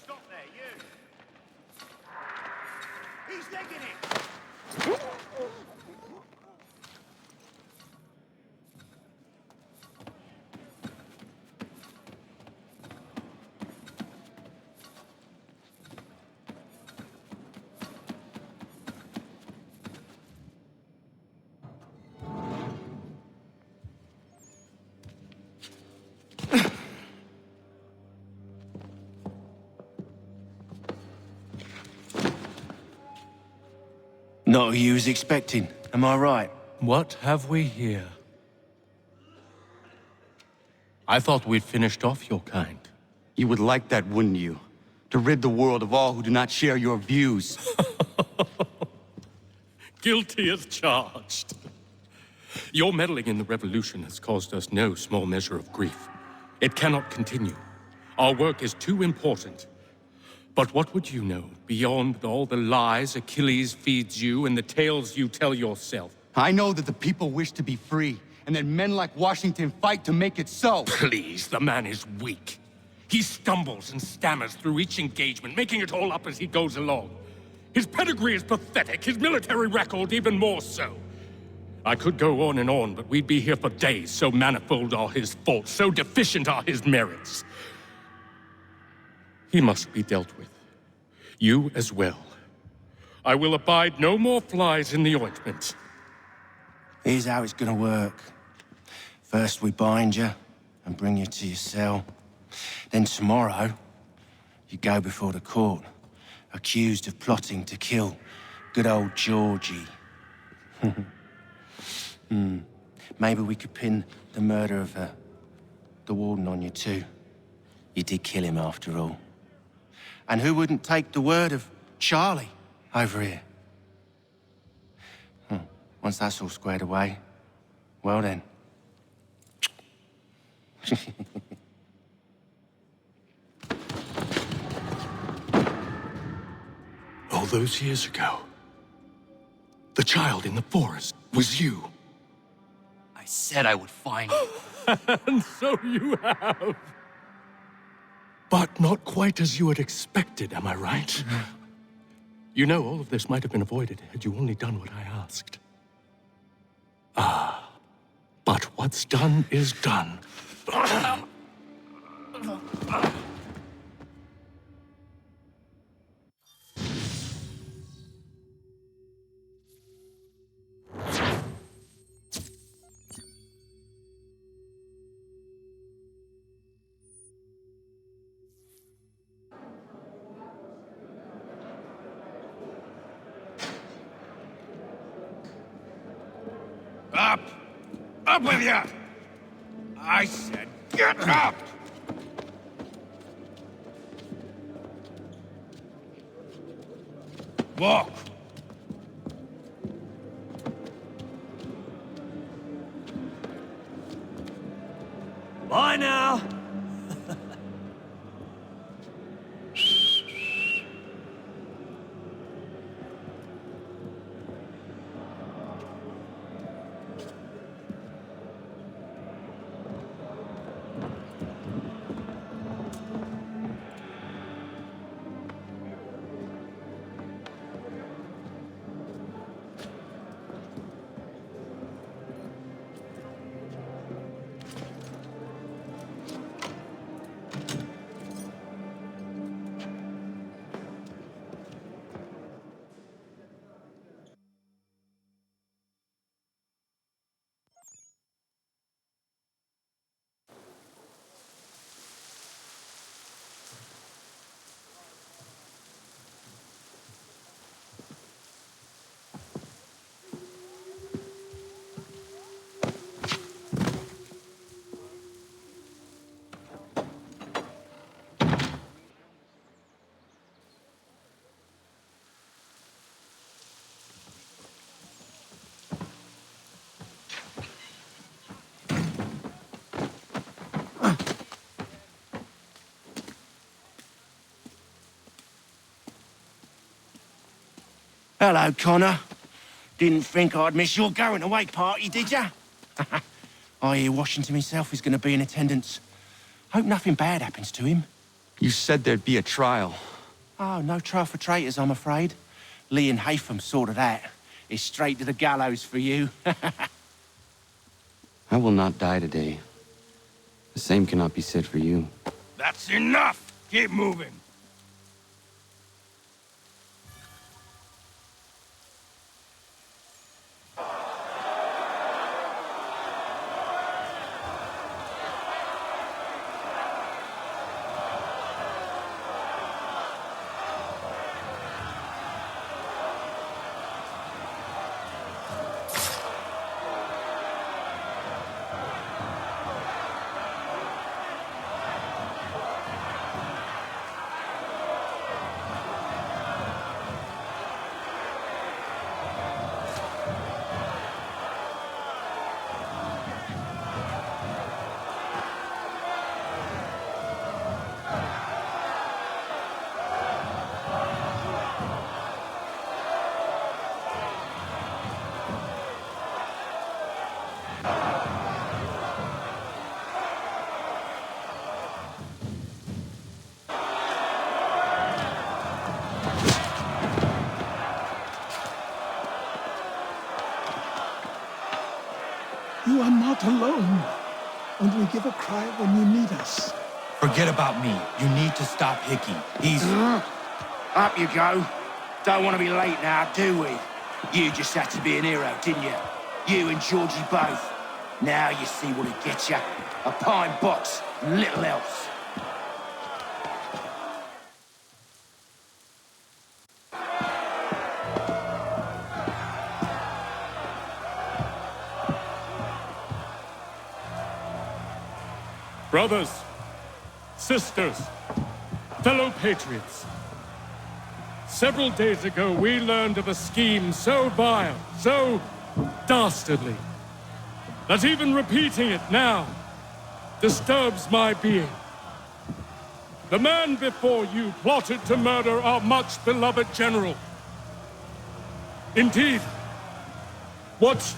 Stop there, you! He's legging it! Not who you was expecting, am I right? What have we here? I thought we'd finished off your kind. You would like that, wouldn't you? To rid the world of all who do not share your views. Guilty as charged. Your meddling in the revolution has caused us no small measure of grief. It cannot continue. Our work is too important. But what would you know beyond all the lies Achilles feeds you and the tales you tell yourself? I know that the people wish to be free, and that men like Washington fight to make it so. Please, the man is weak. He stumbles and stammers through each engagement, making it all up as he goes along. His pedigree is pathetic, his military record even more so. I could go on, but we'd be here for days, so manifold are his faults, so deficient are his merits. He must be dealt with. You as well. I will abide no more flies in the ointment. Here's how it's gonna work. First we bind you and bring you to your cell. Then tomorrow, you go before the court, accused of plotting to kill good old Georgie. Maybe we could pin the murder of the warden on you too. You did kill him after all. And who wouldn't take the word of Charlie over here? Once that's all squared away, well then. All those years ago, the child in the forest was you. I said I would find you. And so you have. But not quite as you had expected, am I right? You know, all of this might have been avoided had you only done what I asked. Ah, but what's done is done. Up! Up with you! I said get up! Walk! Bye now! Hello, Connor. Didn't think I'd miss your going-away party, did ya? I hear Washington himself is going to be in attendance. Hope nothing bad happens to him. You said there'd be a trial. Oh, no trial for traitors, I'm afraid. Lee and Haytham sorted that. It's straight to the gallows for you. I will not die today. The same cannot be said for you. That's enough! Keep moving. You are not alone. Only give a cry when you need us. Forget about me. You need to stop Hickey. He's... Up you go. Don't want to be late now, do we? You just had to be an hero, didn't you? You and Georgie both. Now you see what it gets you. A pine box, little else. Brothers, sisters, fellow patriots. Several days ago, we learned of a scheme so vile, so dastardly, that even repeating it now disturbs my being. The man before you plotted to murder our much-beloved general. Indeed, what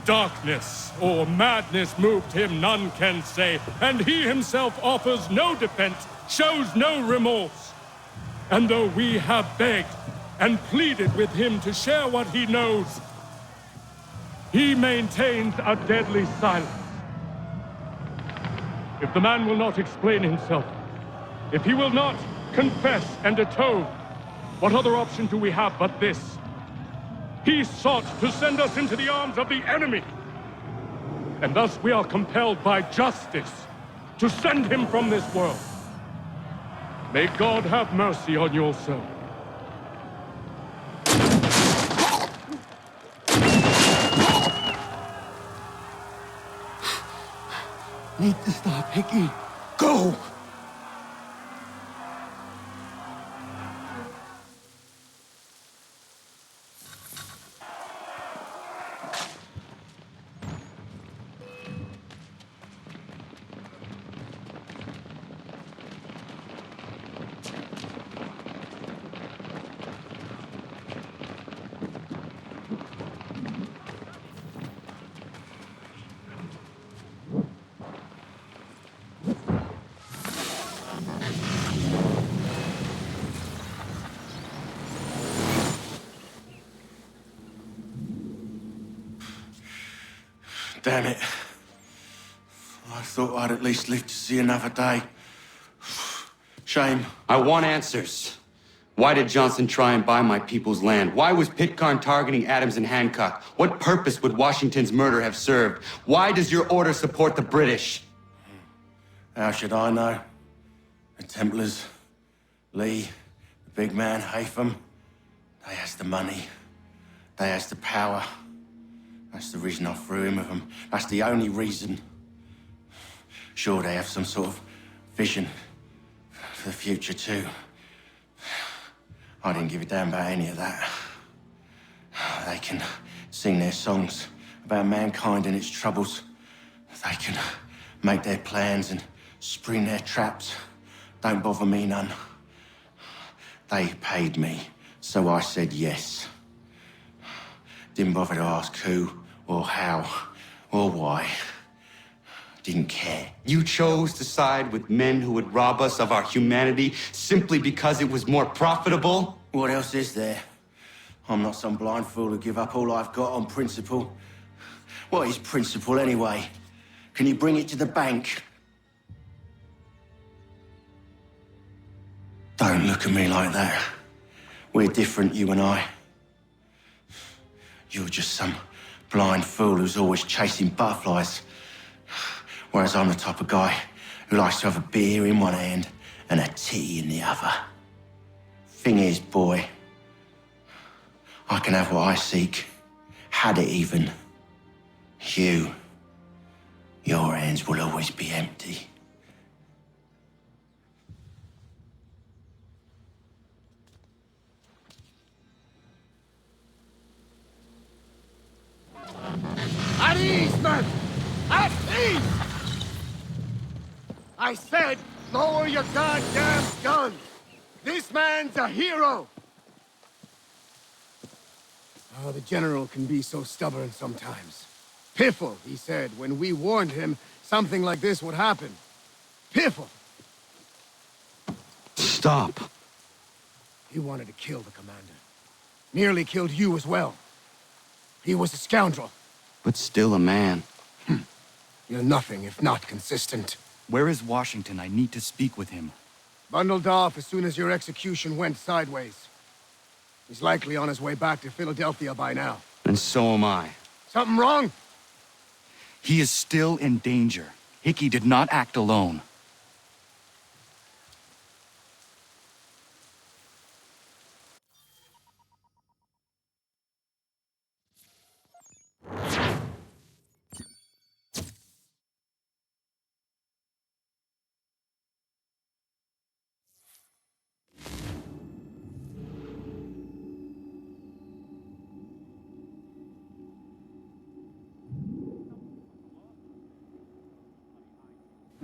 darkness or madness moved him, none can say, and he himself offers no defense, shows no remorse. And though we have begged and pleaded with him to share what he knows, he maintains a deadly silence. If the man will not explain himself, if he will not confess and atone, what other option do we have but this? He sought to send us into the arms of the enemy. And thus we are compelled by justice to send him from this world. May God have mercy on your soul. Need to stop, Hickey. Go! Damn it. I thought I'd at least live to see another day. Shame. I want answers. Why did Johnson try and buy my people's land? Why was Pitcairn targeting Adams and Hancock? What purpose would Washington's murder have served? Why does your order support the British? How should I know? The Templars, Lee, the big man, Haytham, they has the money. They has the power. That's the reason I threw in with them. That's the only reason. Sure, they have some sort of vision for the future, too. I didn't give a damn about any of that. They can sing their songs about mankind and its troubles. They can make their plans and spring their traps. Don't bother me none. They paid me, so I said yes. Didn't bother to ask who, or how, or why. Didn't care. You chose to side with men who would rob us of our humanity simply because it was more profitable? What else is there? I'm not some blind fool to give up all I've got on principle. What is principle anyway? Can you bring it to the bank? Don't look at me like that. We're different, you and I. You're just some blind fool who's always chasing butterflies. Whereas I'm the type of guy who likes to have a beer in one hand and a tea in the other. Thing is, boy, I can have what I seek. Had it even. Your hands will always be empty. At ease, men! At ease! I said, lower your goddamn guns! This man's a hero! Oh, the General can be so stubborn sometimes. Piffle, he said, when we warned him something like this would happen. Piffle! Stop. He wanted to kill the commander. Nearly killed you as well. He was a scoundrel. But still a man. You're nothing if not consistent. Where is Washington? I need to speak with him. Bundled off as soon as your execution went sideways. He's likely on his way back to Philadelphia by now. And so am I. Something wrong? He is still in danger. Hickey did not act alone.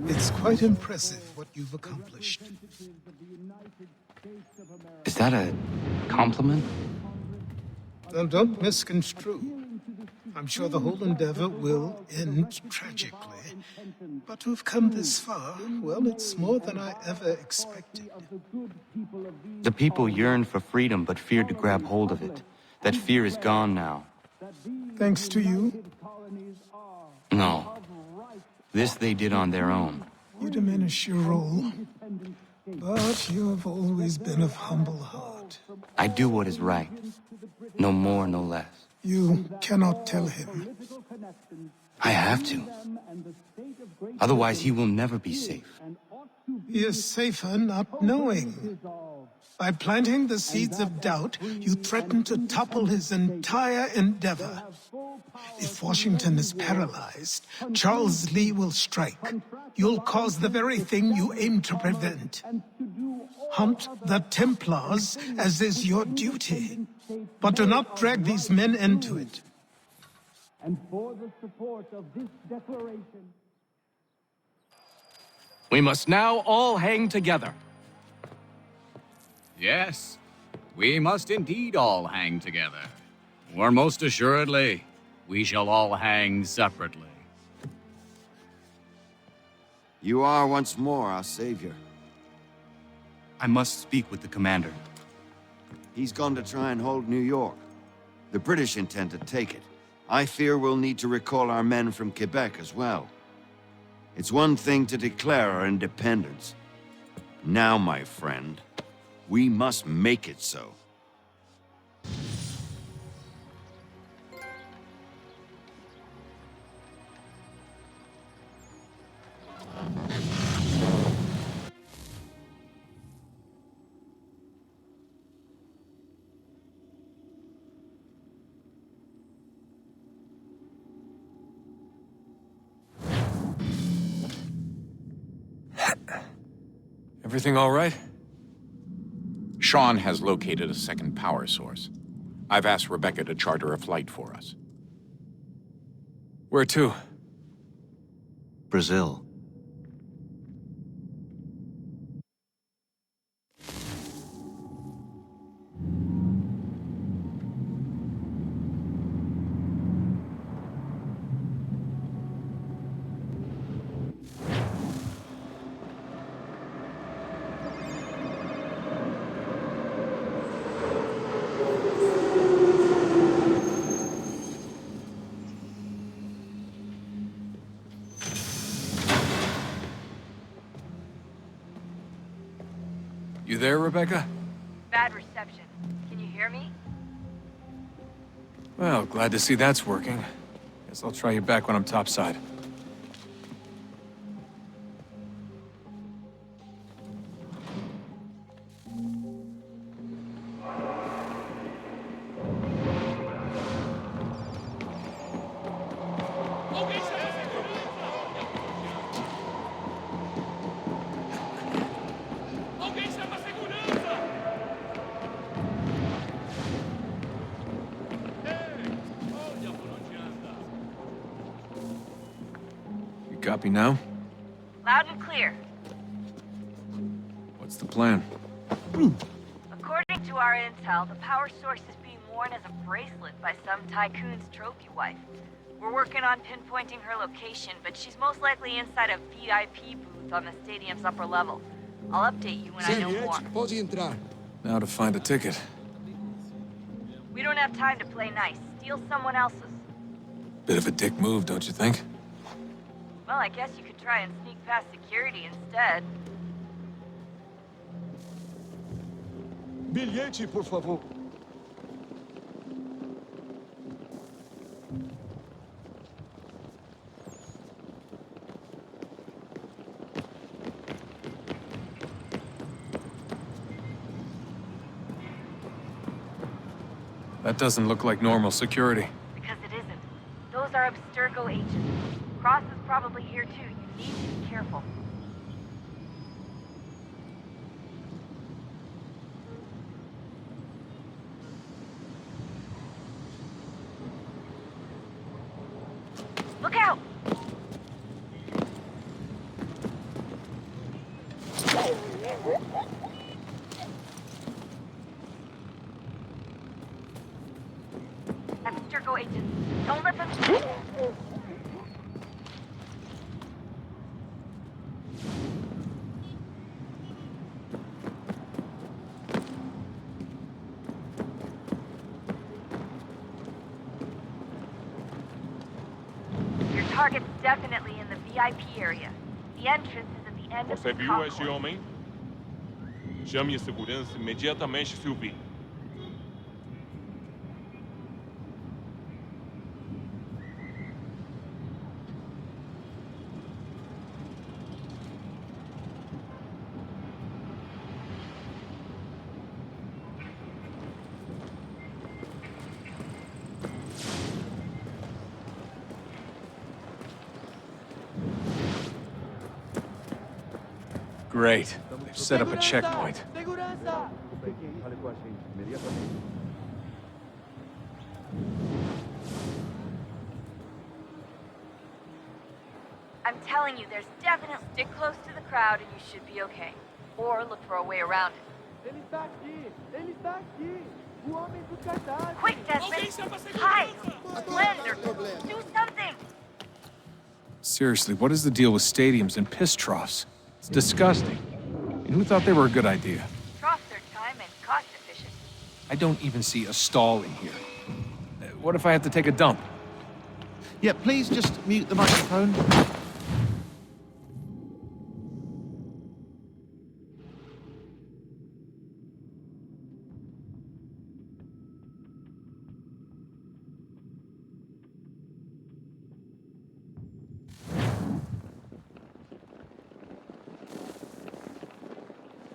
It's quite impressive what you've accomplished. Is that a compliment? Now, don't misconstrue. I'm sure the whole endeavor will end tragically. But to have come this far, well, it's more than I ever expected. The people yearned for freedom but feared to grab hold of it. That fear is gone now. Thanks to you? No. This they did on their own. You diminish your role. But you have always been of humble heart. I do what is right. No more, no less. You cannot tell him. I have to. Otherwise, he will never be safe. He is safer not knowing. By planting the seeds of doubt, you threaten to topple his entire endeavor. If Washington is paralyzed, Charles Lee will strike. You'll cause the very thing you aim to prevent. Hunt the Templars, as is your duty. But do not drag these men into it. And for the support of this declaration... We must now all hang together. Yes, we must indeed all hang together. Or most assuredly, we shall all hang separately. You are once more our savior. I must speak with the commander. He's gone to try and hold New York. The British intend to take it. I fear we'll need to recall our men from Quebec as well. It's one thing to declare our independence. Now, my friend, we must make it so. Everything all right? Sean has located a second power source. I've asked Rebecca to charter a flight for us. Where to? Brazil. You there, Rebecca? Bad reception. Can you hear me? Well, glad to see that's working. Guess I'll try you back when I'm topside. Copy now? Loud and clear. What's the plan? According to our intel, the power source is being worn as a bracelet by some tycoon's trophy wife. We're working on pinpointing her location, but she's most likely inside a VIP booth on the stadium's upper level. I'll update you when I know more. Now to find a ticket. We don't have time to play nice. Steal someone else's. Bit of a dick move, don't you think? Well, I guess you could try and sneak past security instead. Bilhete, por favor. That doesn't look like normal security. Because it isn't. Those are Abstergo agents. Cross is probably here too. You need to be careful. Look out! Abstergo agents. Don't let them... Target's definitely in the VIP area. The entrance is at the end of Você the viu concourse. esse homem? Chame a segurança imediatamente se o vir. Great. They've set up a checkpoint. I'm telling you, there's definitely stick close to the crowd and you should be okay. Or look for a way around it. Ele está aqui! Ele está aqui! O homem do cartaz! Quick, Desmond! Hide! Blend or do something! Seriously, what is the deal with stadiums and piss troughs? It's disgusting. And who thought they were a good idea? Troughs are time and cost efficient. I don't even see a stall in here. What if I have to take a dump? Yeah, please just mute the microphone.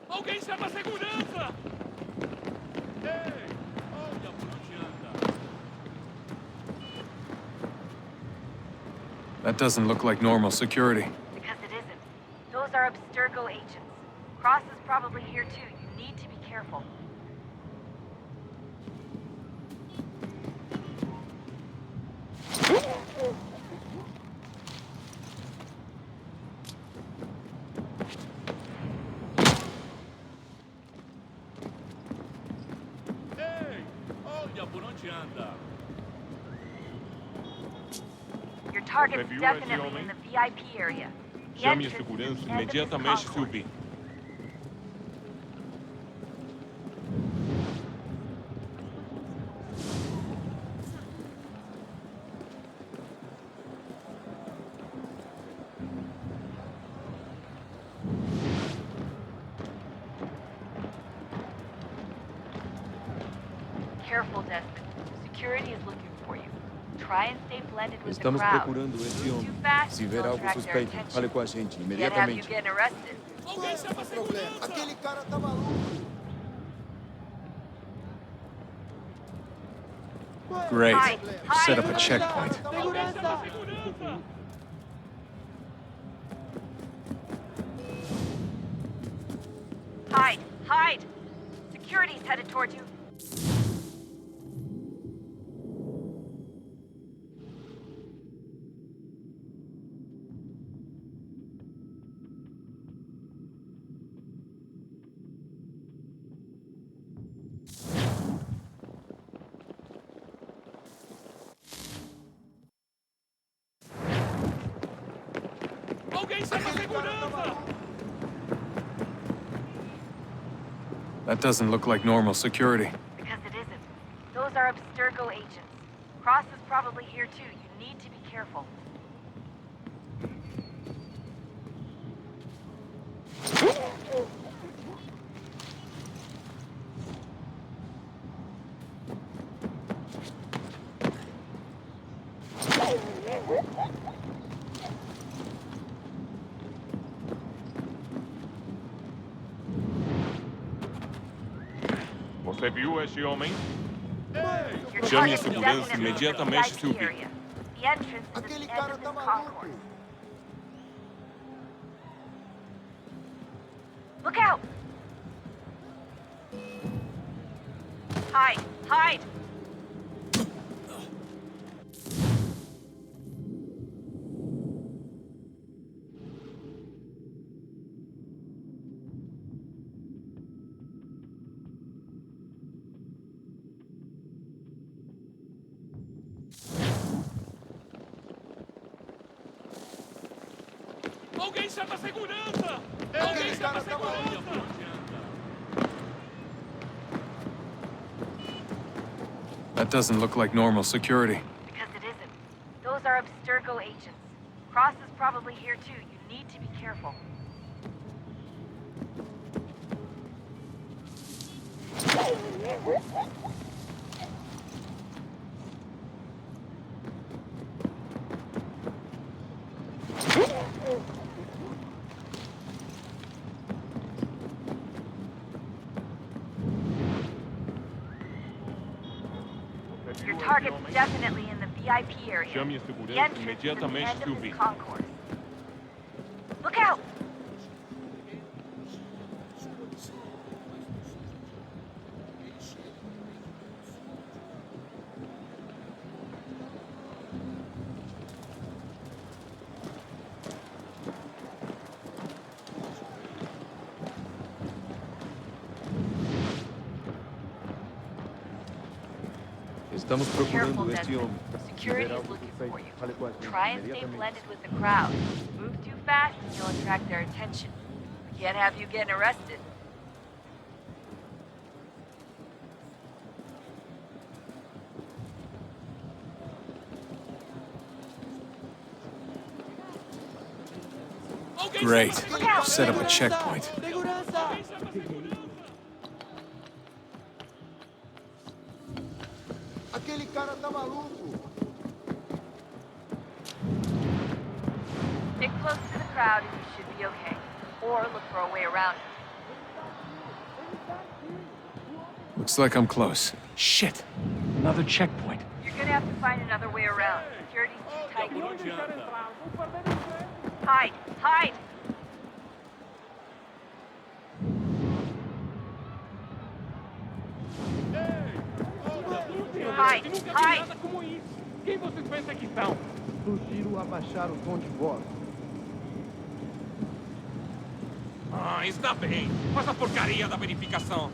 Alguém chama a segurança! Ei! Olha por onde anda! That doesn't look like normal security. Because it isn't. Those are Abstergo agents. Cross is probably here too. You need to be careful. Ei! Olha por onde anda! Your target's Você viu esse definitely homem? in the VIP area. The Chame a entrance is segurança at the end of this imediatamente se o concourse. vir. Careful, Desmond. Security is looking for you. Try and stay blended with the Estamos crowd. procurando esse Move homem. too fast, Se you'll ver algo attract their suspeito, attention. fale com a gente Can't have you imediatamente. getting arrested. Aquele cara tá maluco. Great. Hide, hide. Set up a checkpoint. Hide, hide. Security's headed towards you. That doesn't look like normal security. Because it isn't. Those are Abstergo agents. Cross is probably here too. You need to be careful. Você viu esse homem? Your Chame a target is segurança definitely imediatamente, in the Sylvie. area. The entrance is at the end of this concourse. Look out! Hide! Hide! Alguém chama a segurança! Alguém chama a segurança! That doesn't look like normal security. Because it isn't. Those are Abstergo agents. Cross is probably here too. You need to be careful. Your target's definitely in the VIP area. Chame a The segurança entrance is at the imediatamente, end of Sylvie. this concourse. Look out! Estamos Careful, procurando este Desmond. homem. Se Security ver is algo looking suspeito, for you. fale com a gente Try and stay imediatamente. blended with the crowd. Move too fast and you'll attract their attention. We can't have you getting arrested. Great. Set up a checkpoint. Aquele cara tá maluco. Stick close to the crowd and you should be okay. Or look for a way around it. Looks like I'm close. Shit. Another checkpoint. You're gonna have to find another way around. Security's too tight. Hide! Hide! Hide! Hide! Quem vocês pensam que são? Sugiro abaixar o tom de voz. Ah, está bem. Faz a porcaria da verificação.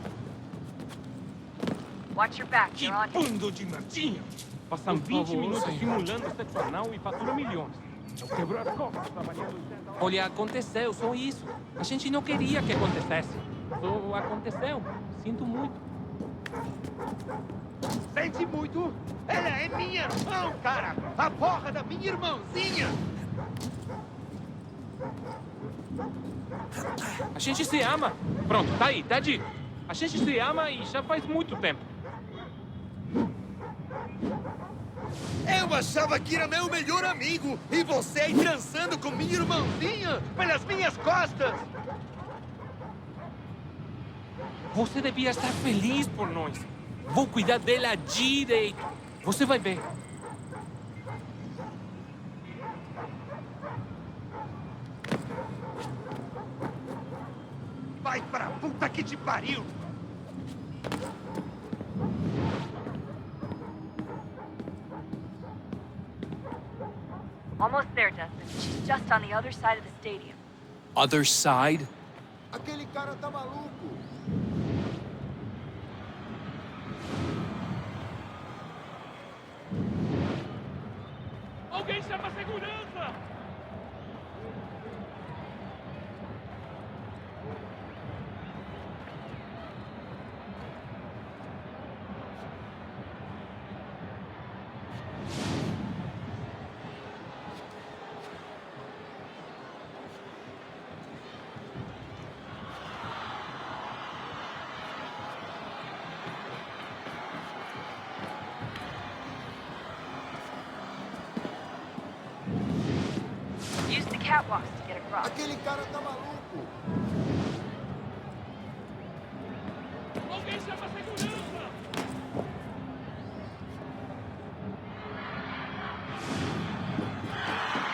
Watch your back, Que you're on him. bando de merdinha. Passam 20 minutos simulando sexo anal e fatura milhões. Eu quebro as costas trabalhando. Olha, aconteceu, só isso. A gente não queria que acontecesse. Só aconteceu. Sinto muito. Sente muito? Ela é minha irmã, cara! A porra da minha irmãzinha! A gente se ama. Pronto, tá aí, tá dito. A gente se ama e já faz muito tempo. Eu achava que era meu melhor amigo. E você aí dançando com minha irmãzinha pelas minhas costas. Você devia estar feliz por nós. Vou cuidar dela direito. Você vai ver. Vai pra puta que te pariu. Almost there, Dustin. She's just on the other side of the stadium. Other side? Aquele cara tá maluco. Alguém chama a segurança! Use the catwalks to get across. Aquele cara tá maluco. Alguém chama a segurança!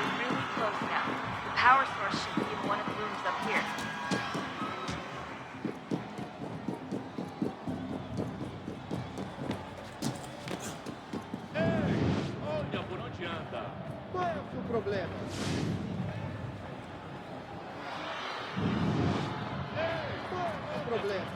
It's really close now. The power source should be in one of the rooms up here. Olha, por onde anda? Qual é o seu problema? Qual é o seu problema?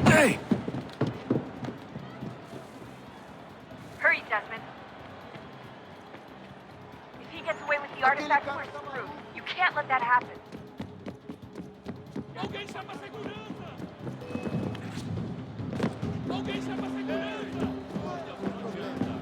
Hey! Hurry, Desmond. If he gets away with the artifact, we're screwed. You can't let that happen. Alguém chama a segurança! Alguém chama a segurança! Olha, por onde anda?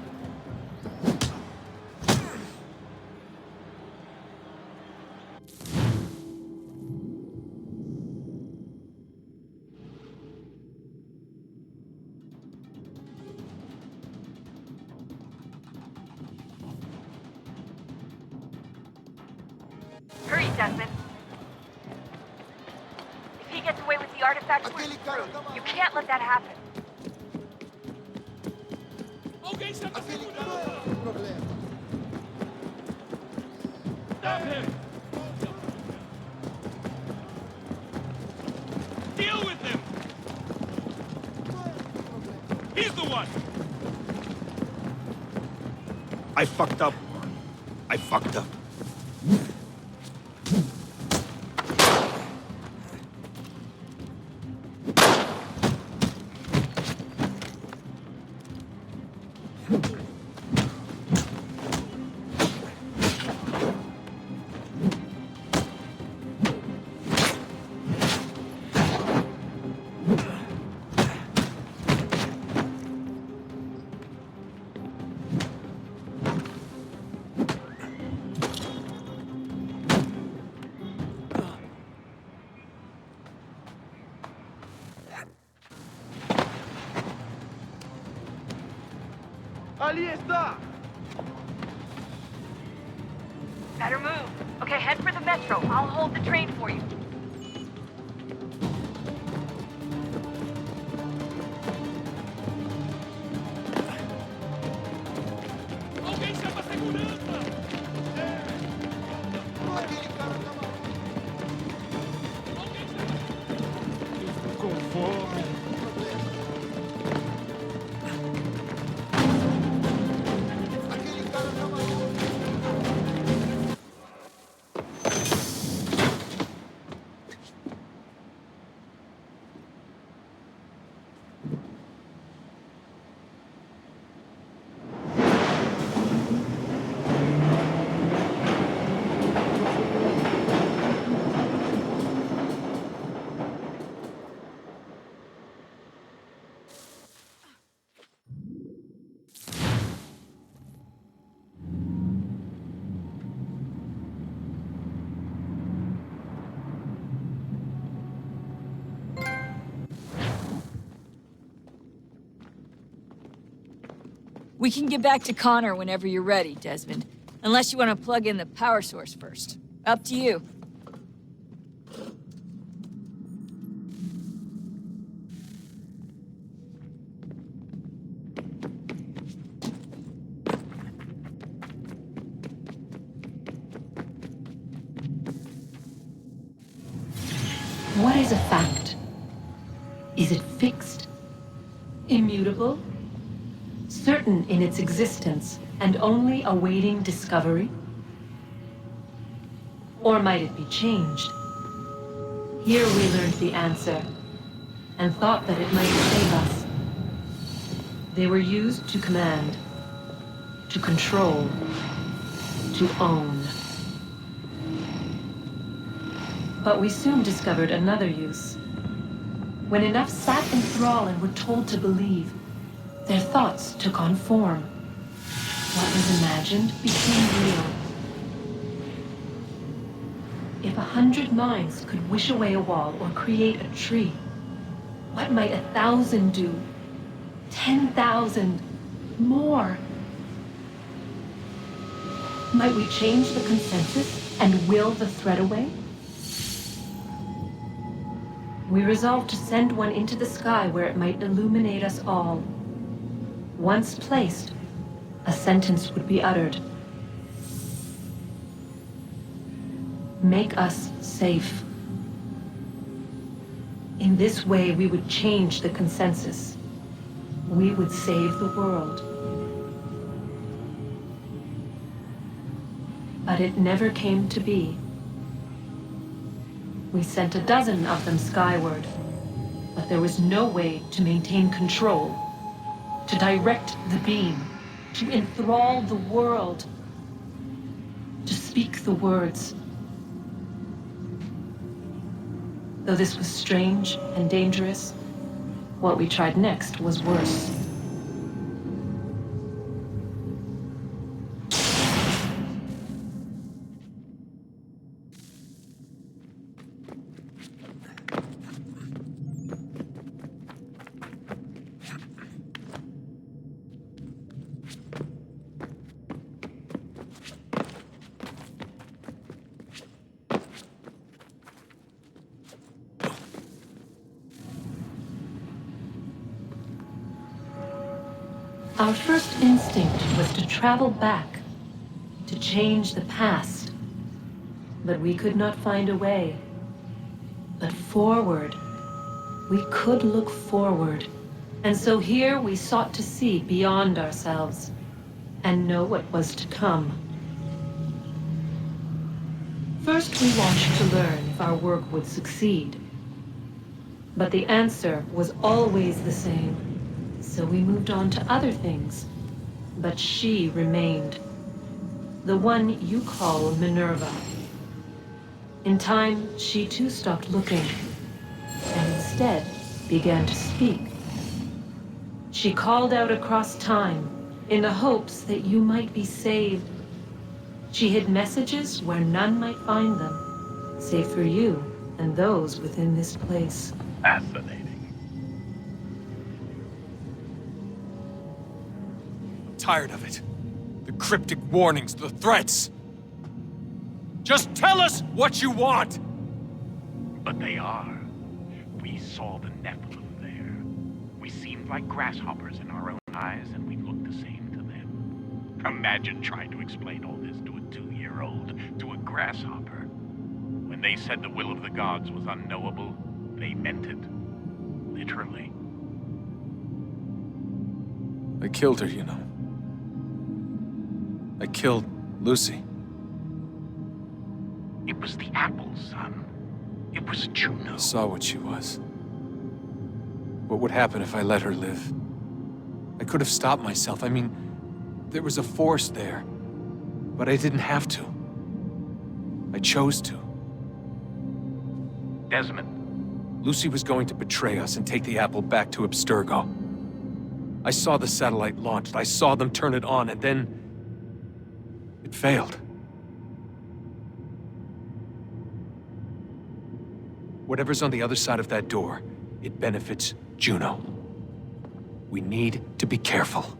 Hurry, Desmond. If he gets away with the artifact, we're screwed. You can't let that happen. Alguém chama a segurança! Qual é o problema? Stop him! Deal with him! He's the one! I fucked up. I fucked up. Ali está! Better move. Okay, head for the metro. I'll hold the train for you. Alguém chama a segurança! Aquele cara tá maluco. Alguém chama a segurança! Estou com fome. Aquele cara tá maluco. We can get back to Connor whenever you're ready, Desmond. Unless you want to plug in the power source first. Up to you. What is a fact? Is it fixed? Immutable? Certain in its existence and only awaiting discovery? Or might it be changed? Here we learned the answer, and thought that it might save us. They were used to command, to control, to own. But we soon discovered another use. When enough sat in thrall and were told to believe, their thoughts took on form. What was imagined became real. If 100 minds could wish away a wall or create a tree, what might 1,000 do? 10,000? More? Might we change the consensus and will the thread away? We resolved to send one into the sky where it might illuminate us all. Once placed, a sentence would be uttered. Make us safe. In this way, we would change the consensus. We would save the world. But it never came to be. We sent a dozen of them skyward, but there was no way to maintain control, to direct the beam, to enthrall the world, to speak the words. Though this was strange and dangerous, what we tried next was worse. Our first instinct was to travel back, to change the past. But we could not find a way. But forward. We could look forward. And so here we sought to see beyond ourselves, and know what was to come. First we watched to learn if our work would succeed. But the answer was always the same. So we moved on to other things. But she remained. The one you call Minerva. In time, she too stopped looking, and instead began to speak. She called out across time, in the hopes that you might be saved. She hid messages where none might find them, save for you and those within this place. Fascinating. Tired of it. The cryptic warnings, the threats. Just tell us what you want! But they are. We saw the Nephilim there. We seemed like grasshoppers in our own eyes, and we looked the same to them. Imagine trying to explain all this to a 2-year-old, to a grasshopper. When they said the will of the gods was unknowable, they meant it. Literally. I killed her, you know. I killed Lucy. It was the apple, son. It was Juno. I saw what she was. What would happen if I let her live? I could have stopped myself. I mean, there was a force there. But I didn't have to. I chose to. Desmond. Lucy was going to betray us and take the apple back to Abstergo. I saw the satellite launched. I saw them turn it on, and then it failed. Whatever's on the other side of that door, it benefits Juno. We need to be careful.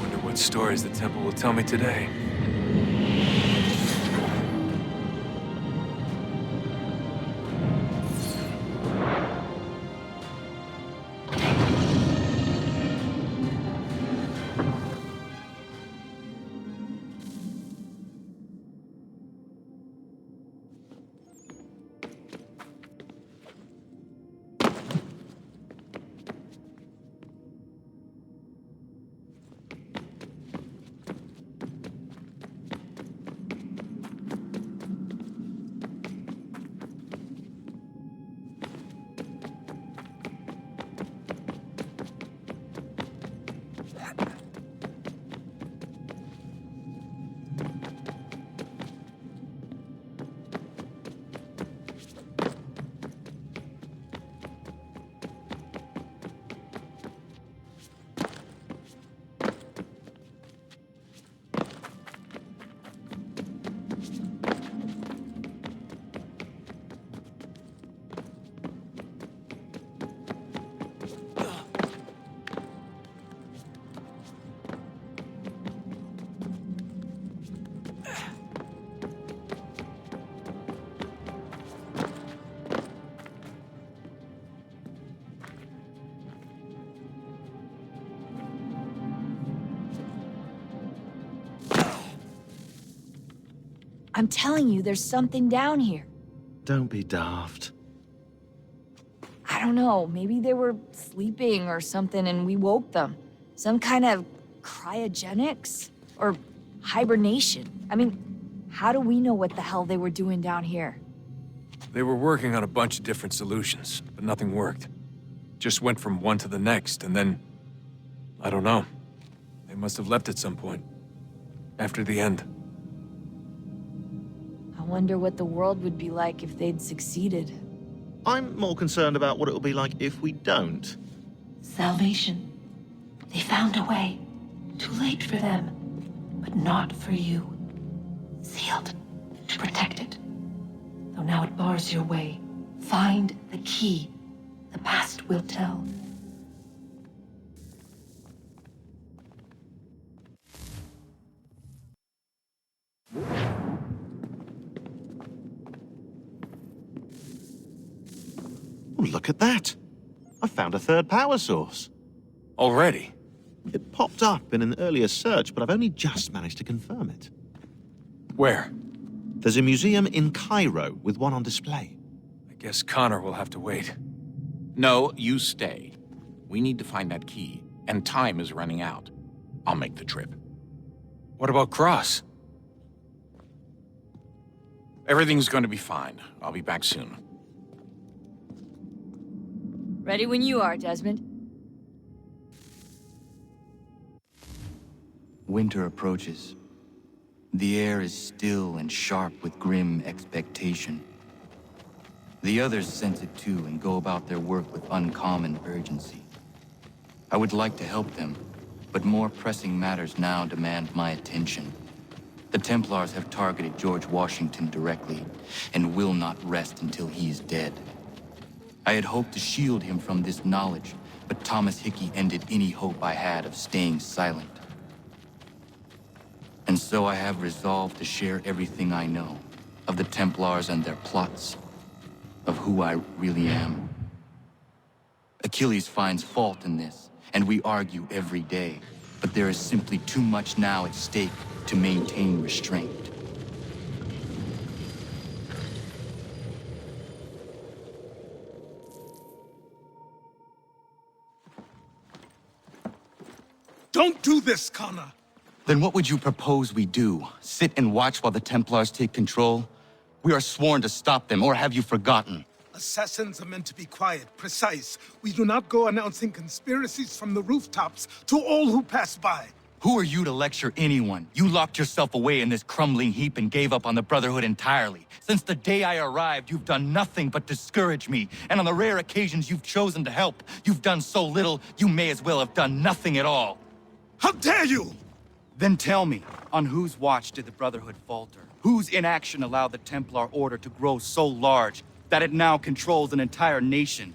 Wonder what stories the temple will tell me today. I'm telling you, there's something down here. Don't be daft. I don't know, maybe they were sleeping or something and we woke them. Some kind of cryogenics? Or hibernation? I mean, how do we know what the hell they were doing down here? They were working on a bunch of different solutions, but nothing worked. Just went from one to the next, and then... I don't know. They must have left at some point. After the end. I wonder what the world would be like if they'd succeeded. I'm more concerned about what it'll be like if we don't. Salvation. They found a way. Too late for them, but not for you. Sealed, protected. Though now it bars your way. Find the key. The past will tell. Oh, look at that. I found a third power source. Already? It popped up in an earlier search, but I've only just managed to confirm it. Where? There's a museum in Cairo with one on display. I guess Connor will have to wait. No, you stay. We need to find that key, and time is running out. I'll make the trip. What about Cross? Everything's going to be fine. I'll be back soon. Ready when you are, Desmond. Winter approaches. The air is still and sharp with grim expectation. The others sense it too and go about their work with uncommon urgency. I would like to help them, but more pressing matters now demand my attention. The Templars have targeted George Washington directly, and will not rest until he is dead. I had hoped to shield him from this knowledge, but Thomas Hickey ended any hope I had of staying silent. And so I have resolved to share everything I know of the Templars and their plots, of who I really am. Achilles finds fault in this, and we argue every day, but there is simply too much now at stake to maintain restraint. Don't do this, Connor! Then what would you propose we do? Sit and watch while the Templars take control? We are sworn to stop them, or have you forgotten? Assassins are meant to be quiet, precise. We do not go announcing conspiracies from the rooftops to all who pass by. Who are you to lecture anyone? You locked yourself away in this crumbling heap and gave up on the Brotherhood entirely. Since the day I arrived, you've done nothing but discourage me. And on the rare occasions you've chosen to help, you've done so little, you may as well have done nothing at all. How dare you! Then tell me, on whose watch did the Brotherhood falter? Whose inaction allowed the Templar Order to grow so large that it now controls an entire nation?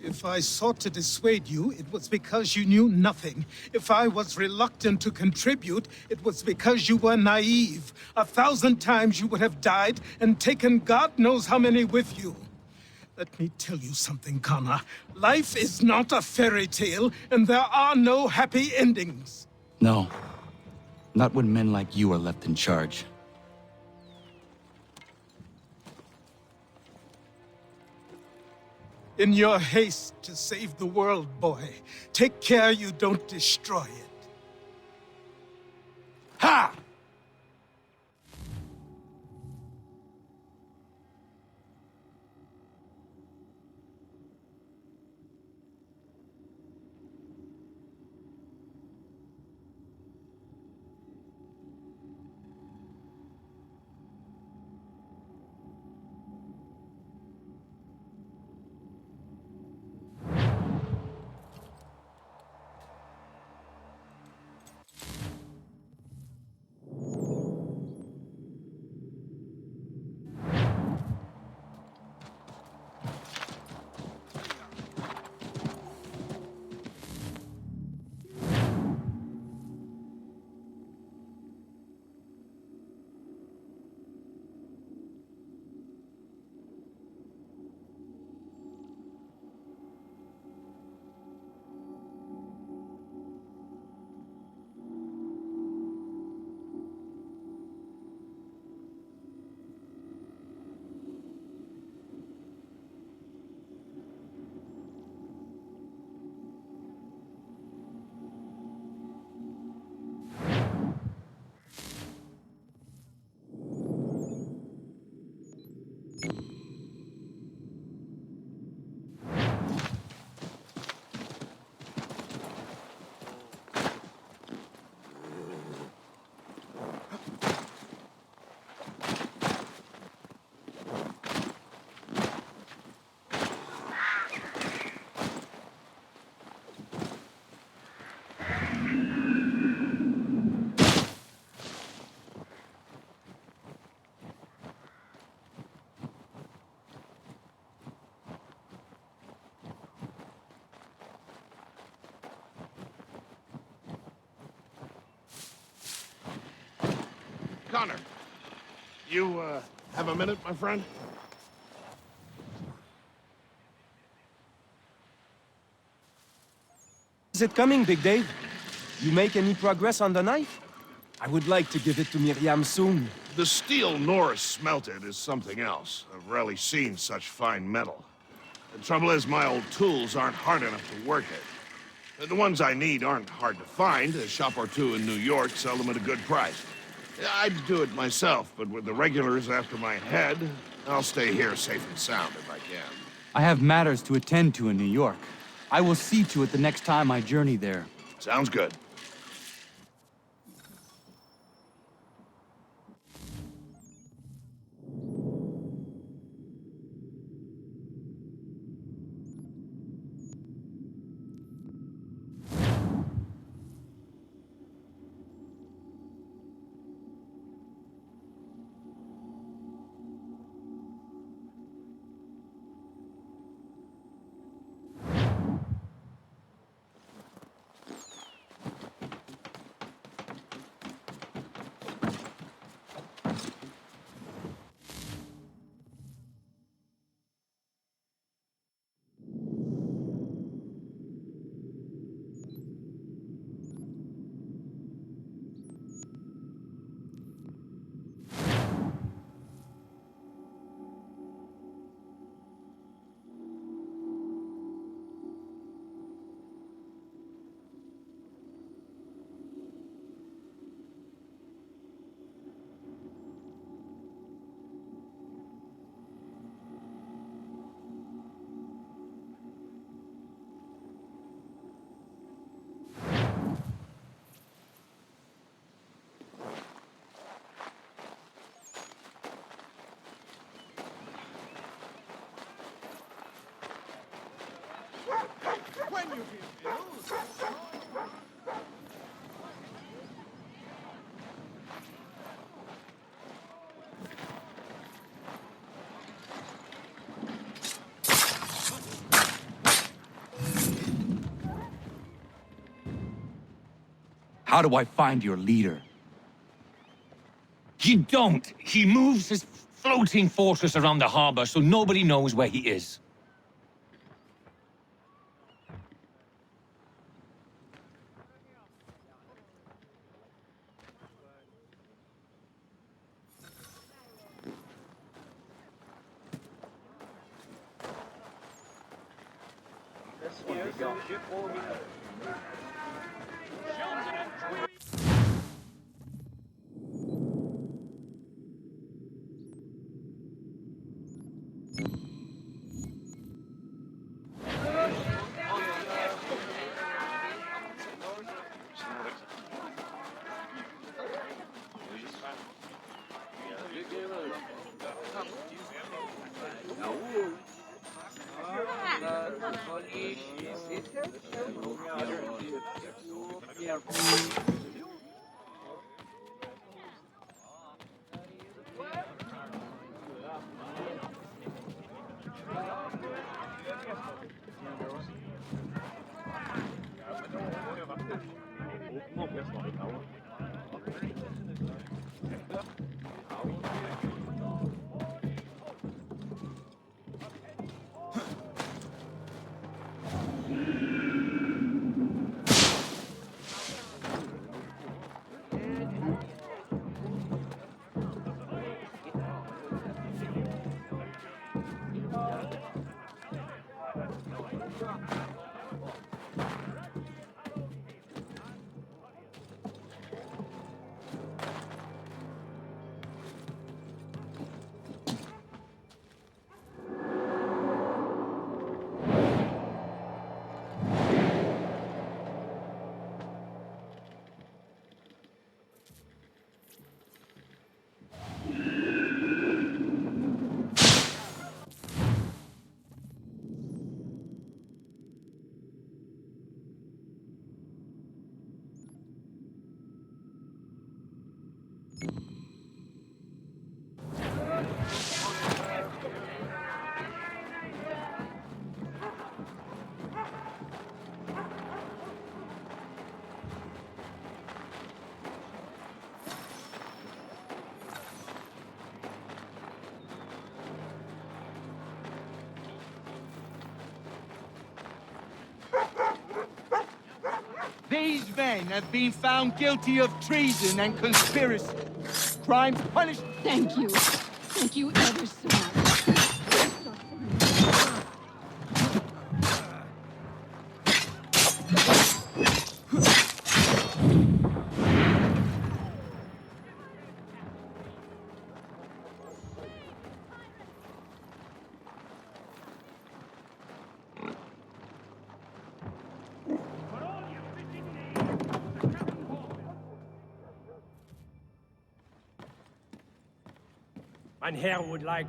If I sought to dissuade you, it was because you knew nothing. If I was reluctant to contribute, it was because you were naive. 1,000 times you would have died and taken God knows how many with you. Let me tell you something, Connor. Life is not a fairy tale, and there are no happy endings. No. Not when men like you are left in charge. In your haste to save the world, boy, take care you don't destroy it. Ha! Connor, you, have a minute, my friend? Is it coming, Big Dave? You make any progress on the knife? I would like to give it to Miriam soon. The steel Norris smelted is something else. I've rarely seen such fine metal. The trouble is, my old tools aren't hard enough to work it. The ones I need aren't hard to find. A shop or two in New York sell them at a good price. I'd do it myself, but with the regulars after my head, I'll stay here safe and sound if I can. I have matters to attend to in New York. I will see to it the next time I journey there. Sounds good. when you hear news. How do I find your leader? You don't. He moves his floating fortress around the harbor so nobody knows where he is. These men have been found guilty of treason and conspiracy. Crimes punished. Thank you. Thank you ever so much. Mein Herr would like...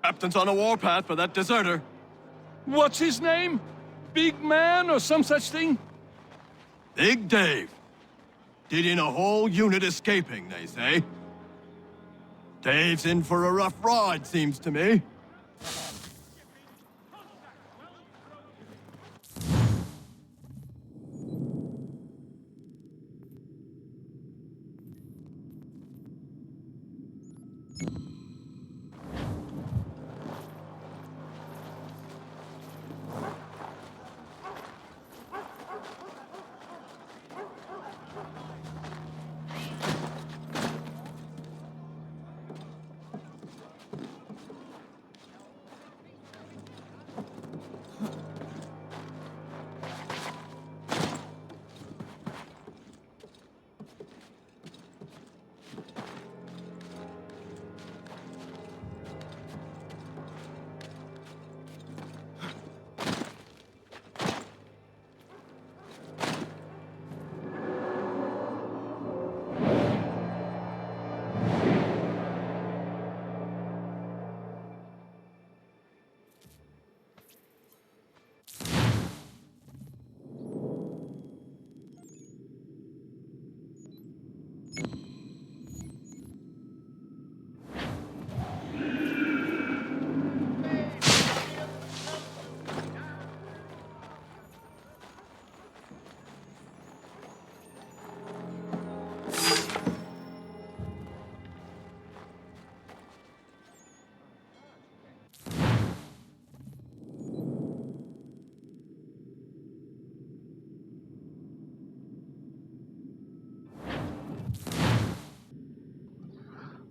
Captain's on a warpath for that deserter. What's his name? Big Man or some such thing? Big Dave. Did in a whole unit escaping, they say. Dave's in for a rough ride, seems to me.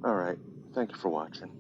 Alright, thank you for watching.